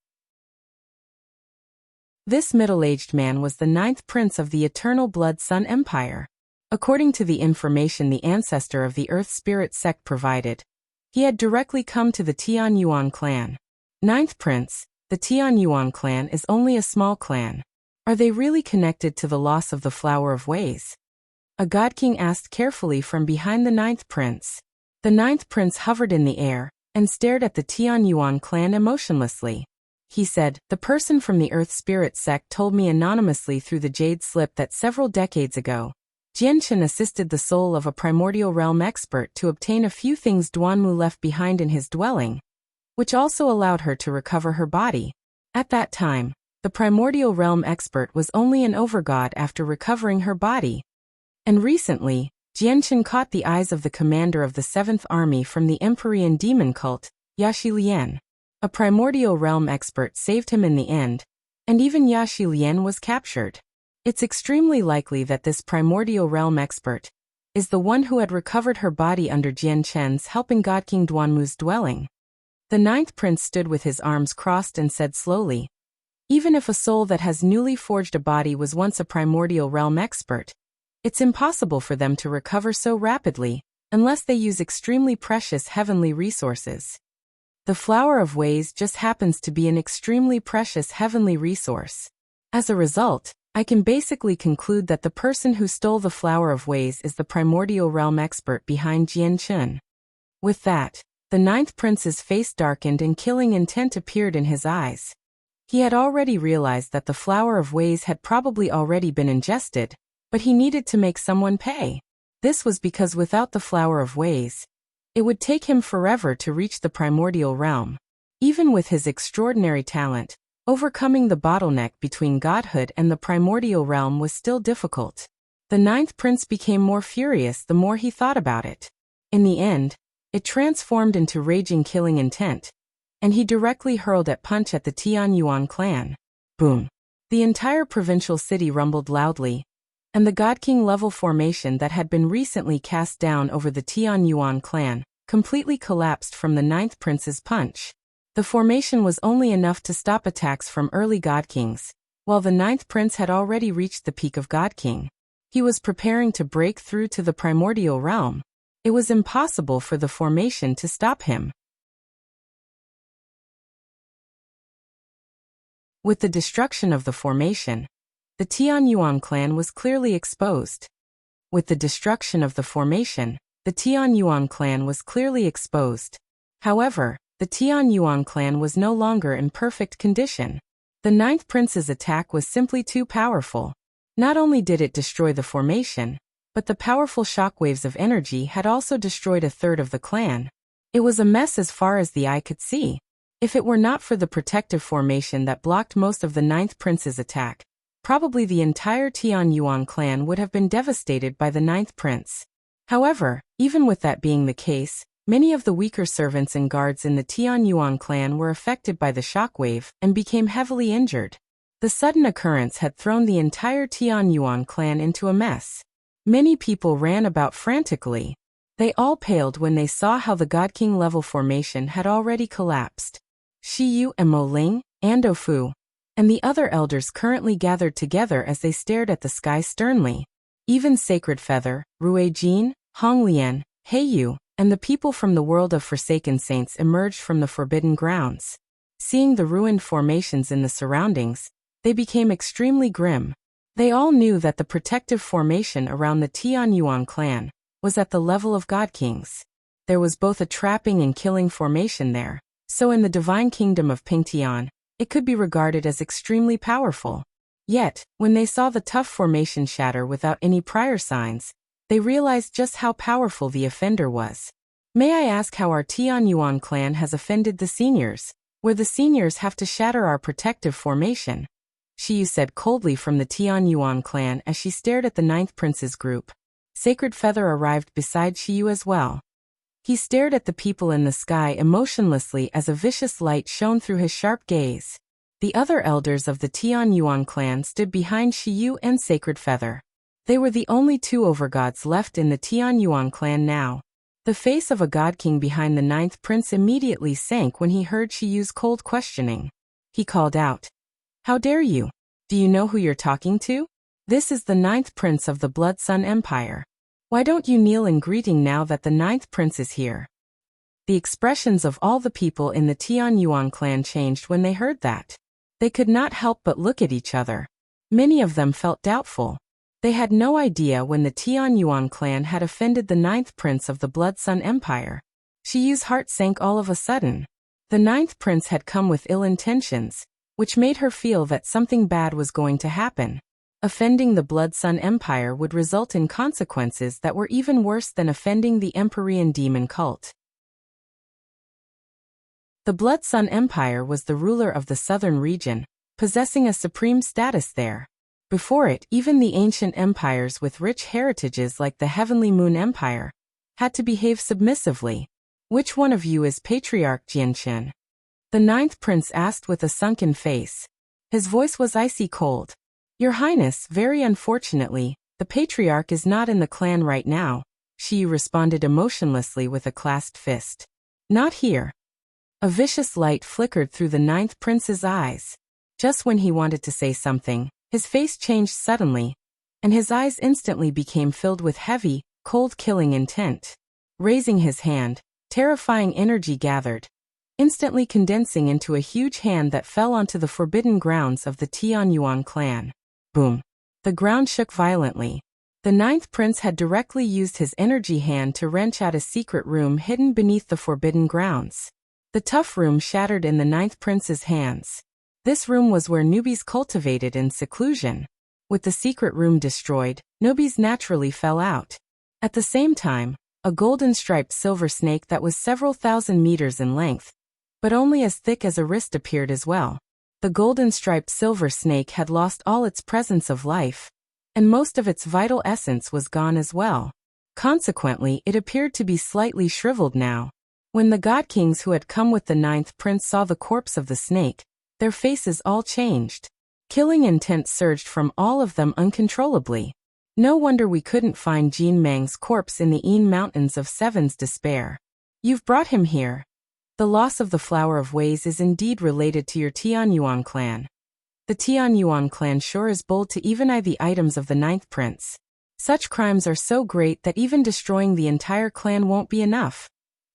This middle-aged man was the 9th prince of the Eternal Blood Sun Empire. According to the information the ancestor of the Earth Spirit Sect provided, he had directly come to the Tianyuan clan. 9th prince, the Tianyuan clan is only a small clan. Are they really connected to the loss of the Flower of Ways? A god king asked carefully from behind the 9th prince. The 9th prince hovered in the air and stared at the Tianyuan clan emotionlessly. He said, the person from the Earth Spirit Sect told me anonymously through the jade slip that several decades ago, Jianchen assisted the soul of a primordial realm expert to obtain a few things Duanmu left behind in his dwelling, which also allowed her to recover her body. At that time, the primordial realm expert was only an overgod after recovering her body. And recently, Jianchen caught the eyes of the commander of the 7th Army from the Empyrean demon cult, Yashi Lian. A primordial realm expert saved him in the end, and even Yashi Lian was captured. It's extremely likely that this primordial realm expert is the one who had recovered her body under Jianchen's helping God King Duanmu's dwelling. The 9th prince stood with his arms crossed and said slowly, even if a soul that has newly forged a body was once a primordial realm expert, it's impossible for them to recover so rapidly, unless they use extremely precious heavenly resources. The Flower of Ways just happens to be an extremely precious heavenly resource. As a result, I can basically conclude that the person who stole the Flower of Ways is the primordial realm expert behind Jianchen. With that, the 9th prince's face darkened and killing intent appeared in his eyes. He had already realized that the Flower of Ways had probably already been ingested, but he needed to make someone pay. This was because without the Flower of Ways, it would take him forever to reach the primordial realm. Even with his extraordinary talent, overcoming the bottleneck between godhood and the primordial realm was still difficult. The 9th prince became more furious the more he thought about it. In the end, it transformed into raging killing intent, and he directly hurled a punch at the Tianyuan clan. Boom! The entire provincial city rumbled loudly, and the God King level formation that had been recently cast down over the Tianyuan clan completely collapsed from the 9th prince's punch. The formation was only enough to stop attacks from early God Kings, while the 9th prince had already reached the peak of God King. He was preparing to break through to the primordial realm. It was impossible for the formation to stop him. With the destruction of the formation, the Tianyuan clan was clearly exposed. With the destruction of the formation, the Tianyuan clan was clearly exposed. However, the Tianyuan clan was no longer in perfect condition. The 9th prince's attack was simply too powerful. Not only did it destroy the formation, but the powerful shockwaves of energy had also destroyed a third of the clan. It was a mess as far as the eye could see. If it were not for the protective formation that blocked most of the 9th prince's attack, probably the entire Tianyuan clan would have been devastated by the ninth prince. However, even with that being the case, many of the weaker servants and guards in the Tianyuan clan were affected by the shockwave and became heavily injured. The sudden occurrence had thrown the entire Tianyuan clan into a mess. Many people ran about frantically. They all paled when they saw how the God King level formation had already collapsed. Shi Yu and Mo Ling, Ando Fu, and the other elders currently gathered together as they stared at the sky sternly. Even Sacred Feather, Rui Jin, Hong Lian, Hei Yu, and the people from the world of Forsaken Saints emerged from the Forbidden Grounds. Seeing the ruined formations in the surroundings, they became extremely grim. They all knew that the protective formation around the Tianyuan clan was at the level of God Kings. There was both a trapping and killing formation there, so in the divine kingdom of Pingtian, it could be regarded as extremely powerful. Yet, when they saw the tough formation shatter without any prior signs, they realized just how powerful the offender was. May I ask how our Tianyuan clan has offended the seniors, where the seniors have to shatter our protective formation? Shi Yu said coldly from the Tianyuan clan as she stared at the ninth prince's group. Sacred Feather arrived beside Shi Yu as well. He stared at the people in the sky emotionlessly as a vicious light shone through his sharp gaze. The other elders of the Tianyuan clan stood behind Shi Yu and Sacred Feather. They were the only two overgods left in the Tianyuan clan now. The face of a god king behind the ninth prince immediately sank when he heard Shi Yu's cold questioning. He called out, "How dare you? Do you know who you're talking to? This is the ninth prince of the Blood Sun Empire. Why don't you kneel in greeting now that the ninth prince is here?" The expressions of all the people in the Tianyuan clan changed when they heard that. They could not help but look at each other. Many of them felt doubtful. They had no idea when the Tianyuan clan had offended the ninth prince of the Blood Sun Empire. Shi Yu's heart sank all of a sudden. The ninth prince had come with ill intentions, which made her feel that something bad was going to happen. Offending the Blood Sun Empire would result in consequences that were even worse than offending the Empyrean demon cult. The Blood Sun Empire was the ruler of the southern region, possessing a supreme status there. Before it, even the ancient empires with rich heritages like the Heavenly Moon Empire had to behave submissively. "Which one of you is Patriarch Jianchen?" the ninth prince asked with a sunken face. His voice was icy cold. "Your Highness, very unfortunately, the Patriarch is not in the clan right now," Shi responded emotionlessly with a clasped fist. "Not here." A vicious light flickered through the ninth prince's eyes. Just when he wanted to say something, his face changed suddenly, and his eyes instantly became filled with heavy, cold killing intent. Raising his hand, terrifying energy gathered, instantly condensing into a huge hand that fell onto the forbidden grounds of the Tianyuan clan. Boom! The ground shook violently. The ninth prince had directly used his energy hand to wrench out a secret room hidden beneath the forbidden grounds. The tough room shattered in the ninth prince's hands. This room was where newbies cultivated in seclusion. With the secret room destroyed, newbies naturally fell out. At the same time, a golden-striped silver snake that was several thousand meters in length, but only as thick as a wrist, appeared as well. The golden-striped silver snake had lost all its presence of life, and most of its vital essence was gone as well. Consequently, it appeared to be slightly shriveled now. When the god kings who had come with the ninth prince saw the corpse of the snake, their faces all changed. Killing intent surged from all of them uncontrollably. "No wonder we couldn't find Jin Mang's corpse in the Een Mountains of Seven's Despair. You've brought him here. The loss of the Flower of Ways is indeed related to your Tianyuan clan. The Tianyuan clan sure is bold to even eye the items of the ninth prince. Such crimes are so great that even destroying the entire clan won't be enough."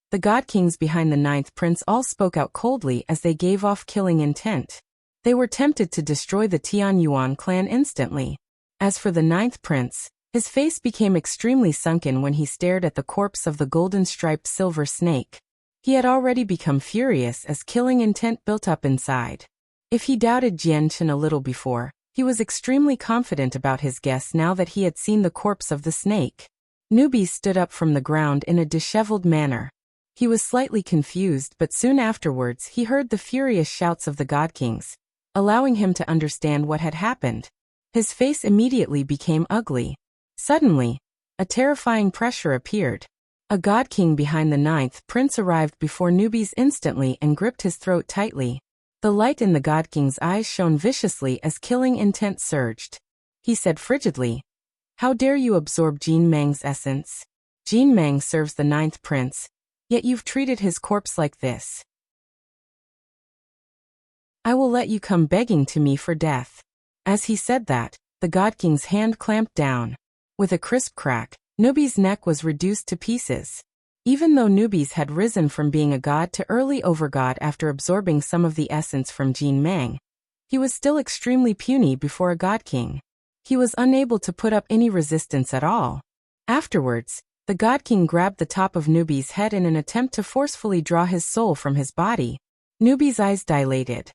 The god kings behind the ninth prince all spoke out coldly as they gave off killing intent. They were tempted to destroy the Tianyuan clan instantly. As for the ninth prince, his face became extremely sunken when he stared at the corpse of the golden-striped silver snake. He had already become furious as killing intent built up inside. If he doubted Jianchen a little before, he was extremely confident about his guess now that he had seen the corpse of the snake. Newbie stood up from the ground in a disheveled manner. He was slightly confused, but soon afterwards he heard the furious shouts of the god kings, allowing him to understand what had happened. His face immediately became ugly. Suddenly, a terrifying pressure appeared. A god king behind the ninth prince arrived before newbies instantly and gripped his throat tightly. The light in the god king's eyes shone viciously as killing intent surged. He said frigidly, "How dare you absorb Jin Mang's essence? Jin Mang serves the ninth prince, yet you've treated his corpse like this. I will let you come begging to me for death." As he said that, the god king's hand clamped down. With a crisp crack, Newbie's neck was reduced to pieces. Even though Newbies had risen from being a god to early overgod after absorbing some of the essence from Jin Mang, he was still extremely puny before a god king. He was unable to put up any resistance at all. Afterwards, the god king grabbed the top of Newbie's head in an attempt to forcefully draw his soul from his body. Newbie's eyes dilated.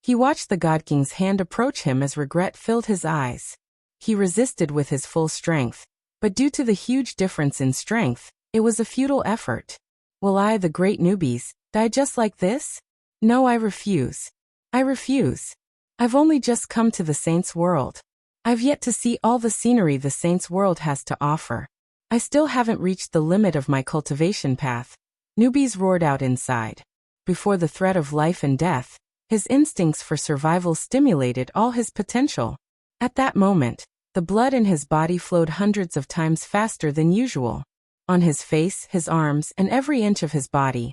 He watched the god king's hand approach him as regret filled his eyes. He resisted with his full strength, but due to the huge difference in strength, it was a futile effort. Will I, the great Newbies, die just like this? No, I refuse. I refuse. I've only just come to the Saints' world. I've yet to see all the scenery the Saints' world has to offer. I still haven't reached the limit of my cultivation path. Newbies roared out inside. Before the threat of life and death, his instincts for survival stimulated all his potential. At that moment, the blood in his body flowed hundreds of times faster than usual. On his face, his arms, and every inch of his body,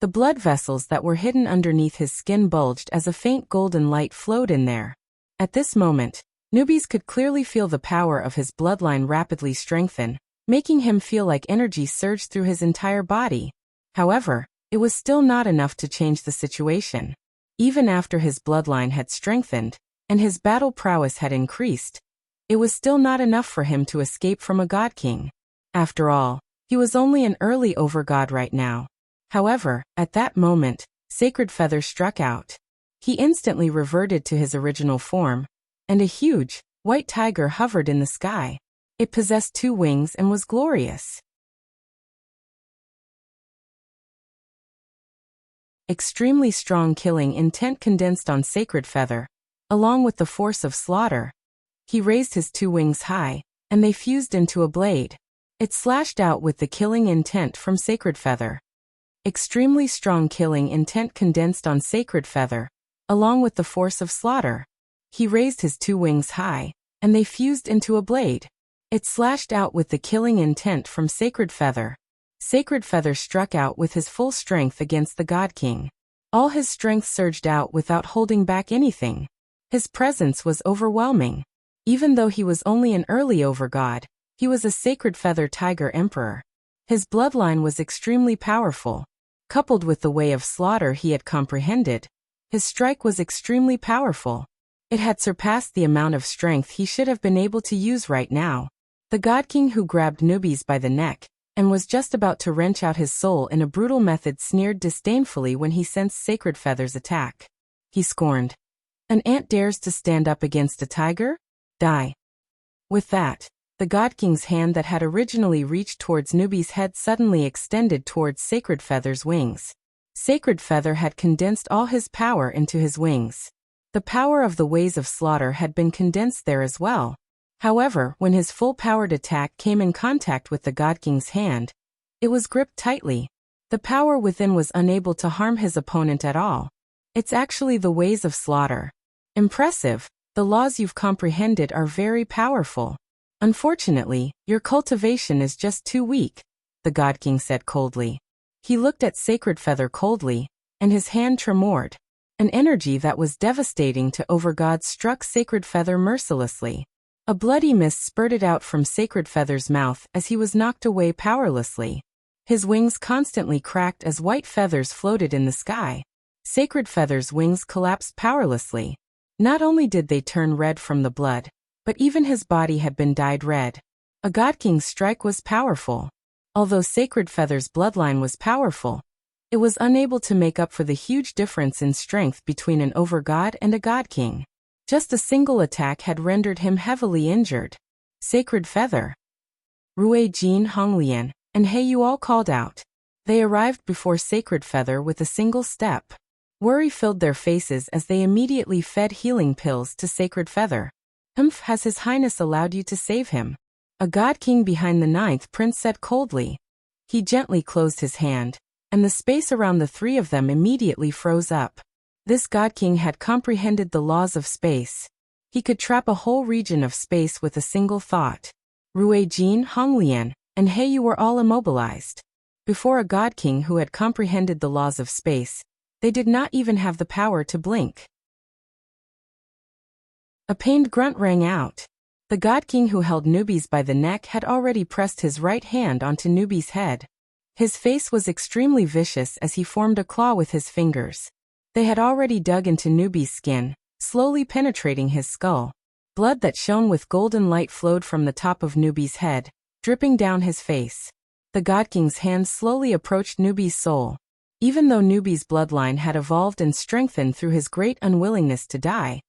the blood vessels that were hidden underneath his skin bulged as a faint golden light flowed in there. At this moment, Newbies could clearly feel the power of his bloodline rapidly strengthen, making him feel like energy surged through his entire body. However, it was still not enough to change the situation. Even after his bloodline had strengthened, and his battle prowess had increased, it was still not enough for him to escape from a god king. After all, he was only an early overgod right now. However, at that moment, Sacred Feather struck out. He instantly reverted to his original form, and a huge, white tiger hovered in the sky. It possessed 2 wings and was glorious. Extremely strong killing intent condensed on Sacred Feather, along with the force of slaughter. He raised his 2 wings high, and they fused into a blade. It slashed out with the killing intent from Sacred Feather. Extremely strong killing intent condensed on Sacred Feather, along with the force of slaughter. He raised his 2 wings high, and they fused into a blade. It slashed out with the killing intent from Sacred Feather. Sacred Feather struck out with his full strength against the God King. All his strength surged out without holding back anything. His presence was overwhelming. Even though he was only an early overgod, he was a Sacred Feather Tiger Emperor. His bloodline was extremely powerful. Coupled with the way of slaughter he had comprehended, his strike was extremely powerful. It had surpassed the amount of strength he should have been able to use right now. The God King, who grabbed Newbies by the neck and was just about to wrench out his soul in a brutal method, sneered disdainfully when he sensed Sacred Feather's attack. He scorned. An ant dares to stand up against a tiger? Die. With that, the God King's hand that had originally reached towards Newbie's head suddenly extended towards Sacred Feather's wings. Sacred Feather had condensed all his power into his wings. The power of the ways of slaughter had been condensed there as well. However, when his full-powered attack came in contact with the God King's hand, it was gripped tightly. The power within was unable to harm his opponent at all. It's actually the ways of slaughter. Impressive. The laws you've comprehended are very powerful. Unfortunately, your cultivation is just too weak, the God King said coldly. He looked at Sacred Feather coldly, and his hand tremored. An energy that was devastating to overgods struck Sacred Feather mercilessly. A bloody mist spurted out from Sacred Feather's mouth as he was knocked away powerlessly. His wings constantly cracked as white feathers floated in the sky. Sacred Feather's wings collapsed powerlessly. Not only did they turn red from the blood, but even his body had been dyed red. A God King's strike was powerful. Although Sacred Feather's bloodline was powerful, it was unable to make up for the huge difference in strength between an overgod and a God King. Just a single attack had rendered him heavily injured. Sacred Feather, Rui Jin Honglian, and He Yu all called out. They arrived before Sacred Feather with a single step. Worry filled their faces as they immediately fed healing pills to Sacred Feather. Has His Highness allowed you to save him? A god king behind the ninth prince said coldly. He gently closed his hand, and the space around the three of them immediately froze up. This god king had comprehended the laws of space. He could trap a whole region of space with a single thought. Rui Jin, Honglian, and Heiyu were all immobilized. Before a god king who had comprehended the laws of space, they did not even have the power to blink. A pained grunt rang out. The god king who held Newbies by the neck had already pressed his right hand onto Newbies' head. His face was extremely vicious as he formed a claw with his fingers. They had already dug into Newbies' skin, slowly penetrating his skull. Blood that shone with golden light flowed from the top of Newbies' head, dripping down his face. The god king's hands slowly approached Newbies' soul. Even though Newbies' bloodline had evolved and strengthened through his great unwillingness to die,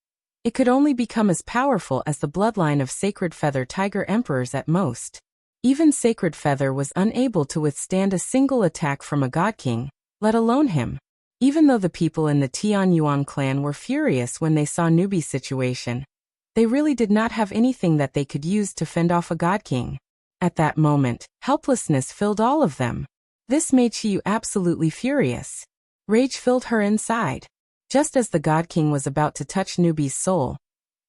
it could only become as powerful as the bloodline of Sacred Feather Tiger Emperors at most. Even Sacred Feather was unable to withstand a single attack from a god king, let alone him. Even though the people in the Tianyuan clan were furious when they saw Newbie's situation, they really did not have anything that they could use to fend off a god king. At that moment, helplessness filled all of them. This made Shiyu absolutely furious. Rage filled her inside. Just as the god king was about to touch Newbie's soul,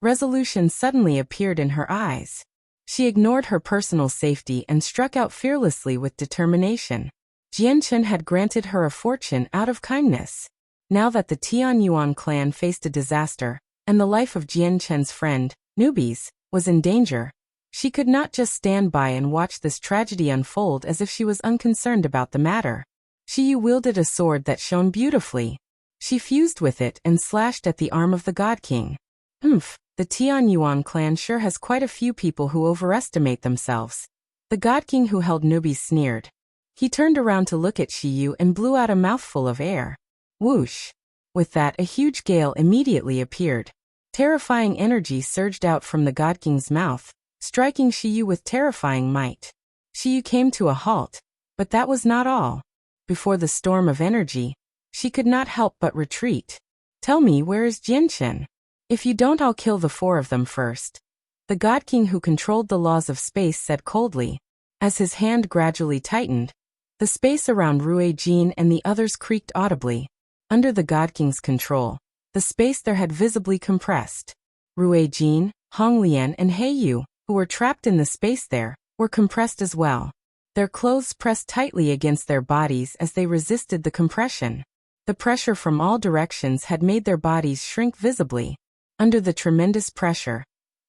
resolution suddenly appeared in her eyes. She ignored her personal safety and struck out fearlessly with determination. Jianchen had granted her a fortune out of kindness. Now that the Tianyuan clan faced a disaster, and the life of Jianchen's friend, Newbies, was in danger, she could not just stand by and watch this tragedy unfold as if she was unconcerned about the matter. Shiyu wielded a sword that shone beautifully. She fused with it and slashed at the arm of the god king. The Tianyuan clan sure has quite a few people who overestimate themselves. The god king who held Newbies sneered. He turned around to look at Shiyu and blew out a mouthful of air. Whoosh! With that, a huge gale immediately appeared. Terrifying energy surged out from the god king's mouth, striking Shiyu with terrifying might. Shiyu came to a halt, but that was not all. Before the storm of energy, she could not help but retreat. Tell me, where is Jianchen? If you don't, I'll kill the four of them first. The god king who controlled the laws of space said coldly. As his hand gradually tightened, the space around Rui Jin and the others creaked audibly. Under the god king's control, the space there had visibly compressed. Rui Jin, Honglian and Heiyu, who were trapped in the space there, were compressed as well. Their clothes pressed tightly against their bodies as they resisted the compression. The pressure from all directions had made their bodies shrink visibly. Under the tremendous pressure,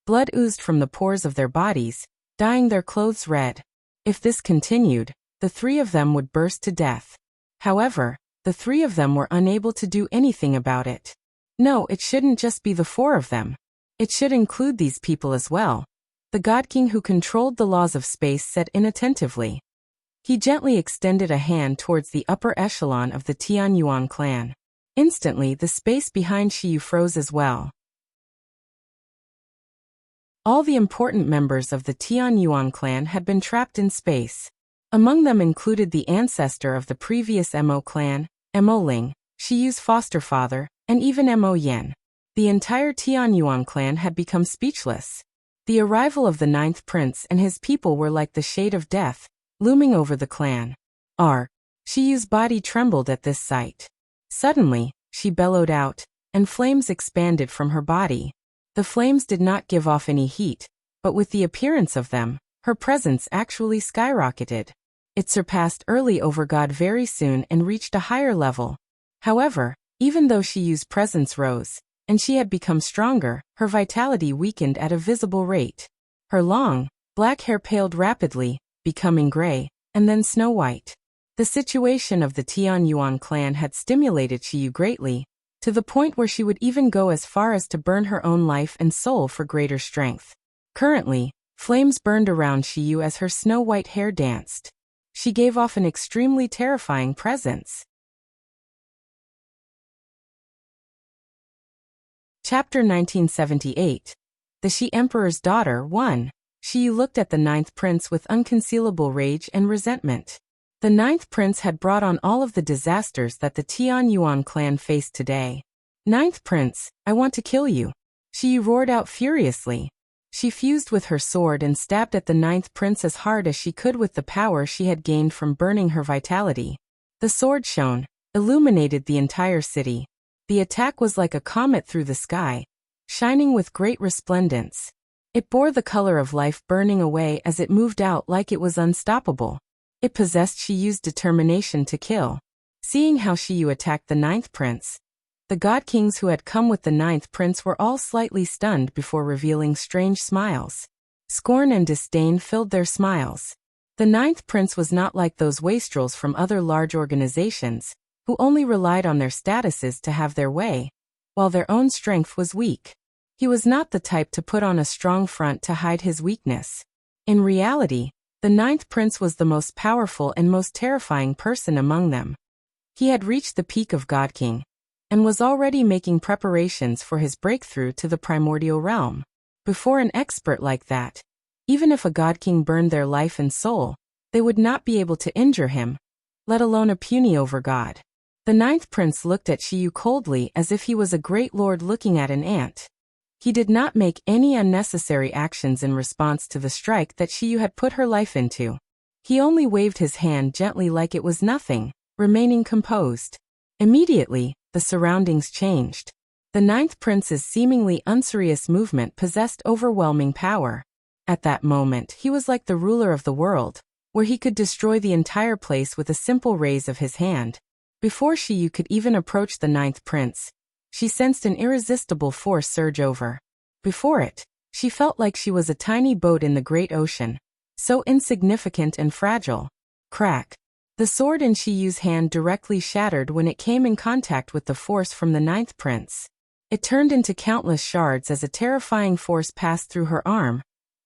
blood oozed from the pores of their bodies, dyeing their clothes red. If this continued, the three of them would burst to death. However, the three of them were unable to do anything about it. No, it shouldn't just be the four of them. It should include these people as well. The god king who controlled the laws of space said inattentively. He gently extended a hand towards the upper echelon of the Tianyuan clan. Instantly, the space behind Shiyu froze as well. All the important members of the Tianyuan clan had been trapped in space. Among them included the ancestor of the previous Mo clan, Mo Ling, Shiyu's foster father, and even Mo Yen. The entire Tianyuan clan had become speechless. The arrival of the ninth prince and his people were like the shade of death, looming over the clan. Shiyu's body trembled at this sight. Suddenly, she bellowed out, and flames expanded from her body. The flames did not give off any heat, but with the appearance of them, her presence actually skyrocketed. It surpassed early Overgod very soon and reached a higher level. However, even though Shiyu's presence rose, and she had become stronger, her vitality weakened at a visible rate. Her long, black hair paled rapidly, becoming gray, and then snow-white. The situation of the Tianyuan clan had stimulated Shiyu greatly, to the point where she would even go as far as to burn her own life and soul for greater strength. Currently, flames burned around Shiyu as her snow-white hair danced. She gave off an extremely terrifying presence. Chapter 1978. The Shi Emperor's Daughter 1. Shiyu looked at the ninth prince with unconcealable rage and resentment. The ninth prince had brought on all of the disasters that the Tianyuan clan faced today. Ninth prince, I want to kill you. Shiyu roared out furiously. She fused with her sword and stabbed at the ninth prince as hard as she could with the power she had gained from burning her vitality. The sword shone, illuminated the entire city. The attack was like a comet through the sky, shining with great resplendence. It bore the color of life burning away as it moved out like it was unstoppable. It possessed Shiyu's determination to kill. Seeing how Shiyu attacked the ninth prince, the god kings who had come with the ninth prince were all slightly stunned before revealing strange smiles. Scorn and disdain filled their smiles. The ninth prince was not like those wastrels from other large organizations, who only relied on their statuses to have their way, while their own strength was weak. He was not the type to put on a strong front to hide his weakness. In reality, the ninth prince was the most powerful and most terrifying person among them. He had reached the peak of God King, and was already making preparations for his breakthrough to the primordial realm. Before an expert like that, even if a God King burned their life and soul, they would not be able to injure him, let alone a puny over-god. The ninth prince looked at Shiyu coldly as if he was a great lord looking at an ant. He did not make any unnecessary actions in response to the strike that Shiyu had put her life into. He only waved his hand gently like it was nothing, remaining composed. Immediately, the surroundings changed. The ninth prince's seemingly unserious movement possessed overwhelming power. At that moment, he was like the ruler of the world, where he could destroy the entire place with a simple raise of his hand. Before Shiyu could even approach the ninth prince, she sensed an irresistible force surge over. Before it, she felt like she was a tiny boat in the great ocean, so insignificant and fragile. Crack. The sword in Shiyu's hand directly shattered when it came in contact with the force from the ninth prince. It turned into countless shards as a terrifying force passed through her arm,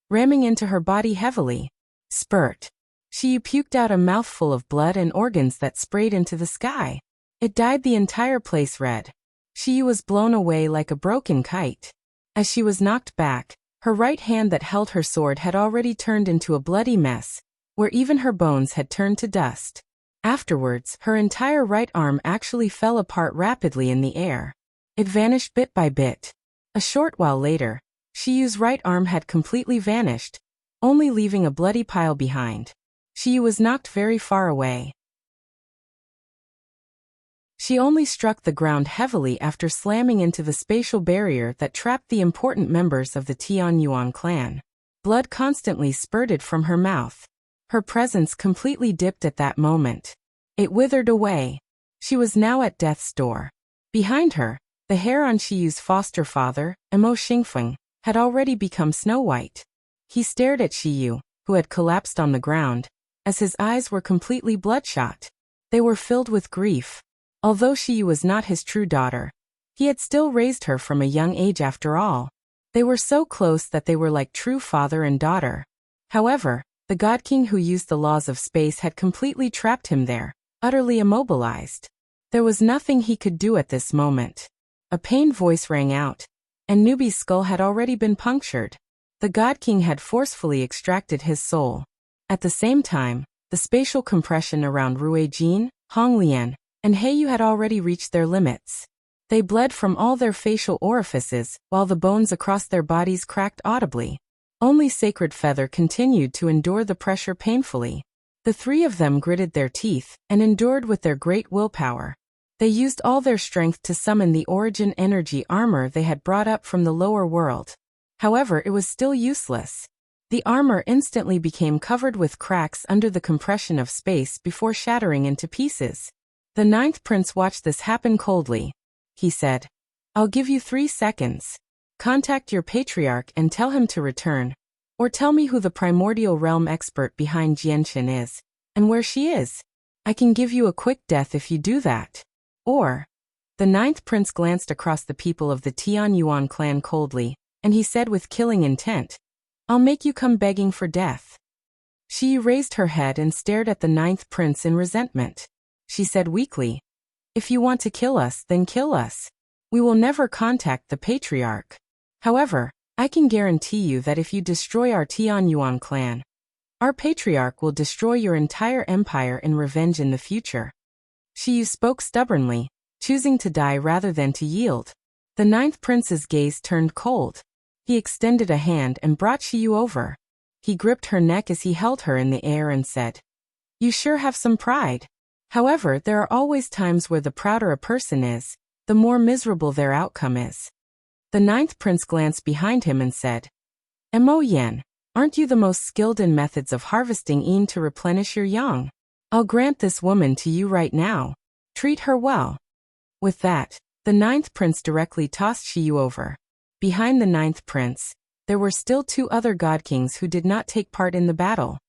ramming into her body heavily. Spurt. Shiyu puked out a mouthful of blood and organs that sprayed into the sky. It dyed the entire place red. Shiyu was blown away like a broken kite. As she was knocked back, her right hand that held her sword had already turned into a bloody mess, where even her bones had turned to dust. Afterwards, her entire right arm actually fell apart rapidly in the air. It vanished bit by bit. A short while later, Shiyu's right arm had completely vanished, only leaving a bloody pile behind. Shiyu was knocked very far away. She only struck the ground heavily after slamming into the spatial barrier that trapped the important members of the Tianyuan clan. Blood constantly spurted from her mouth. Her presence completely dipped at that moment. It withered away. She was now at death's door. Behind her, the hair on Shiyu's foster father, Emo Xingfeng, had already become snow white. He stared at Shiyu, who had collapsed on the ground, as his eyes were completely bloodshot. They were filled with grief. Although Shiyu was not his true daughter, he had still raised her from a young age after all. They were so close that they were like true father and daughter. However, the God King who used the laws of space had completely trapped him there, utterly immobilized. There was nothing he could do at this moment. A pained voice rang out, and Nubi's skull had already been punctured. The God King had forcefully extracted his soul. At the same time, the spatial compression around Ruijin, Honglian, and Heiyu had already reached their limits. They bled from all their facial orifices, while the bones across their bodies cracked audibly. Only Sacred Feather continued to endure the pressure painfully. The three of them gritted their teeth and endured with their great willpower. They used all their strength to summon the origin energy armor they had brought up from the lower world. However, it was still useless. The armor instantly became covered with cracks under the compression of space before shattering into pieces. The ninth prince watched this happen coldly. He said, "I'll give you 3 seconds. Contact your patriarch and tell him to return. Or tell me who the primordial realm expert behind Jianshin is, and where she is. I can give you a quick death if you do that. Or..." The ninth prince glanced across the people of the Tianyuan clan coldly, and he said with killing intent, "I'll make you come begging for death." She raised her head and stared at the ninth prince in resentment. She said weakly, "If you want to kill us, then kill us. We will never contact the patriarch. However, I can guarantee you that if you destroy our Tianyuan clan, our patriarch will destroy your entire empire in revenge in the future." Shiyu spoke stubbornly, choosing to die rather than to yield. The ninth prince's gaze turned cold. He extended a hand and brought Shiyu over. He gripped her neck as he held her in the air and said, "You sure have some pride." However, there are always times where the prouder a person is, the more miserable their outcome is. The ninth prince glanced behind him and said, "Mo Yen, aren't you the most skilled in methods of harvesting yin to replenish your yang? I'll grant this woman to you right now. Treat her well." With that, the ninth prince directly tossed Shiyu over. Behind the ninth prince, there were still 2 other god kings who did not take part in the battle.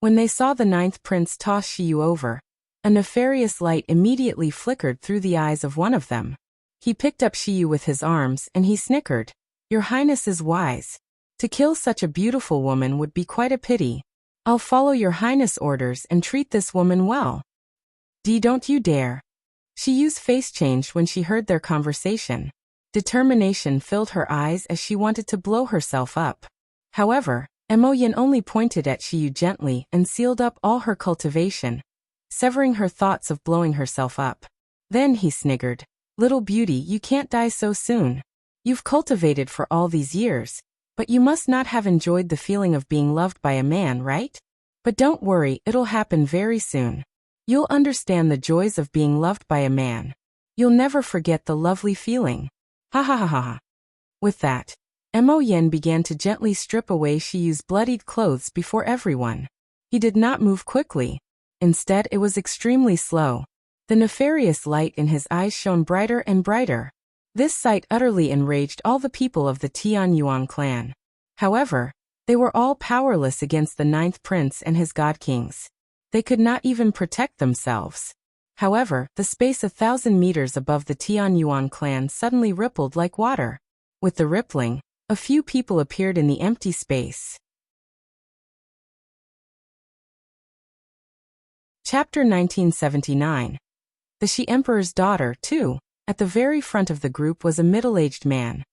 When they saw the ninth prince toss Shiyu over, a nefarious light immediately flickered through the eyes of one of them. He picked up Shiyu with his arms and he snickered, "Your Highness is wise. To kill such a beautiful woman would be quite a pity. I'll follow your Highness' orders and treat this woman well." Don't you dare." Shiyu's face changed when she heard their conversation. Determination filled her eyes as she wanted to blow herself up. However, Mo Yin only pointed at Shiyu gently and sealed up all her cultivation, severing her thoughts of blowing herself up. Then he sniggered, "Little beauty, you can't die so soon. You've cultivated for all these years, but you must not have enjoyed the feeling of being loved by a man, right? But don't worry, it'll happen very soon. You'll understand the joys of being loved by a man. You'll never forget the lovely feeling. Ha ha ha ha ha." With that, Mo Yen began to gently strip away Shiyu's bloodied clothes before everyone. He did not move quickly. Instead, it was extremely slow. The nefarious light in his eyes shone brighter and brighter. This sight utterly enraged all the people of the Tianyuan clan. However, they were all powerless against the ninth prince and his god kings. They could not even protect themselves. However, the space 1,000 meters above the Tianyuan clan suddenly rippled like water. With the rippling, a few people appeared in the empty space. Chapter 1979. The Shi Emperor's daughter, too. At the very front of the group was a middle-aged man.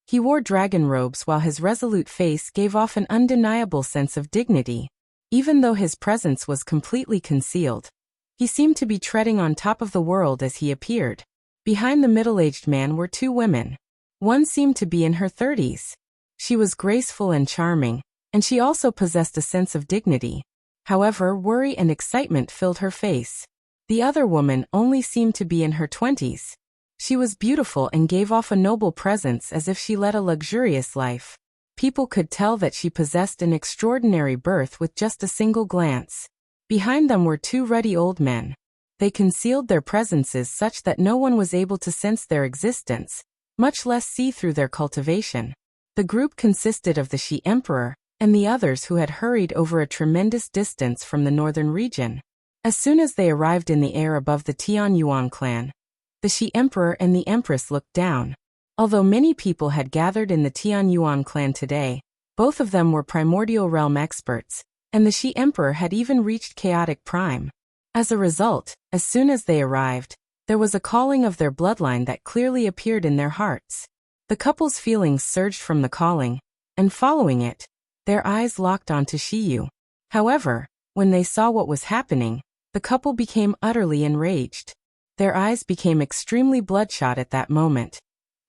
He wore dragon robes while his resolute face gave off an undeniable sense of dignity. Even though his presence was completely concealed, he seemed to be treading on top of the world as he appeared. Behind the middle-aged man were 2 women. One seemed to be in her 30s. She was graceful and charming, and she also possessed a sense of dignity. However, worry and excitement filled her face. The other woman only seemed to be in her 20s. She was beautiful and gave off a noble presence as if she led a luxurious life. People could tell that she possessed an extraordinary birth with just a single glance. Behind them were 2 ruddy old men. They concealed their presences such that no one was able to sense their existence, much less see through their cultivation. The group consisted of the Shi Emperor and the others who had hurried over a tremendous distance from the northern region. As soon as they arrived in the air above the Tianyuan clan, the Shi Emperor and the Empress looked down. Although many people had gathered in the Tianyuan clan today, both of them were primordial realm experts, and the Shi Emperor had even reached chaotic prime. As a result, as soon as they arrived, there was a calling of their bloodline that clearly appeared in their hearts. The couple's feelings surged from the calling, and following it, their eyes locked onto Shiyu. However, when they saw what was happening, the couple became utterly enraged. Their eyes became extremely bloodshot at that moment,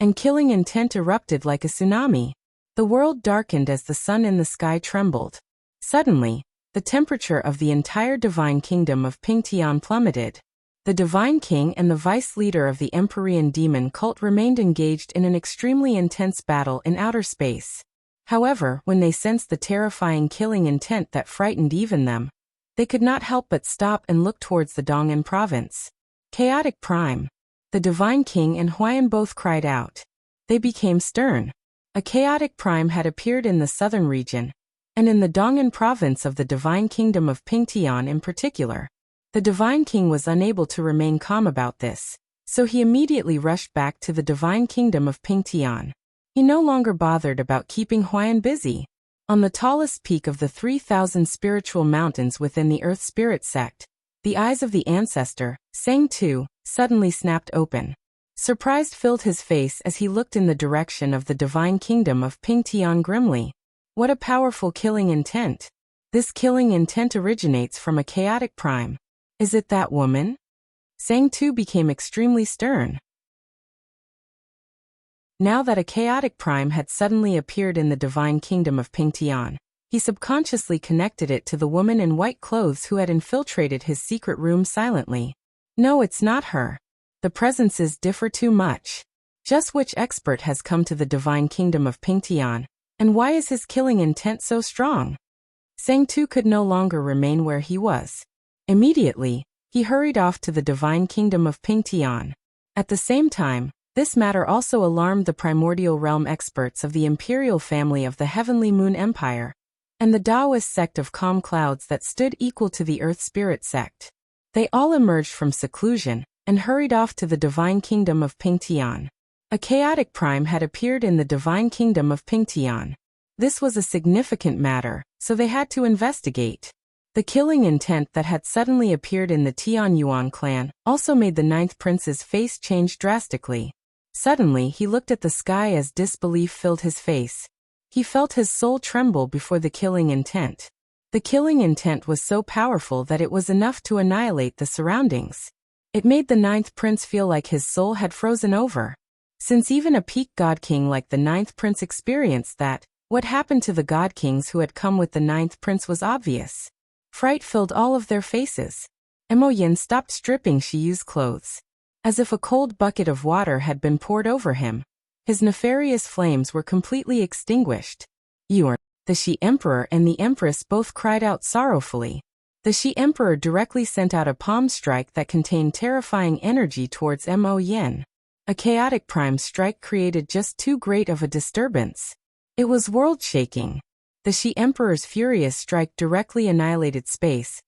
and killing intent erupted like a tsunami. The world darkened as the sun in the sky trembled. Suddenly, the temperature of the entire divine kingdom of Pingtian plummeted. The divine king and the vice leader of the Empyrean demon cult remained engaged in an extremely intense battle in outer space. However, when they sensed the terrifying killing intent that frightened even them, they could not help but stop and look towards the Dong'an province. Chaotic Prime. The Divine King and Huayan both cried out. They became stern. A chaotic prime had appeared in the southern region, and in the Dong'an province of the Divine Kingdom of Pingtian in particular. The Divine King was unable to remain calm about this, so he immediately rushed back to the Divine Kingdom of Pingtian. He no longer bothered about keeping Huayan busy. On the tallest peak of the 3,000 spiritual mountains within the Earth Spirit Sect, the eyes of the ancestor, Sang Tu, suddenly snapped open. Surprise filled his face as he looked in the direction of the divine kingdom of Pingtian grimly. What a powerful killing intent. This killing intent originates from a chaotic prime. Is it that woman? Sang Tu became extremely stern. Now that a chaotic prime had suddenly appeared in the divine kingdom of Pingtian, he subconsciously connected it to the woman in white clothes who had infiltrated his secret room silently. No, it's not her. The presences differ too much. Just which expert has come to the divine kingdom of Pingtian, and why is his killing intent so strong? Sang Tu could no longer remain where he was. Immediately, he hurried off to the divine kingdom of Pingtian. At the same time, this matter also alarmed the primordial realm experts of the imperial family of the Heavenly Moon Empire, and the Taoist sect of calm clouds that stood equal to the Earth Spirit sect. They all emerged from seclusion and hurried off to the divine kingdom of Pingtian. A chaotic prime had appeared in the divine kingdom of Pingtian. This was a significant matter, so they had to investigate. The killing intent that had suddenly appeared in the Tianyuan clan also made the ninth prince's face change drastically. Suddenly he looked at the sky as disbelief filled his face. He felt his soul tremble before the killing intent. The killing intent was so powerful that it was enough to annihilate the surroundings. It made the ninth prince feel like his soul had frozen over. Since even a peak god king like the ninth prince experienced that, what happened to the god kings who had come with the ninth prince was obvious. Fright filled all of their faces. Mo Yin stopped stripping Shiyu's clothes. As if a cold bucket of water had been poured over him, his nefarious flames were completely extinguished. The Shi Emperor and the Empress both cried out sorrowfully. The Shi Emperor directly sent out a palm strike that contained terrifying energy towards Mo Yin. A chaotic prime strike created just too great of a disturbance. It was world-shaking. The Shi Emperor's furious strike directly annihilated space,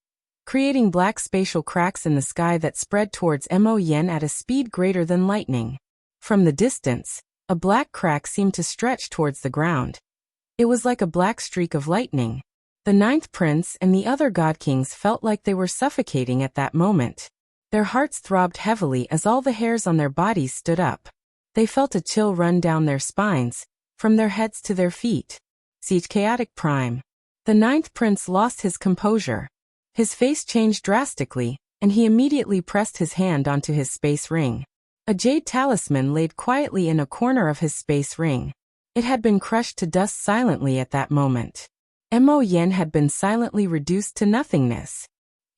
creating black spatial cracks in the sky that spread towards Mo Yin at a speed greater than lightning. From the distance, a black crack seemed to stretch towards the ground. It was like a black streak of lightning. The ninth prince and the other god kings felt like they were suffocating at that moment. Their hearts throbbed heavily as all the hairs on their bodies stood up. They felt a chill run down their spines, from their heads to their feet. Siege chaotic prime. The ninth prince lost his composure. His face changed drastically, and he immediately pressed his hand onto his space ring. A jade talisman laid quietly in a corner of his space ring. It had been crushed to dust silently at that moment. Mo Yin had been silently reduced to nothingness.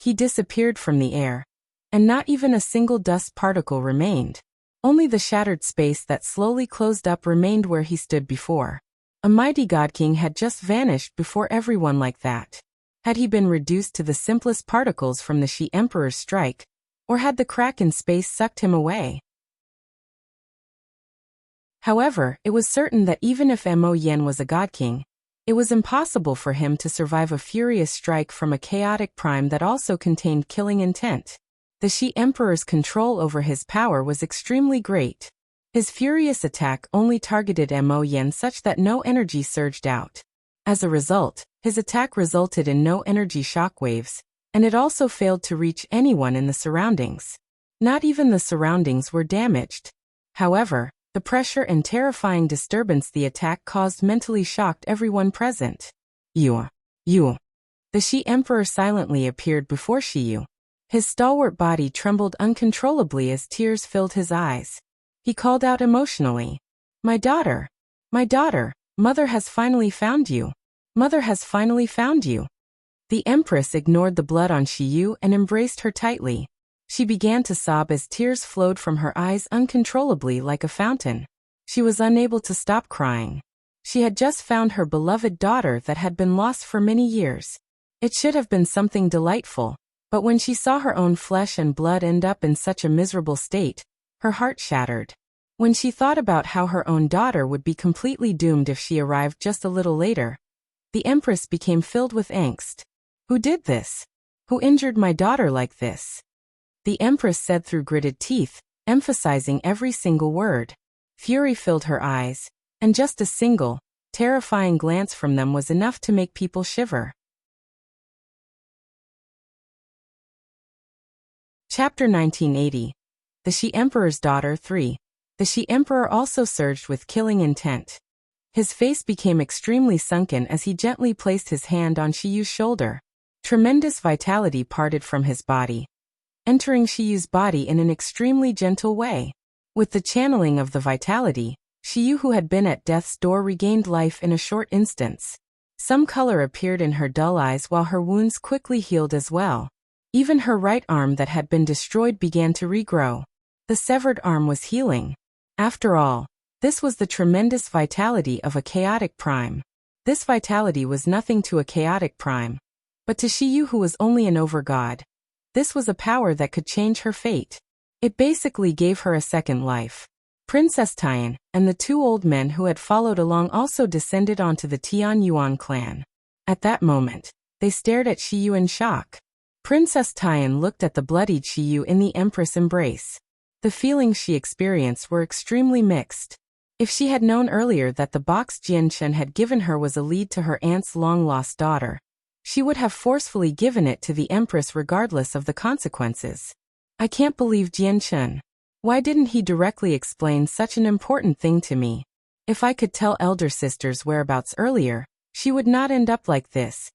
He disappeared from the air, and not even a single dust particle remained. Only the shattered space that slowly closed up remained where he stood before. A mighty god king had just vanished before everyone like that. Had he been reduced to the simplest particles from the Shi Emperor's strike, or had the crack in space sucked him away? However, it was certain that even if Mo Yin was a god king, it was impossible for him to survive a furious strike from a chaotic prime that also contained killing intent. The Shi Emperor's control over his power was extremely great. His furious attack only targeted Mo Yin such that no energy surged out. As a result, his attack resulted in no energy shockwaves, and it also failed to reach anyone in the surroundings. Not even the surroundings were damaged. However, the pressure and terrifying disturbance the attack caused mentally shocked everyone present. You. The Shi Emperor silently appeared before Shiyu. His stalwart body trembled uncontrollably as tears filled his eyes. He called out emotionally, my daughter, mother has finally found you. Mother has finally found you." The Empress ignored the blood on Shiyu and embraced her tightly. She began to sob as tears flowed from her eyes uncontrollably like a fountain. She was unable to stop crying. She had just found her beloved daughter that had been lost for many years. It should have been something delightful, but when she saw her own flesh and blood end up in such a miserable state, her heart shattered. When she thought about how her own daughter would be completely doomed if she arrived just a little later, the Empress became filled with angst. "Who did this? Who injured my daughter like this?" The Empress said through gritted teeth, emphasizing every single word. Fury filled her eyes, and just a single, terrifying glance from them was enough to make people shiver. Chapter 1980. The Shi Emperor's Daughter 3. The Shi Emperor also surged with killing intent. His face became extremely sunken as he gently placed his hand on Shiyu's shoulder. Tremendous vitality parted from his body, entering Shiyu's body in an extremely gentle way. With the channeling of the vitality, Shiyu, who had been at death's door, regained life in a short instance. Some color appeared in her dull eyes while her wounds quickly healed as well. Even her right arm that had been destroyed began to regrow. The severed arm was healing. After all, this was the tremendous vitality of a chaotic prime. This vitality was nothing to a chaotic prime. But to Shiyu, who was only an overgod, this was a power that could change her fate. It basically gave her a second life. Princess Tian and the two old men who had followed along also descended onto the Tianyuan clan. At that moment, they stared at Shiyu in shock. Princess Tian looked at the bloodied Shiyu in the Empress embrace. The feelings she experienced were extremely mixed. If she had known earlier that the box Jianchen had given her was a lead to her aunt's long-lost daughter, she would have forcefully given it to the Empress regardless of the consequences. I can't believe Jianchen. Why didn't he directly explain such an important thing to me? If I could tell elder sister's whereabouts earlier, she would not end up like this.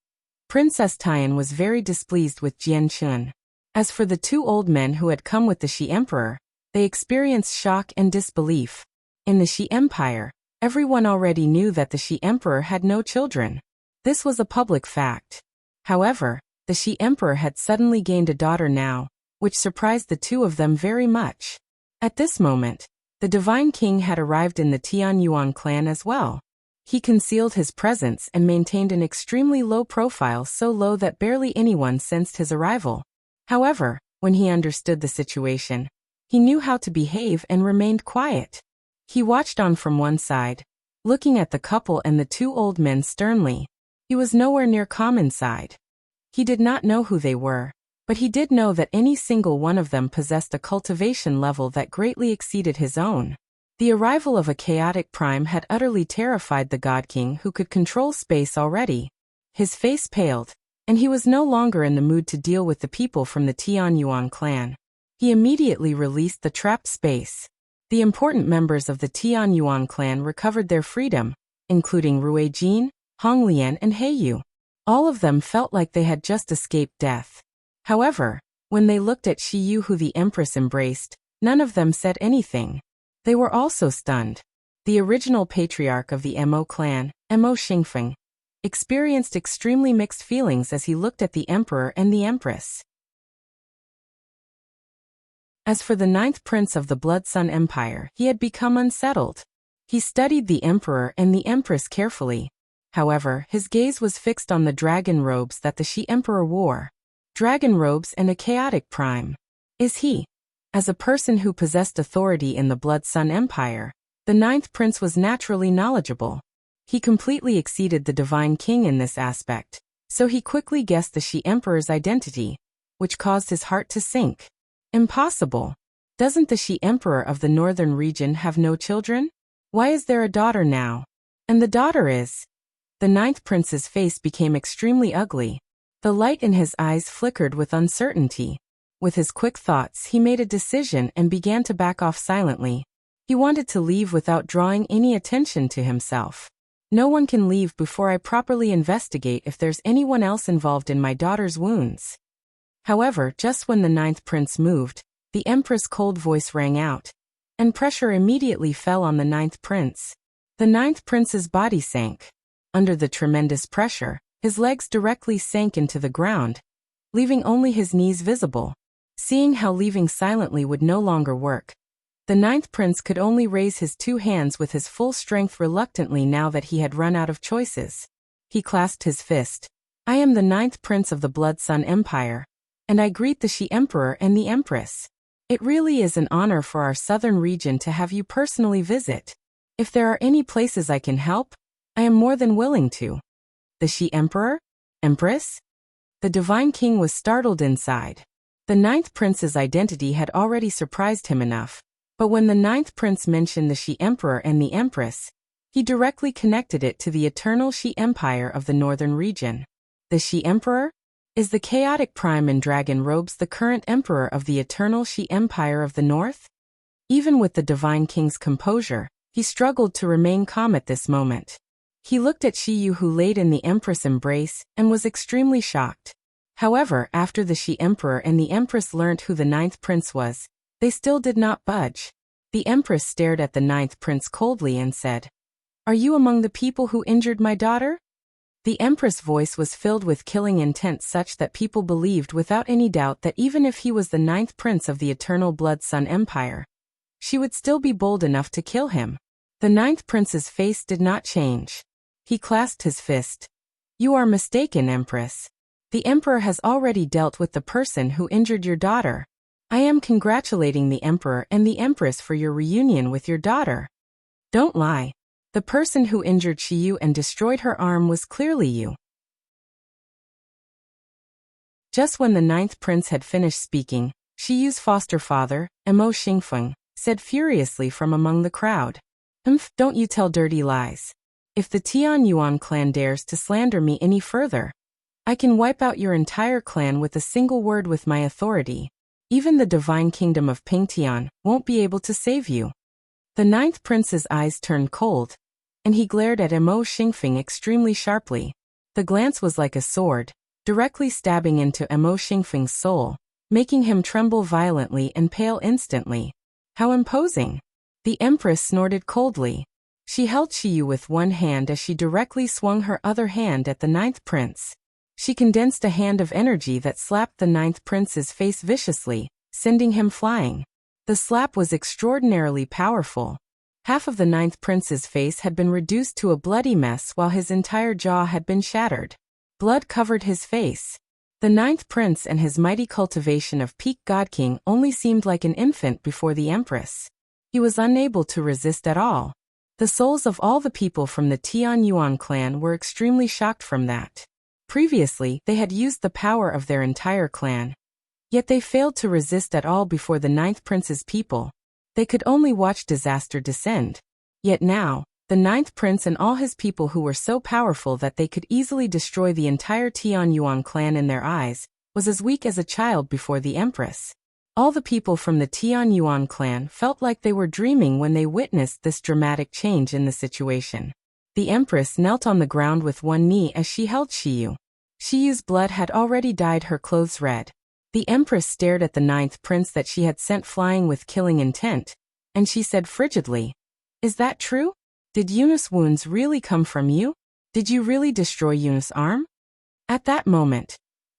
Princess Tian was very displeased with Jianchen. As for the two old men who had come with the Shi Emperor, they experienced shock and disbelief. In the Shi Empire, everyone already knew that the Shi Emperor had no children. This was a public fact. However, the Shi Emperor had suddenly gained a daughter now, which surprised the two of them very much. At this moment, the Divine King had arrived in the Tianyuan clan as well. He concealed his presence and maintained an extremely low profile, so low that barely anyone sensed his arrival. However, when he understood the situation, he knew how to behave and remained quiet. He watched on from one side, looking at the couple and the two old men sternly. He was nowhere near calm inside. He did not know who they were, but he did know that any single one of them possessed a cultivation level that greatly exceeded his own. The arrival of a chaotic prime had utterly terrified the God King, who could control space already. His face paled, and he was no longer in the mood to deal with the people from the Tianyuan clan. He immediately released the trapped space. The important members of the Tianyuan clan recovered their freedom, including Ruijin, Honglian and Heiyu. All of them felt like they had just escaped death. However, when they looked at Shiyu, who the Empress embraced, none of them said anything. They were also stunned. The original patriarch of the Mo clan, Mo Xingfeng, experienced extremely mixed feelings as he looked at the Emperor and the Empress. As for the 9th Prince of the Blood Sun Empire, he had become unsettled. He studied the Emperor and the Empress carefully. However, his gaze was fixed on the dragon robes that the Shi Emperor wore. Dragon robes and a chaotic prime. Is he? As a person who possessed authority in the Blood Sun Empire, the 9th Prince was naturally knowledgeable. He completely exceeded the Divine King in this aspect, so he quickly guessed the Shi Emperor's identity, which caused his heart to sink. Impossible. Doesn't the Shi Emperor of the northern region have no children? Why is there a daughter now? And the daughter is... The 9th Prince's face became extremely ugly. The light in his eyes flickered with uncertainty. With his quick thoughts, he made a decision and began to back off silently. He wanted to leave without drawing any attention to himself. No one can leave before I properly investigate if there's anyone else involved in my daughter's wounds. However, just when the 9th Prince moved, the Empress' cold voice rang out, and pressure immediately fell on the 9th Prince. The 9th Prince's body sank. Under the tremendous pressure, his legs directly sank into the ground, leaving only his knees visible. Seeing how leaving silently would no longer work, the 9th Prince could only raise his two hands with his full strength reluctantly now that he had run out of choices. He clasped his fist. I am the 9th Prince of the Blood Sun Empire, and I greet the Shi Emperor and the Empress. It really is an honor for our southern region to have you personally visit. If there are any places I can help, I am more than willing to. The Shi Emperor? Empress? The Divine King was startled inside. The 9th Prince's identity had already surprised him enough, but when the 9th Prince mentioned the Shi Emperor and the Empress, he directly connected it to the eternal Shi Empire of the northern region. The Shi Emperor? Is the chaotic prime in dragon robes the current emperor of the eternal Shi Empire of the north? Even with the Divine King's composure, he struggled to remain calm at this moment. He looked at Shiyu, who laid in the Empress' embrace, and was extremely shocked. However, after the Shi Emperor and the Empress learnt who the 9th Prince was, they still did not budge. The Empress stared at the ninth prince coldly and said, "Are you among the people who injured my daughter?" The Empress' voice was filled with killing intent such that people believed without any doubt that even if he was the ninth prince of the Eternal Blood Sun Empire, she would still be bold enough to kill him. The ninth prince's face did not change. He clasped his fist. "You are mistaken, Empress. The Emperor has already dealt with the person who injured your daughter. I am congratulating the Emperor and the Empress for your reunion with your daughter. Don't lie. The person who injured Shiyu and destroyed her arm was clearly you." Just when the ninth prince had finished speaking, Shiyu's foster father, Mo Xingfeng, said furiously from among the crowd, "Don't you tell dirty lies. If the Tian Yuan clan dares to slander me any further, I can wipe out your entire clan with a single word with my authority. Even the divine kingdom of Pingtian won't be able to save you." The ninth prince's eyes turned cold, and he glared at Mo Xingfeng extremely sharply. The glance was like a sword, directly stabbing into Mo Xingfeng's soul, making him tremble violently and pale instantly. How imposing! The Empress snorted coldly. She held Shiyu with one hand as she directly swung her other hand at the ninth prince. She condensed a hand of energy that slapped the ninth prince's face viciously, sending him flying. The slap was extraordinarily powerful. Half of the ninth prince's face had been reduced to a bloody mess while his entire jaw had been shattered. Blood covered his face. The ninth prince and his mighty cultivation of peak God King only seemed like an infant before the Empress. He was unable to resist at all. The souls of all the people from the Tian Yuan clan were extremely shocked from that. Previously, they had used the power of their entire clan. Yet they failed to resist at all before the ninth prince's people. They could only watch disaster descend. Yet now, the ninth prince and all his people who were so powerful that they could easily destroy the entire Tian Yuan clan in their eyes, was as weak as a child before the Empress. All the people from the Tian Yuan clan felt like they were dreaming when they witnessed this dramatic change in the situation. The Empress knelt on the ground with one knee as she held Shiyu. Shiyu's blood had already dyed her clothes red. The Empress stared at the ninth prince that she had sent flying with killing intent, and she said frigidly, "Is that true? Did Yunus' wounds really come from you? Did you really destroy Yunus' arm?" At that moment,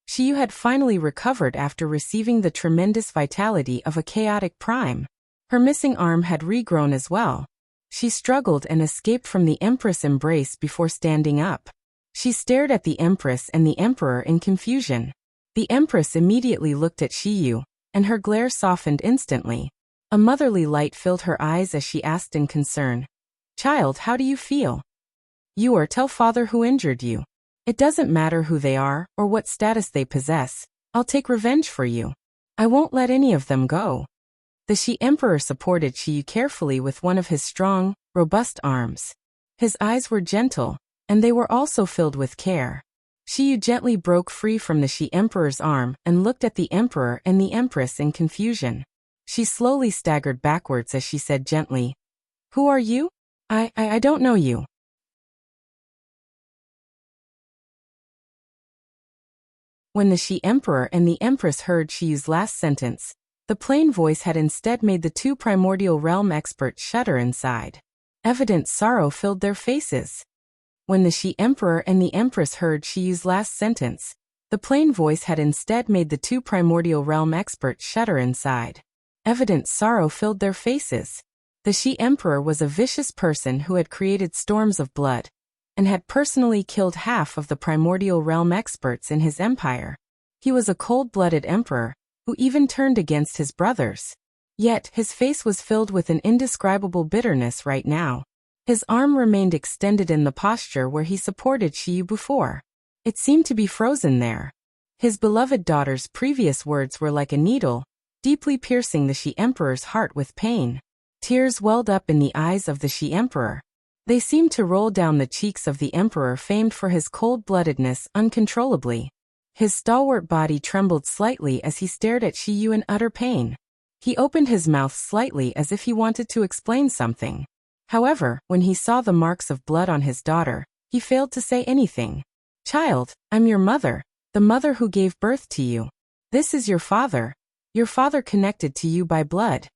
Shiyu had finally recovered after receiving the tremendous vitality of a chaotic prime. Her missing arm had regrown as well. She struggled and escaped from the Empress' embrace before standing up. She stared at the Empress and the Emperor in confusion. The Empress immediately looked at Shiyu, and her glare softened instantly. A motherly light filled her eyes as she asked in concern, "Child, how do you feel?" Tell father who injured you. It doesn't matter who they are or what status they possess. I'll take revenge for you. I won't let any of them go." The Shi Emperor supported Shiyu carefully with one of his strong, robust arms. His eyes were gentle, and they were also filled with care. Shiyu gently broke free from the Shi Emperor's arm and looked at the Emperor and the Empress in confusion. She slowly staggered backwards as she said gently, "Who are you? I don't know you." When the Shi Emperor and the Empress heard Shiyu's last sentence, the plain voice had instead made the two primordial realm experts shudder inside. Evident sorrow filled their faces. When the Shi Emperor and the Empress heard Shiyu's last sentence, the plain voice had instead made the two primordial realm experts shudder inside. Evident sorrow filled their faces. The Shi Emperor was a vicious person who had created storms of blood, and had personally killed half of the primordial realm experts in his empire. He was a cold-blooded emperor, who even turned against his brothers. Yet, his face was filled with an indescribable bitterness right now. His arm remained extended in the posture where he supported Shiyu before. It seemed to be frozen there. His beloved daughter's previous words were like a needle, deeply piercing the Shi Emperor's heart with pain. Tears welled up in the eyes of the Shi Emperor. They seemed to roll down the cheeks of the Emperor famed for his cold-bloodedness uncontrollably. His stalwart body trembled slightly as he stared at Shiyu in utter pain. He opened his mouth slightly as if he wanted to explain something. However, when he saw the marks of blood on his daughter, he failed to say anything. "Child, I'm your mother, the mother who gave birth to you. This is your father connected to you by blood."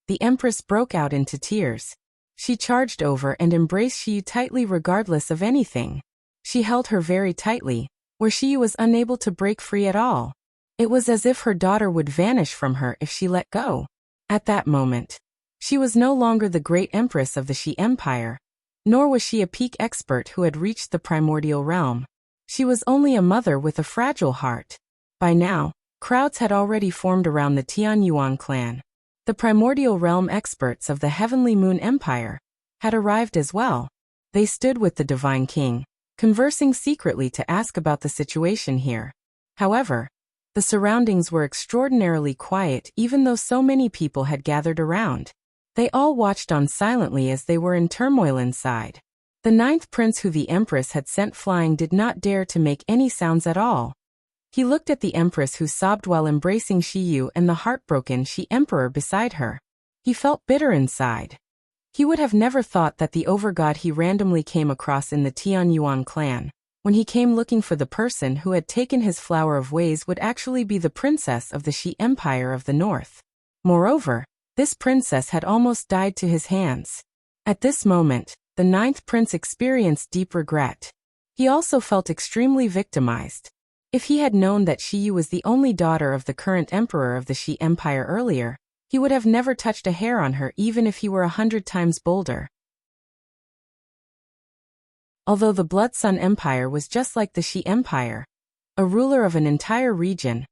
the Empress broke out into tears. She charged over and embraced Shiyu tightly regardless of anything. She held her very tightly, where Shiyu was unable to break free at all. It was as if her daughter would vanish from her if she let go. At that moment, she was no longer the great empress of the Shi Empire, nor was she a peak expert who had reached the primordial realm. She was only a mother with a fragile heart. By now, crowds had already formed around the Tianyuan clan. The primordial realm experts of the Heavenly Moon Empire had arrived as well. They stood with the Divine King, conversing secretly to ask about the situation here. However, the surroundings were extraordinarily quiet even though so many people had gathered around. They all watched on silently as they were in turmoil inside. The 9th prince who the Empress had sent flying did not dare to make any sounds at all. He looked at the Empress who sobbed while embracing Shiyu and the heartbroken Shi Emperor beside her. He felt bitter inside. He would have never thought that the overgod he randomly came across in the Tianyuan clan, when he came looking for the person who had taken his flower of ways, would actually be the princess of the Shi Empire of the North. Moreover, this princess had almost died to his hands. At this moment, the 9th prince experienced deep regret. He also felt extremely victimized. If he had known that Shiyu was the only daughter of the current emperor of the Shi Empire earlier, he would have never touched a hair on her even if he were 100 times bolder. Although the Blood Sun Empire was just like the Shi Empire, a ruler of an entire region,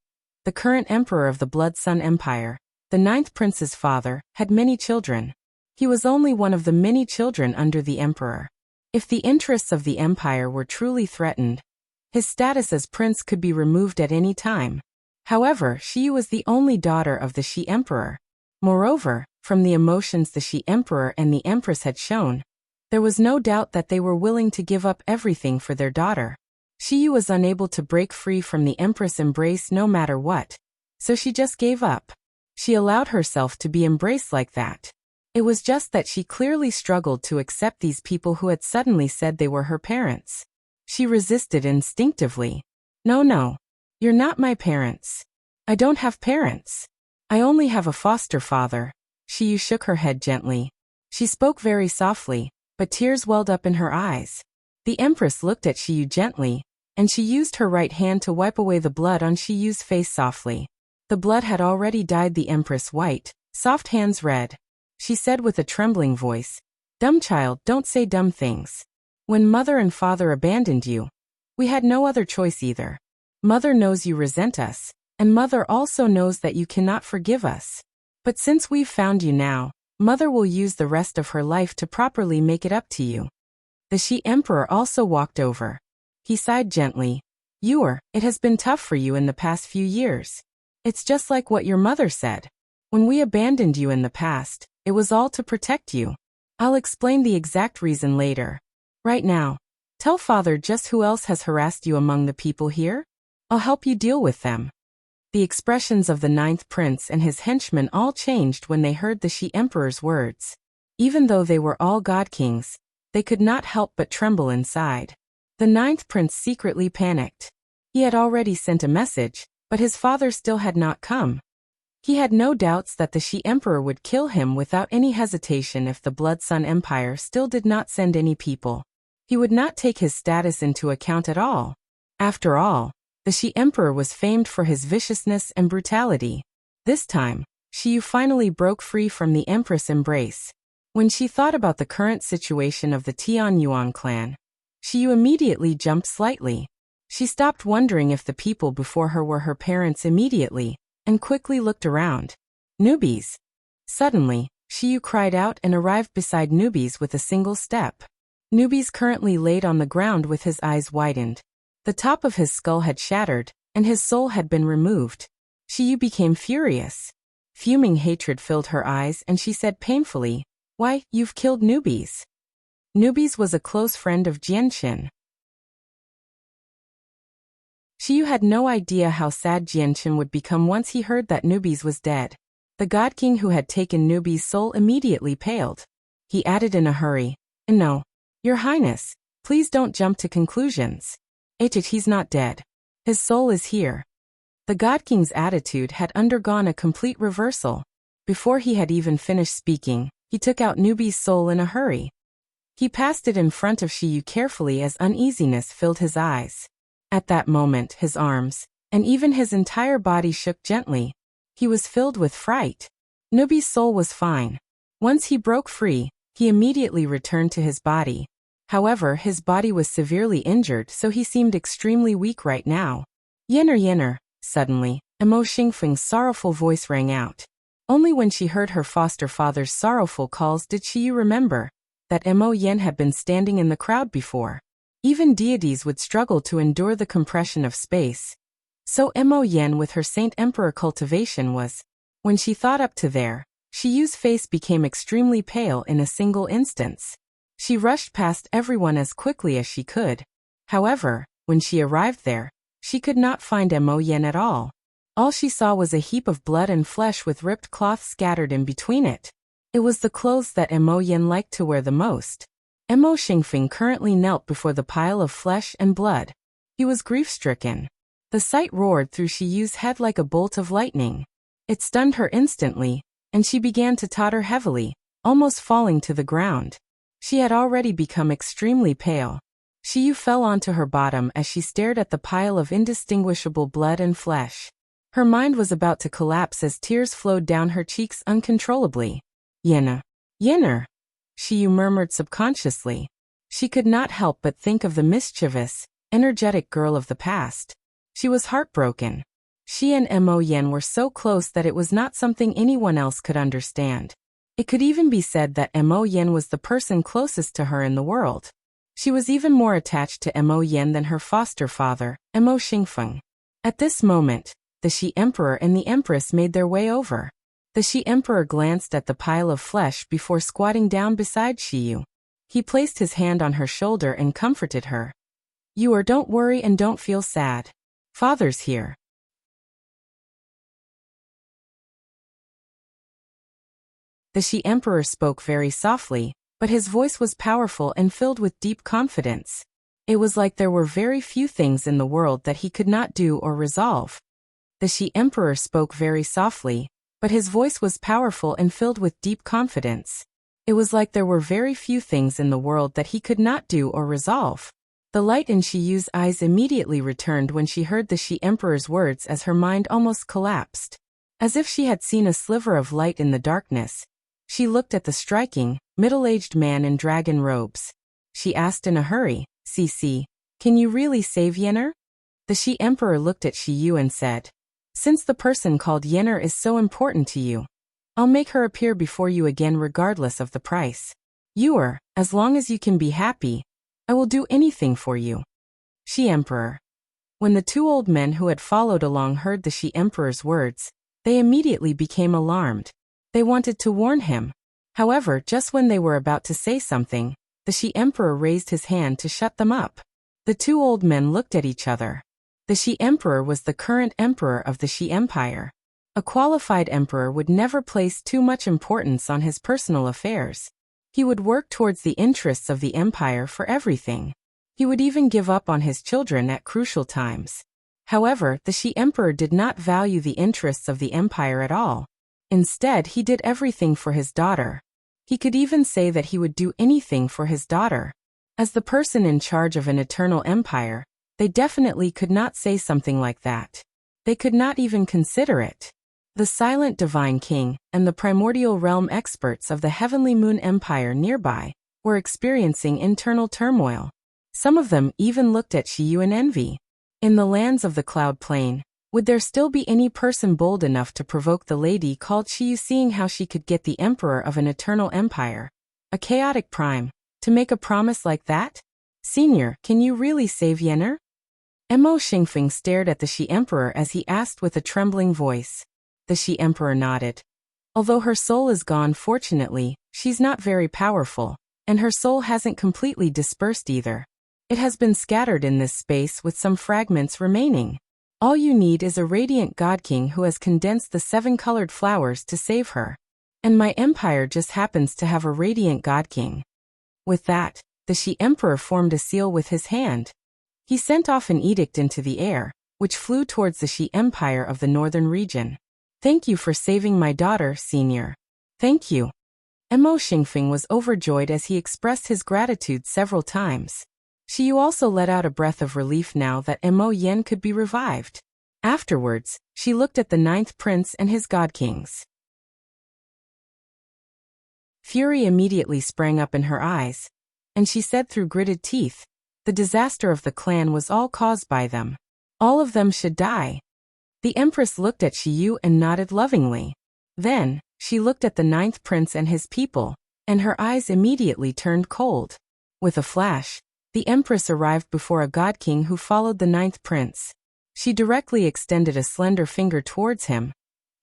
the current emperor of the Blood Sun Empire, the 9th prince's father, had many children. He was only one of the many children under the emperor. If the interests of the empire were truly threatened, his status as prince could be removed at any time. However, Shiyu was the only daughter of the Shi Emperor. Moreover, from the emotions the Shi Emperor and the Empress had shown, there was no doubt that they were willing to give up everything for their daughter. Shiyu was unable to break free from the Empress' embrace no matter what, so she just gave up. She allowed herself to be embraced like that. It was just that she clearly struggled to accept these people who had suddenly said they were her parents. She resisted instinctively. No, you're not my parents. I don't have parents. I only have a foster father. Shiyu shook her head gently. She spoke very softly, but tears welled up in her eyes. The Empress looked at Shiyu gently, and she used her right hand to wipe away the blood on Shiyu's face softly. The blood had already dyed the Empress white, soft hands red. She said with a trembling voice, "Dumb child, don't say dumb things. When mother and father abandoned you, we had no other choice either. Mother knows you resent us, and mother also knows that you cannot forgive us. But since we've found you now, mother will use the rest of her life to properly make it up to you." The Shi Emperor also walked over. He sighed gently. It has been tough for you in the past few years. It's just like what your mother said. When we abandoned you in the past, it was all to protect you. I'll explain the exact reason later. Right now, tell father just who else has harassed you among the people here? I'll help you deal with them. The expressions of the 9th prince and his henchmen all changed when they heard the Shi Emperor's words. Even though they were all god kings, they could not help but tremble inside. The 9th prince secretly panicked. He had already sent a message, but his father still had not come. He had no doubts that the Shi Emperor would kill him without any hesitation if the Blood Sun Empire still did not send any people. He would not take his status into account at all. After all, the Shi Emperor was famed for his viciousness and brutality. This time, Shiyu finally broke free from the Empress' embrace. When she thought about the current situation of the Tianyuan clan, Shiyu immediately jumped slightly. She stopped wondering if the people before her were her parents immediately, and quickly looked around. Newbies! Suddenly, Shiyu cried out and arrived beside Newbies with a single step. Newbies currently laid on the ground with his eyes widened. The top of his skull had shattered, and his soul had been removed. Shiyu became furious. Fuming hatred filled her eyes and she said painfully, "Why, you've killed Newbies." Newbies was a close friend of Jianqin. Shiyu had no idea how sad Jianqin would become once he heard that Newbies was dead. The God King who had taken Newbies' soul immediately paled. He added in a hurry, "No, Your Highness, please don't jump to conclusions. He's not dead. His soul is here." The God King's attitude had undergone a complete reversal. Before he had even finished speaking, he took out Newbie's soul in a hurry. He passed it in front of Shiyu carefully as uneasiness filled his eyes. At that moment his arms, and even his entire body shook gently. He was filled with fright. Newbie's soul was fine. Once he broke free, he immediately returned to his body. However, his body was severely injured, so he seemed extremely weak right now. Yenner. Suddenly, Emo Xingfeng's sorrowful voice rang out. Only when she heard her foster father's sorrowful calls did Shiyu remember that Emo Yen had been standing in the crowd before. Even deities would struggle to endure the compression of space. So Emo Yen with her Saint Emperor cultivation was. When she thought up to there, Shiyu's face became extremely pale in a single instance. She rushed past everyone as quickly as she could. However, when she arrived there, she could not find Emo Yen at all. All she saw was a heap of blood and flesh with ripped cloth scattered in between it. It was the clothes that Emo Yen liked to wear the most. Emo Xingfeng currently knelt before the pile of flesh and blood. He was grief-stricken. The sight roared through Shiyu's head like a bolt of lightning. It stunned her instantly, and she began to totter heavily, almost falling to the ground. She had already become extremely pale. Shiyu fell onto her bottom as she stared at the pile of indistinguishable blood and flesh. Her mind was about to collapse as tears flowed down her cheeks uncontrollably. Yenner. Shiyu murmured subconsciously. She could not help but think of the mischievous, energetic girl of the past. She was heartbroken. She and Emo Yen were so close that it was not something anyone else could understand. It could even be said that Emo Yen was the person closest to her in the world. She was even more attached to Emo Yen than her foster father, Emo Xingfeng. At this moment, the Shi Emperor and the Empress made their way over. The Shi Emperor glanced at the pile of flesh before squatting down beside Shiyu. He placed his hand on her shoulder and comforted her. Don't worry and don't feel sad. Father's here. The Shi Emperor spoke very softly, but his voice was powerful and filled with deep confidence. It was like there were very few things in the world that he could not do or resolve. The Shi Emperor spoke very softly, but his voice was powerful and filled with deep confidence. It was like there were very few things in the world that he could not do or resolve. The light in Shiyu's eyes immediately returned when she heard the Shi Emperor's words as her mind almost collapsed. As if she had seen a sliver of light in the darkness, she looked at the striking, middle-aged man in dragon robes. She asked in a hurry, "CC, can you really save Yenner?" The Shi Emperor looked at Shiyu and said, "Since the person called Yenner is so important to you, I'll make her appear before you again regardless of the price. As long as you can be happy, I will do anything for you." Shi Emperor. When the two old men who had followed along heard the Shi Emperor's words, they immediately became alarmed. They wanted to warn him. However, just when they were about to say something, the Shi Emperor raised his hand to shut them up. The two old men looked at each other. The Shi Emperor was the current emperor of the Shi Empire. A qualified emperor would never place too much importance on his personal affairs. He would work towards the interests of the empire for everything. He would even give up on his children at crucial times. However, the Shi Emperor did not value the interests of the empire at all. Instead, he did everything for his daughter. He could even say that he would do anything for his daughter. As the person in charge of an eternal empire, they definitely could not say something like that. They could not even consider it. The silent divine king and the primordial realm experts of the heavenly moon empire nearby were experiencing internal turmoil. Some of them even looked at Shiyu in envy. In the lands of the Cloud Plain, would there still be any person bold enough to provoke the lady called Shiyu, seeing how she could get the emperor of an eternal empire, a chaotic prime, to make a promise like that? "Senior, can you really save Yenner?" Emo Xingfeng stared at the Shi Emperor as he asked with a trembling voice. The Shi Emperor nodded. Although her soul is gone, fortunately, she's not very powerful, and her soul hasn't completely dispersed either. It has been scattered in this space with some fragments remaining. All you need is a radiant God King who has condensed the 7 colored flowers to save her. And my empire just happens to have a radiant God King. With that, the Shi Emperor formed a seal with his hand. He sent off an edict into the air, which flew towards the Shi Empire of the northern region. Thank you for saving my daughter, Senior. Thank you. Mo Xingfeng was overjoyed as he expressed his gratitude several times. Xiyu also let out a breath of relief now that Mo Yen could be revived. Afterwards, she looked at the ninth prince and his god kings. Fury immediately sprang up in her eyes, and she said through gritted teeth, the disaster of the clan was all caused by them. All of them should die. The Empress looked at Xiyu and nodded lovingly. Then, she looked at the ninth prince and his people, and her eyes immediately turned cold. With a flash, the Empress arrived before a god king who followed the ninth prince. She directly extended a slender finger towards him,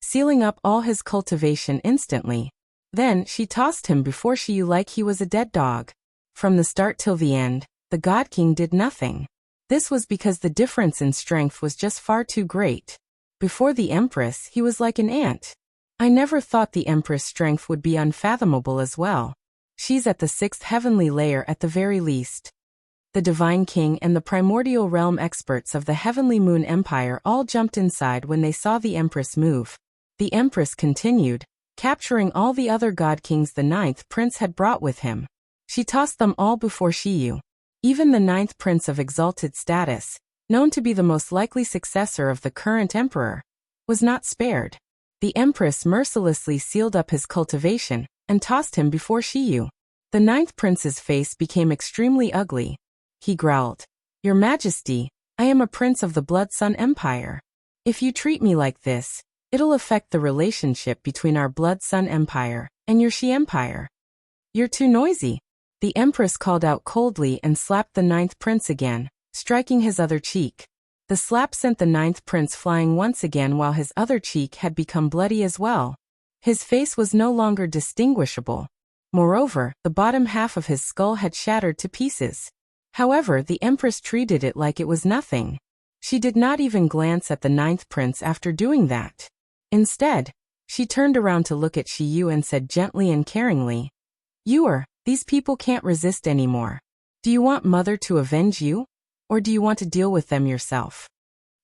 sealing up all his cultivation instantly. Then she tossed him before Xiyu like he was a dead dog. From the start till the end, the god king did nothing. This was because the difference in strength was just far too great. Before the Empress, he was like an ant. I never thought the Empress' strength would be unfathomable as well. She's at the 6th heavenly layer at the very least. The Divine King and the Primordial Realm experts of the Heavenly Moon Empire all jumped inside when they saw the Empress move. The Empress continued, capturing all the other god kings the ninth prince had brought with him. She tossed them all before Xiyu. Even the ninth prince of exalted status, known to be the most likely successor of the current emperor, was not spared. The Empress mercilessly sealed up his cultivation and tossed him before Xiyu. The ninth prince's face became extremely ugly. He growled, "Your Majesty, I am a prince of the Blood Sun Empire. If you treat me like this, it'll affect the relationship between our Blood Sun Empire and your Xi Empire. You're too noisy." The Empress called out coldly and slapped the ninth prince again, striking his other cheek. The slap sent the ninth prince flying once again while his other cheek had become bloody as well. His face was no longer distinguishable. Moreover, the bottom half of his skull had shattered to pieces. However, the Empress treated it like it was nothing. She did not even glance at the ninth prince after doing that. Instead, she turned around to look at Xiyu and said gently and caringly, "These people can't resist anymore. Do you want Mother to avenge you? Or do you want to deal with them yourself?"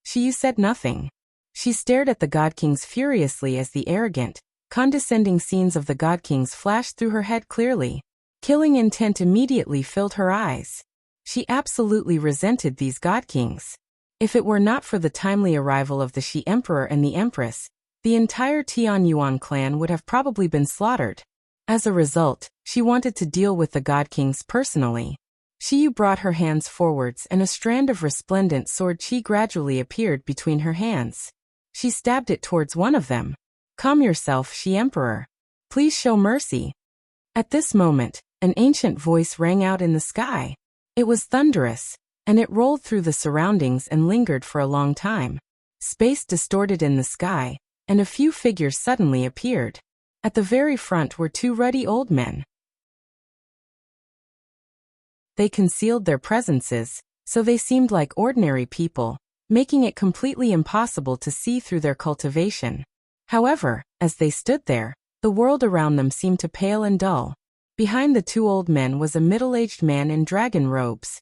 Xiyu said nothing. She stared at the god kings furiously as the arrogant, condescending scenes of the god kings flashed through her head clearly. Killing intent immediately filled her eyes. She absolutely resented these god kings. If it were not for the timely arrival of the Xi Emperor and the Empress, the entire Tianyuan clan would have probably been slaughtered. As a result, she wanted to deal with the god kings personally. Xiyu brought her hands forwards and a strand of resplendent sword chi gradually appeared between her hands. She stabbed it towards one of them. "Calm yourself, Xi Emperor. Please show mercy." At this moment, an ancient voice rang out in the sky. It was thunderous, and it rolled through the surroundings and lingered for a long time. Space distorted in the sky, and a few figures suddenly appeared. At the very front were two ruddy old men. They concealed their presences, so they seemed like ordinary people, making it completely impossible to see through their cultivation. However, as they stood there, the world around them seemed to pale and dull. Behind the two old men was a middle-aged man in dragon robes.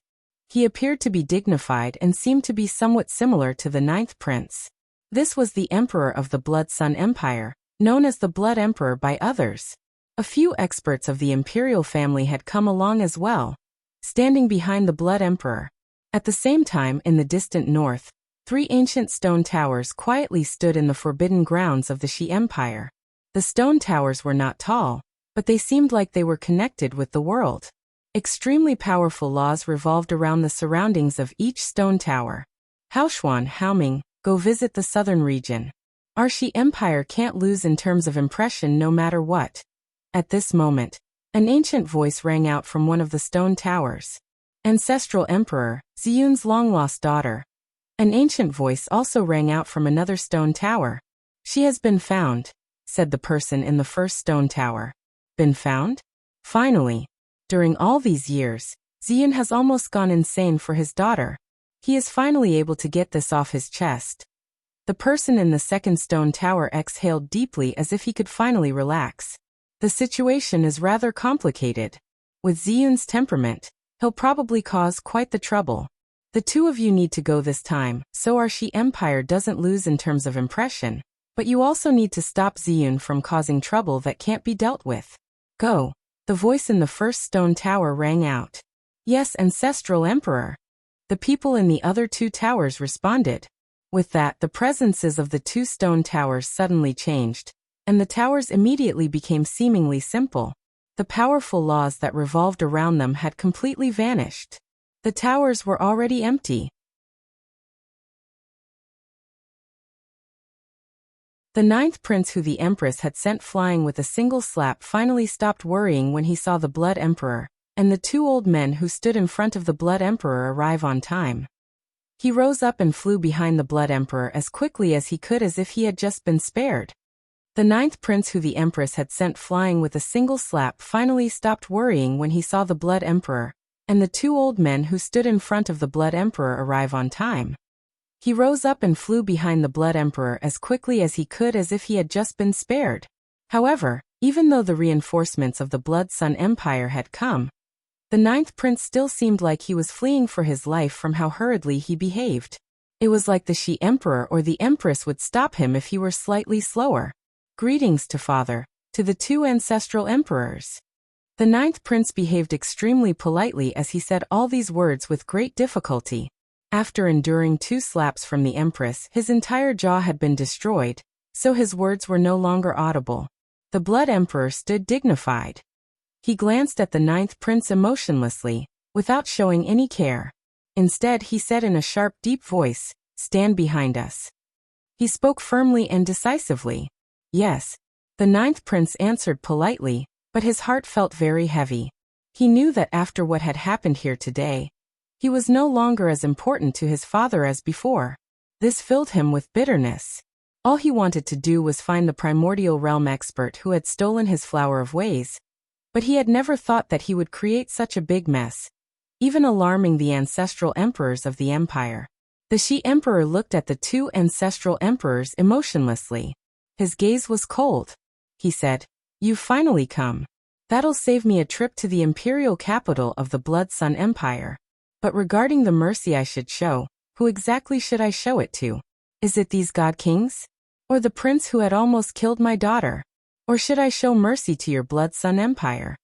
He appeared to be dignified and seemed to be somewhat similar to the ninth prince. This was the Emperor of the Blood Sun Empire, known as the Blood Emperor by others. A few experts of the imperial family had come along as well, standing behind the Blood Emperor. At the same time, in the distant north, 3 ancient stone towers quietly stood in the forbidden grounds of the Xi Empire. The stone towers were not tall, but they seemed like they were connected with the world. Extremely powerful laws revolved around the surroundings of each stone tower. Haoshuan, Haoming, go visit the southern region. Our Xi Empire can't lose in terms of impression no matter what. At this moment, an ancient voice rang out from one of the stone towers. Ancestral Emperor, Ziyun's long-lost daughter. An ancient voice also rang out from another stone tower. "She has been found," said the person in the first stone tower. "Been found?" Finally. During all these years, Ziyun has almost gone insane for his daughter. He is finally able to get this off his chest. The person in the second stone tower exhaled deeply as if he could finally relax. The situation is rather complicated. With Ziyun's temperament, he'll probably cause quite the trouble. The two of you need to go this time, so our Xi Empire doesn't lose in terms of impression. But you also need to stop Ziyun from causing trouble that can't be dealt with. Go. The voice in the first stone tower rang out. Yes, Ancestral Emperor. The people in the other two towers responded. With that, the presences of the two stone towers suddenly changed, and the towers immediately became seemingly simple. The powerful laws that revolved around them had completely vanished. The towers were already empty. The ninth prince who the Empress had sent flying with a single slap finally stopped worrying when he saw the Blood Emperor, and the two old men who stood in front of the Blood Emperor arrive on time. He rose up and flew behind the Blood Emperor as quickly as he could as if he had just been spared. The ninth prince who the Empress had sent flying with a single slap finally stopped worrying when he saw the Blood Emperor, and the two old men who stood in front of the Blood Emperor arrive on time. He rose up and flew behind the Blood Emperor as quickly as he could as if he had just been spared. However, even though the reinforcements of the Blood Sun Empire had come, the ninth prince still seemed like he was fleeing for his life from how hurriedly he behaved. It was like the She Emperor or the Empress would stop him if he were slightly slower. Greetings to Father, to the two ancestral emperors. The ninth prince behaved extremely politely as he said all these words with great difficulty. After enduring 2 slaps from the Empress, his entire jaw had been destroyed, so his words were no longer audible. The Blood Emperor stood dignified. He glanced at the ninth prince emotionlessly, without showing any care. Instead, he said in a sharp, deep voice, "Stand behind us." He spoke firmly and decisively. Yes. The ninth prince answered politely, but his heart felt very heavy. He knew that after what had happened here today, he was no longer as important to his father as before. This filled him with bitterness. All he wanted to do was find the primordial realm expert who had stolen his flower of ways, but he had never thought that he would create such a big mess, even alarming the ancestral emperors of the empire. The She Emperor looked at the 2 ancestral emperors emotionlessly. His gaze was cold. He said, "You've finally come. That'll save me a trip to the imperial capital of the Blood Sun Empire. But regarding the mercy I should show, who exactly should I show it to? Is it these god kings? Or the prince who had almost killed my daughter? Or should I show mercy to your Blood Sun Empire?"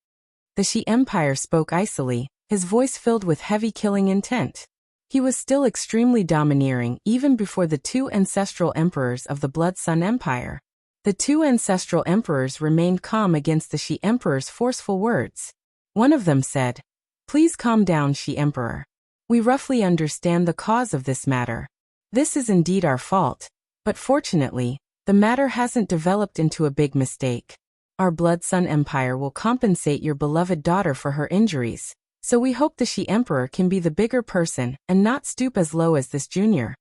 The She Empire spoke icily, his voice filled with heavy killing intent. He was still extremely domineering even before the 2 ancestral emperors of the Blood Sun Empire. The 2 ancestral emperors remained calm against the She Emperor's forceful words. One of them said, "Please calm down, She Emperor. We roughly understand the cause of this matter. This is indeed our fault, but fortunately, the matter hasn't developed into a big mistake. Our Blood Sun Empire will compensate your beloved daughter for her injuries, so we hope the She Emperor can be the bigger person and not stoop as low as this junior."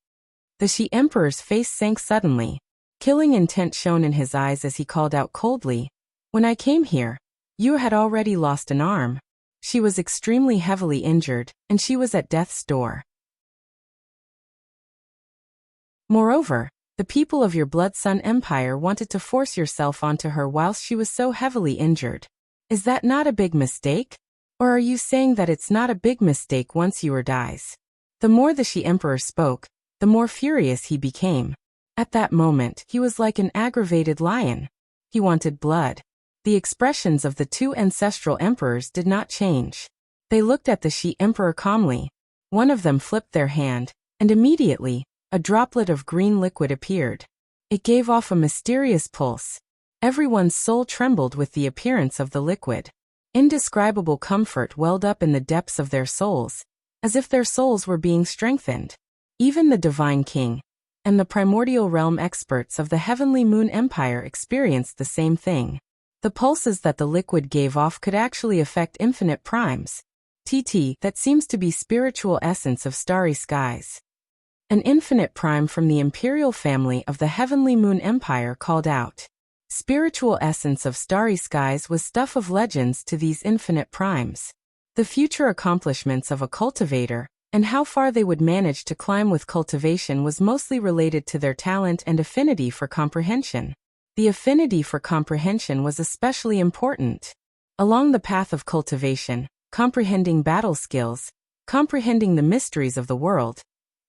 The She Emperor's face sank suddenly. Killing intent shone in his eyes as he called out coldly, "When I came here, you had already lost an arm. She was extremely heavily injured, and she was at death's door. Moreover, the people of your Blood Sun Empire wanted to force yourself onto her whilst she was so heavily injured. Is that not a big mistake? Or are you saying that it's not a big mistake once Yuer dies?" The more the She Emperor spoke, the more furious he became. At that moment, he was like an aggravated lion. He wanted blood. The expressions of the 2 ancestral emperors did not change. They looked at the She Emperor calmly. One of them flipped their hand, and immediately, a droplet of green liquid appeared. It gave off a mysterious pulse. Everyone's soul trembled with the appearance of the liquid. Indescribable comfort welled up in the depths of their souls, as if their souls were being strengthened. Even the Divine King and the primordial realm experts of the Heavenly Moon Empire experienced the same thing. The pulses that the liquid gave off could actually affect infinite primes. That seems to be spiritual essence of starry skies. An infinite prime from the imperial family of the Heavenly Moon Empire called out. Spiritual essence of starry skies was stuff of legends to these infinite primes. The future accomplishments of a cultivator, and how far they would manage to climb with cultivation, was mostly related to their talent and affinity for comprehension. The affinity for comprehension was especially important. Along the path of cultivation, comprehending battle skills, comprehending the mysteries of the world,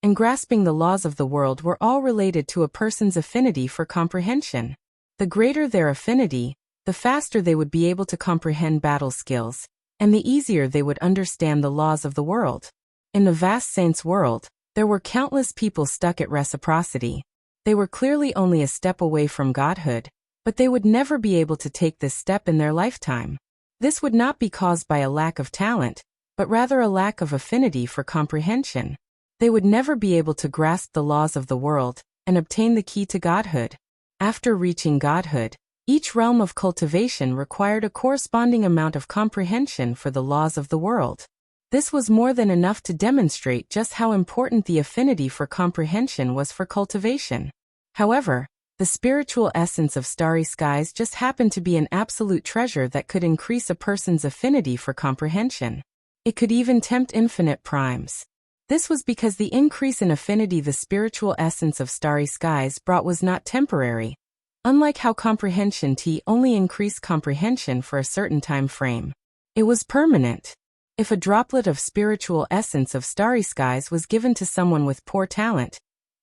and grasping the laws of the world were all related to a person's affinity for comprehension. The greater their affinity, the faster they would be able to comprehend battle skills, and the easier they would understand the laws of the world. In the vast saint's world, there were countless people stuck at reciprocity. They were clearly only a step away from godhood, but they would never be able to take this step in their lifetime. This would not be caused by a lack of talent, but rather a lack of affinity for comprehension. They would never be able to grasp the laws of the world and obtain the key to godhood. After reaching godhood, each realm of cultivation required a corresponding amount of comprehension for the laws of the world. This was more than enough to demonstrate just how important the affinity for comprehension was for cultivation. However, the spiritual essence of starry skies just happened to be an absolute treasure that could increase a person's affinity for comprehension. It could even tempt infinite primes. This was because the increase in affinity the spiritual essence of starry skies brought was not temporary, unlike how comprehension T only increased comprehension for a certain time frame. It was permanent. If a droplet of spiritual essence of starry skies was given to someone with poor talent,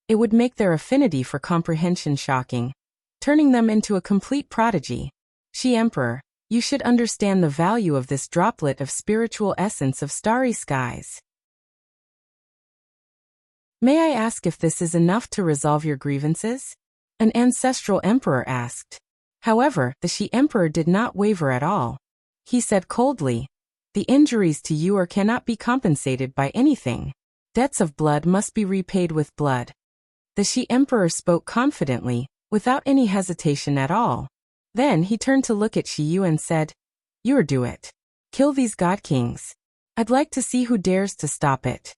it would make their affinity for comprehension shocking, turning them into a complete prodigy. She Emperor, you should understand the value of this droplet of spiritual essence of starry skies. May I ask if this is enough to resolve your grievances? An ancestral emperor asked. However, the She Emperor did not waver at all. He said coldly, the injuries to you cannot be compensated by anything. Debts of blood must be repaid with blood. The She Emperor spoke confidently, without any hesitation at all. Then he turned to look at Shi Yu and said, "You do it. Kill these god kings. I'd like to see who dares to stop it."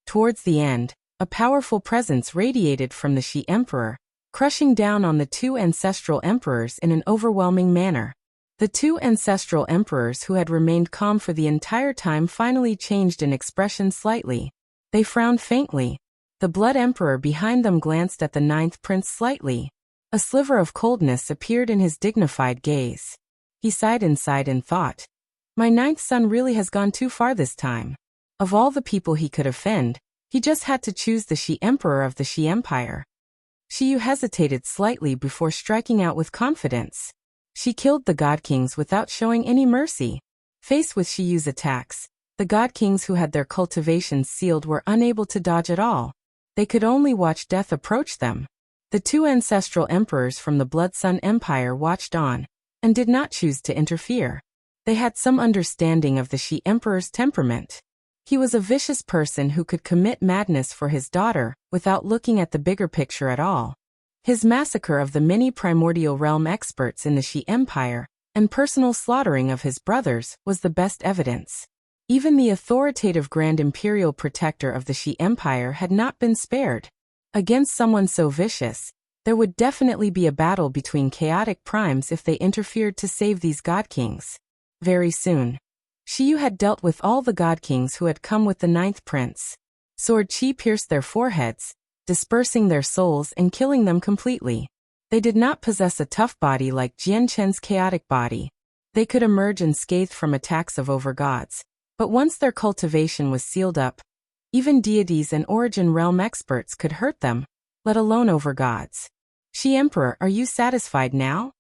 Towards the end, a powerful presence radiated from the She Emperor, crushing down on the two ancestral emperors in an overwhelming manner. The two ancestral emperors who had remained calm for the entire time finally changed in expression slightly. They frowned faintly. The Blood Emperor behind them glanced at the ninth prince slightly. A sliver of coldness appeared in his dignified gaze. He sighed inside and thought, my ninth son really has gone too far this time. Of all the people he could offend, he just had to choose the She Emperor of the She Empire. Shi Yu hesitated slightly before striking out with confidence. She killed the God Kings without showing any mercy. Faced with Shi Yu's attacks, the God Kings who had their cultivations sealed were unable to dodge at all. They could only watch death approach them. The two ancestral emperors from the Blood Sun Empire watched on, and did not choose to interfere. They had some understanding of the She Emperor's temperament. He was a vicious person who could commit madness for his daughter, without looking at the bigger picture at all. His massacre of the many primordial realm experts in the She Empire, and personal slaughtering of his brothers, was the best evidence. Even the authoritative Grand Imperial Protector of the She Empire had not been spared. Against someone so vicious, there would definitely be a battle between chaotic primes if they interfered to save these God Kings. Very soon, Shi Yu had dealt with all the God Kings who had come with the ninth prince. Sword Qi pierced their foreheads, dispersing their souls and killing them completely. They did not possess a tough body like Jian Chen's chaotic body. They could emerge unscathed from attacks of over-gods. But once their cultivation was sealed up, even deities and origin realm experts could hurt them, let alone over-gods. She Emperor, are you satisfied now?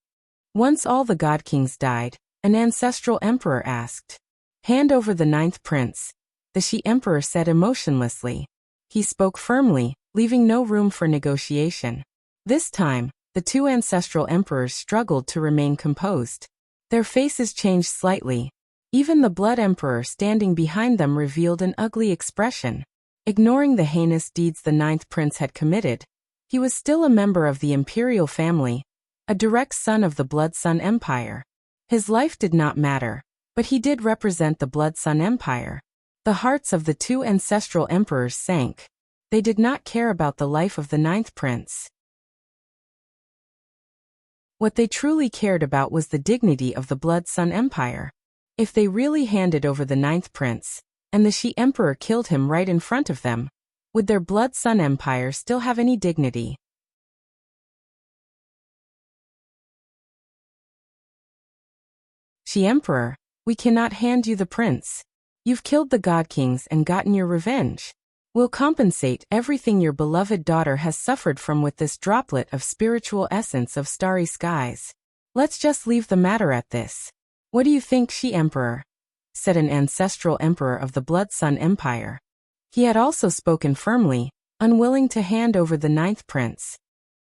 Once all the God Kings died, an ancestral emperor asked. Hand over the ninth prince, the She Emperor said emotionlessly. He spoke firmly, leaving no room for negotiation. This time, the two ancestral emperors struggled to remain composed. Their faces changed slightly. Even the Blood Emperor standing behind them revealed an ugly expression. Ignoring the heinous deeds the ninth prince had committed, he was still a member of the imperial family, a direct son of the Blood Sun Empire. His life did not matter, but he did represent the Blood Sun Empire. The hearts of the two ancestral emperors sank. They did not care about the life of the ninth prince. What they truly cared about was the dignity of the Blood Sun Empire. If they really handed over the ninth prince, and the She Emperor killed him right in front of them, would their Blood Sun Empire still have any dignity? She Emperor, we cannot hand you the prince. You've killed the God Kings and gotten your revenge. We'll compensate everything your beloved daughter has suffered from with this droplet of spiritual essence of starry skies. Let's just leave the matter at this. What do you think, Shi Emperor? Said an ancestral emperor of the Blood Sun Empire. He had also spoken firmly, unwilling to hand over the 9th prince.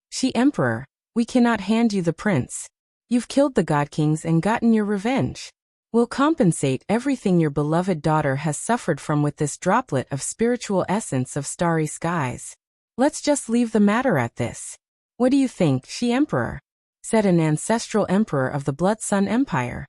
Shi Emperor, we cannot hand you the prince. You've killed the God Kings and gotten your revenge. We'll compensate everything your beloved daughter has suffered from with this droplet of spiritual essence of starry skies. Let's just leave the matter at this. What do you think, Shi Emperor? Said an ancestral emperor of the Blood Sun Empire.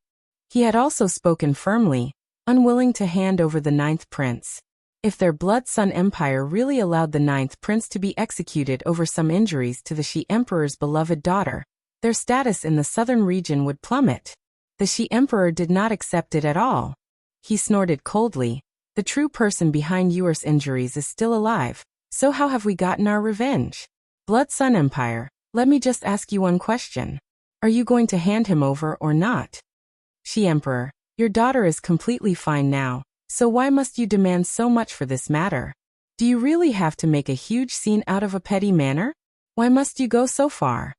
He had also spoken firmly, unwilling to hand over the 9th prince. If their Blood Sun Empire really allowed the 9th prince to be executed over some injuries to the Shi Emperor's beloved daughter, their status in the southern region would plummet. The Shi Emperor did not accept it at all. He snorted coldly. The true person behind yours injuries is still alive, so how have we gotten our revenge? Blood Sun Empire, let me just ask you one question. Are you going to hand him over or not? Shi Emperor, your daughter is completely fine now, so why must you demand so much for this matter? Do you really have to make a huge scene out of a petty matter? Why must you go so far?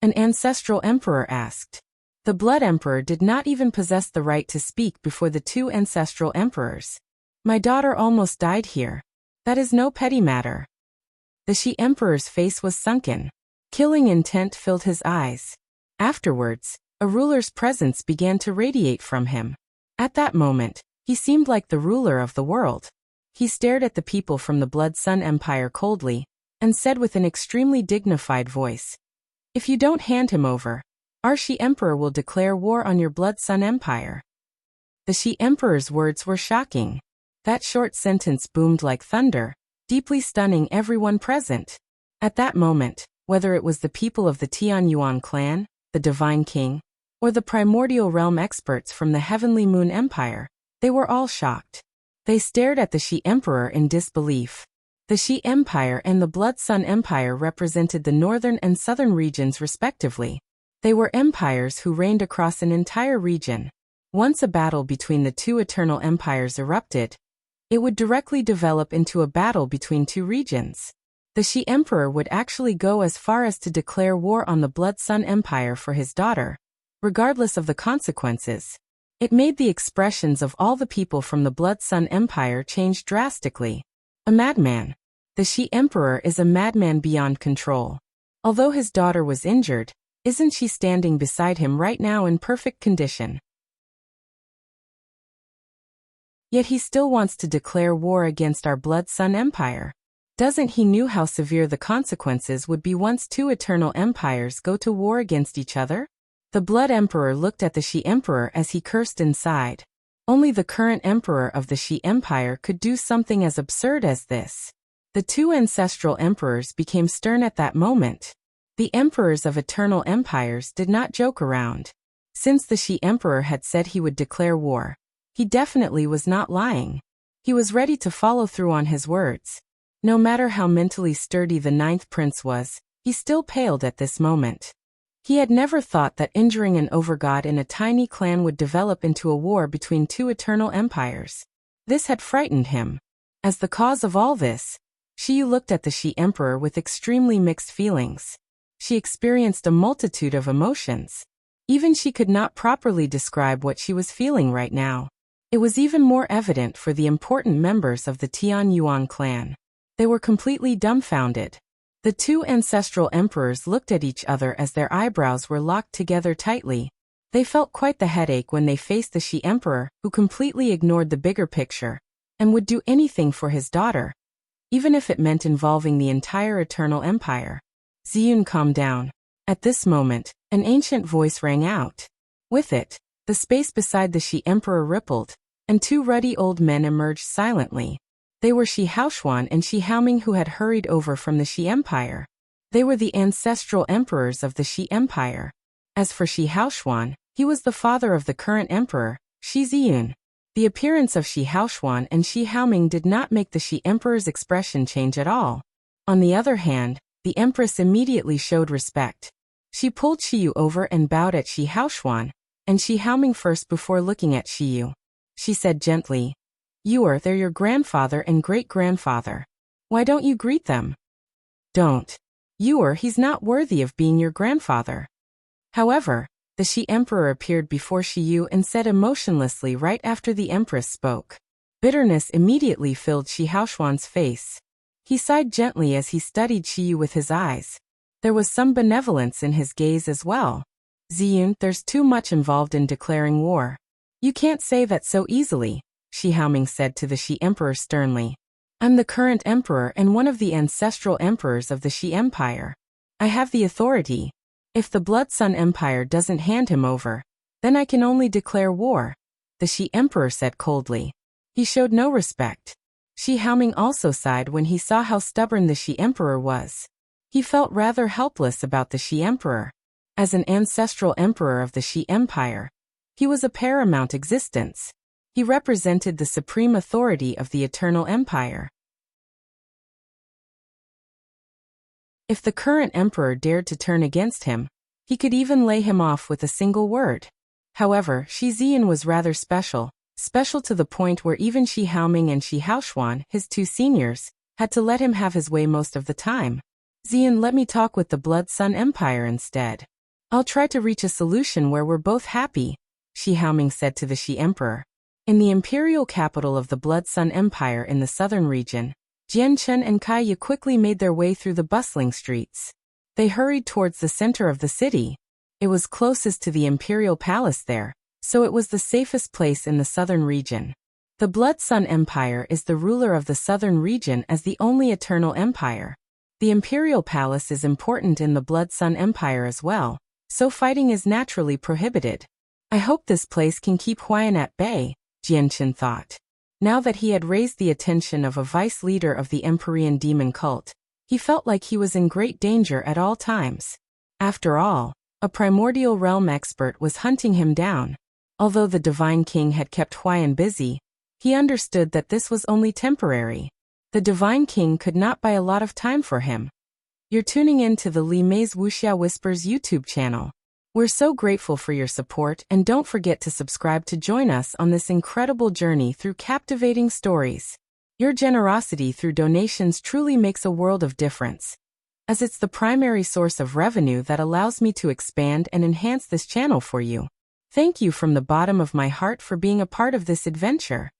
An ancestral emperor asked. The Blood Emperor did not even possess the right to speak before the 2 ancestral emperors. My daughter almost died here. That is no petty matter. The Shi Emperor's face was sunken. Killing intent filled his eyes. Afterwards, a ruler's presence began to radiate from him. At that moment, he seemed like the ruler of the world. He stared at the people from the Blood Sun Empire coldly, and said with an extremely dignified voice, "If you don't hand him over, our Shi Emperor will declare war on your Blood Sun Empire." The Shi Emperor's words were shocking. That short sentence boomed like thunder, deeply stunning everyone present. At that moment, whether it was the people of the Tianyuan clan, the Divine King, or the primordial realm experts from the Heavenly Moon Empire, they were all shocked. They stared at the Shi Emperor in disbelief. The Shi Empire and the Blood Sun Empire represented the northern and southern regions respectively. They were empires who reigned across an entire region. Once a battle between the 2 eternal empires erupted, it would directly develop into a battle between 2 regions. The Shi Emperor would actually go as far as to declare war on the Blood Sun Empire for his daughter, regardless of the consequences. It made the expressions of all the people from the Blood Sun Empire change drastically. A madman. The Shi Emperor is a madman beyond control. Although his daughter was injured, isn't she standing beside him right now in perfect condition? Yet he still wants to declare war against our Blood Sun Empire. Doesn't he know how severe the consequences would be once 2 eternal empires go to war against each other? The Blood Emperor looked at the Shi Emperor as he cursed inside. Only the current emperor of the Shi Empire could do something as absurd as this. The 2 ancestral emperors became stern at that moment. The emperors of eternal empires did not joke around. Since the Shi Emperor had said he would declare war, he definitely was not lying. He was ready to follow through on his words. No matter how mentally sturdy the 9th prince was, he still paled at this moment. He had never thought that injuring an overgod in a tiny clan would develop into a war between 2 eternal empires. This had frightened him. As the cause of all this, Shi looked at the Shi Emperor with extremely mixed feelings. She experienced a multitude of emotions. Even she could not properly describe what she was feeling right now. It was even more evident for the important members of the Tianyuan clan. They were completely dumbfounded. The 2 ancestral emperors looked at each other as their eyebrows were locked together tightly. They felt quite the headache when they faced the Shi Emperor, who completely ignored the bigger picture, and would do anything for his daughter, even if it meant involving the entire Eternal Empire. Ziyun calmed down. At this moment, an ancient voice rang out. With it, the space beside the Shi Emperor rippled, and 2 ruddy old men emerged silently. They were Shi Haoxuan and Shi Haoming, who had hurried over from the Shi Empire. They were the ancestral emperors of the Shi Empire. As for Shi Haoxuan, he was the father of the current emperor, Shi Ziyun. The appearance of Shi Haoxuan and Shi Haoming did not make the Shi Emperor's expression change at all. On the other hand, the Empress immediately showed respect. She pulled Shiyu over and bowed at Shi Haoxuan, and Shi Haoming first before looking at Shiyu. She said gently, They're your grandfather and great-grandfather. Why don't you greet them? Don't. He's not worthy of being your grandfather. However, the Shi Emperor appeared before Shi Yu and said emotionlessly right after the Empress spoke. Bitterness immediately filled Shi Haoshuan's face. He sighed gently as he studied Shi Yu with his eyes. There was some benevolence in his gaze as well. Ziyun, there's too much involved in declaring war. You can't say that so easily, Shi Haoming said to the Shi Emperor sternly. I'm the current emperor and one of the ancestral emperors of the Shi Empire. I have the authority. If the Blood Sun Empire doesn't hand him over, then I can only declare war, the Shi Emperor said coldly. He showed no respect. Shi Haoming also sighed when he saw how stubborn the Shi Emperor was. He felt rather helpless about the Shi Emperor. As an ancestral emperor of the Shi Empire, he was a paramount existence. He represented the supreme authority of the Eternal Empire. If the current emperor dared to turn against him, he could even lay him off with a single word. However, Shi Ziyun was rather special to the point where even Shi Haoming and Shi Haoshuan, his two seniors, had to let him have his way most of the time. Ziyun, let me talk with the Blood Sun Empire instead. I'll try to reach a solution where we're both happy, Shi Haoming said to the Shi Emperor. In the imperial capital of the Blood Sun Empire in the southern region, Jian Chen and Kai Ye quickly made their way through the bustling streets. They hurried towards the center of the city. It was closest to the imperial palace there, so it was the safest place in the southern region. The Blood Sun Empire is the ruler of the southern region as the only eternal empire. The imperial palace is important in the Blood Sun Empire as well, so fighting is naturally prohibited. I hope this place can keep Huayan at bay, Jian Chen thought. Now that he had raised the attention of a vice leader of the Empyrean demon cult, he felt like he was in great danger at all times. After all, a primordial realm expert was hunting him down. Although the Divine King had kept Huayan busy, he understood that this was only temporary. The Divine King could not buy a lot of time for him. You're tuning in to the Li Mei's Wuxia Whispers YouTube channel. We're so grateful for your support, and don't forget to subscribe to join us on this incredible journey through captivating stories. Your generosity through donations truly makes a world of difference, as it's the primary source of revenue that allows me to expand and enhance this channel for you. Thank you from the bottom of my heart for being a part of this adventure.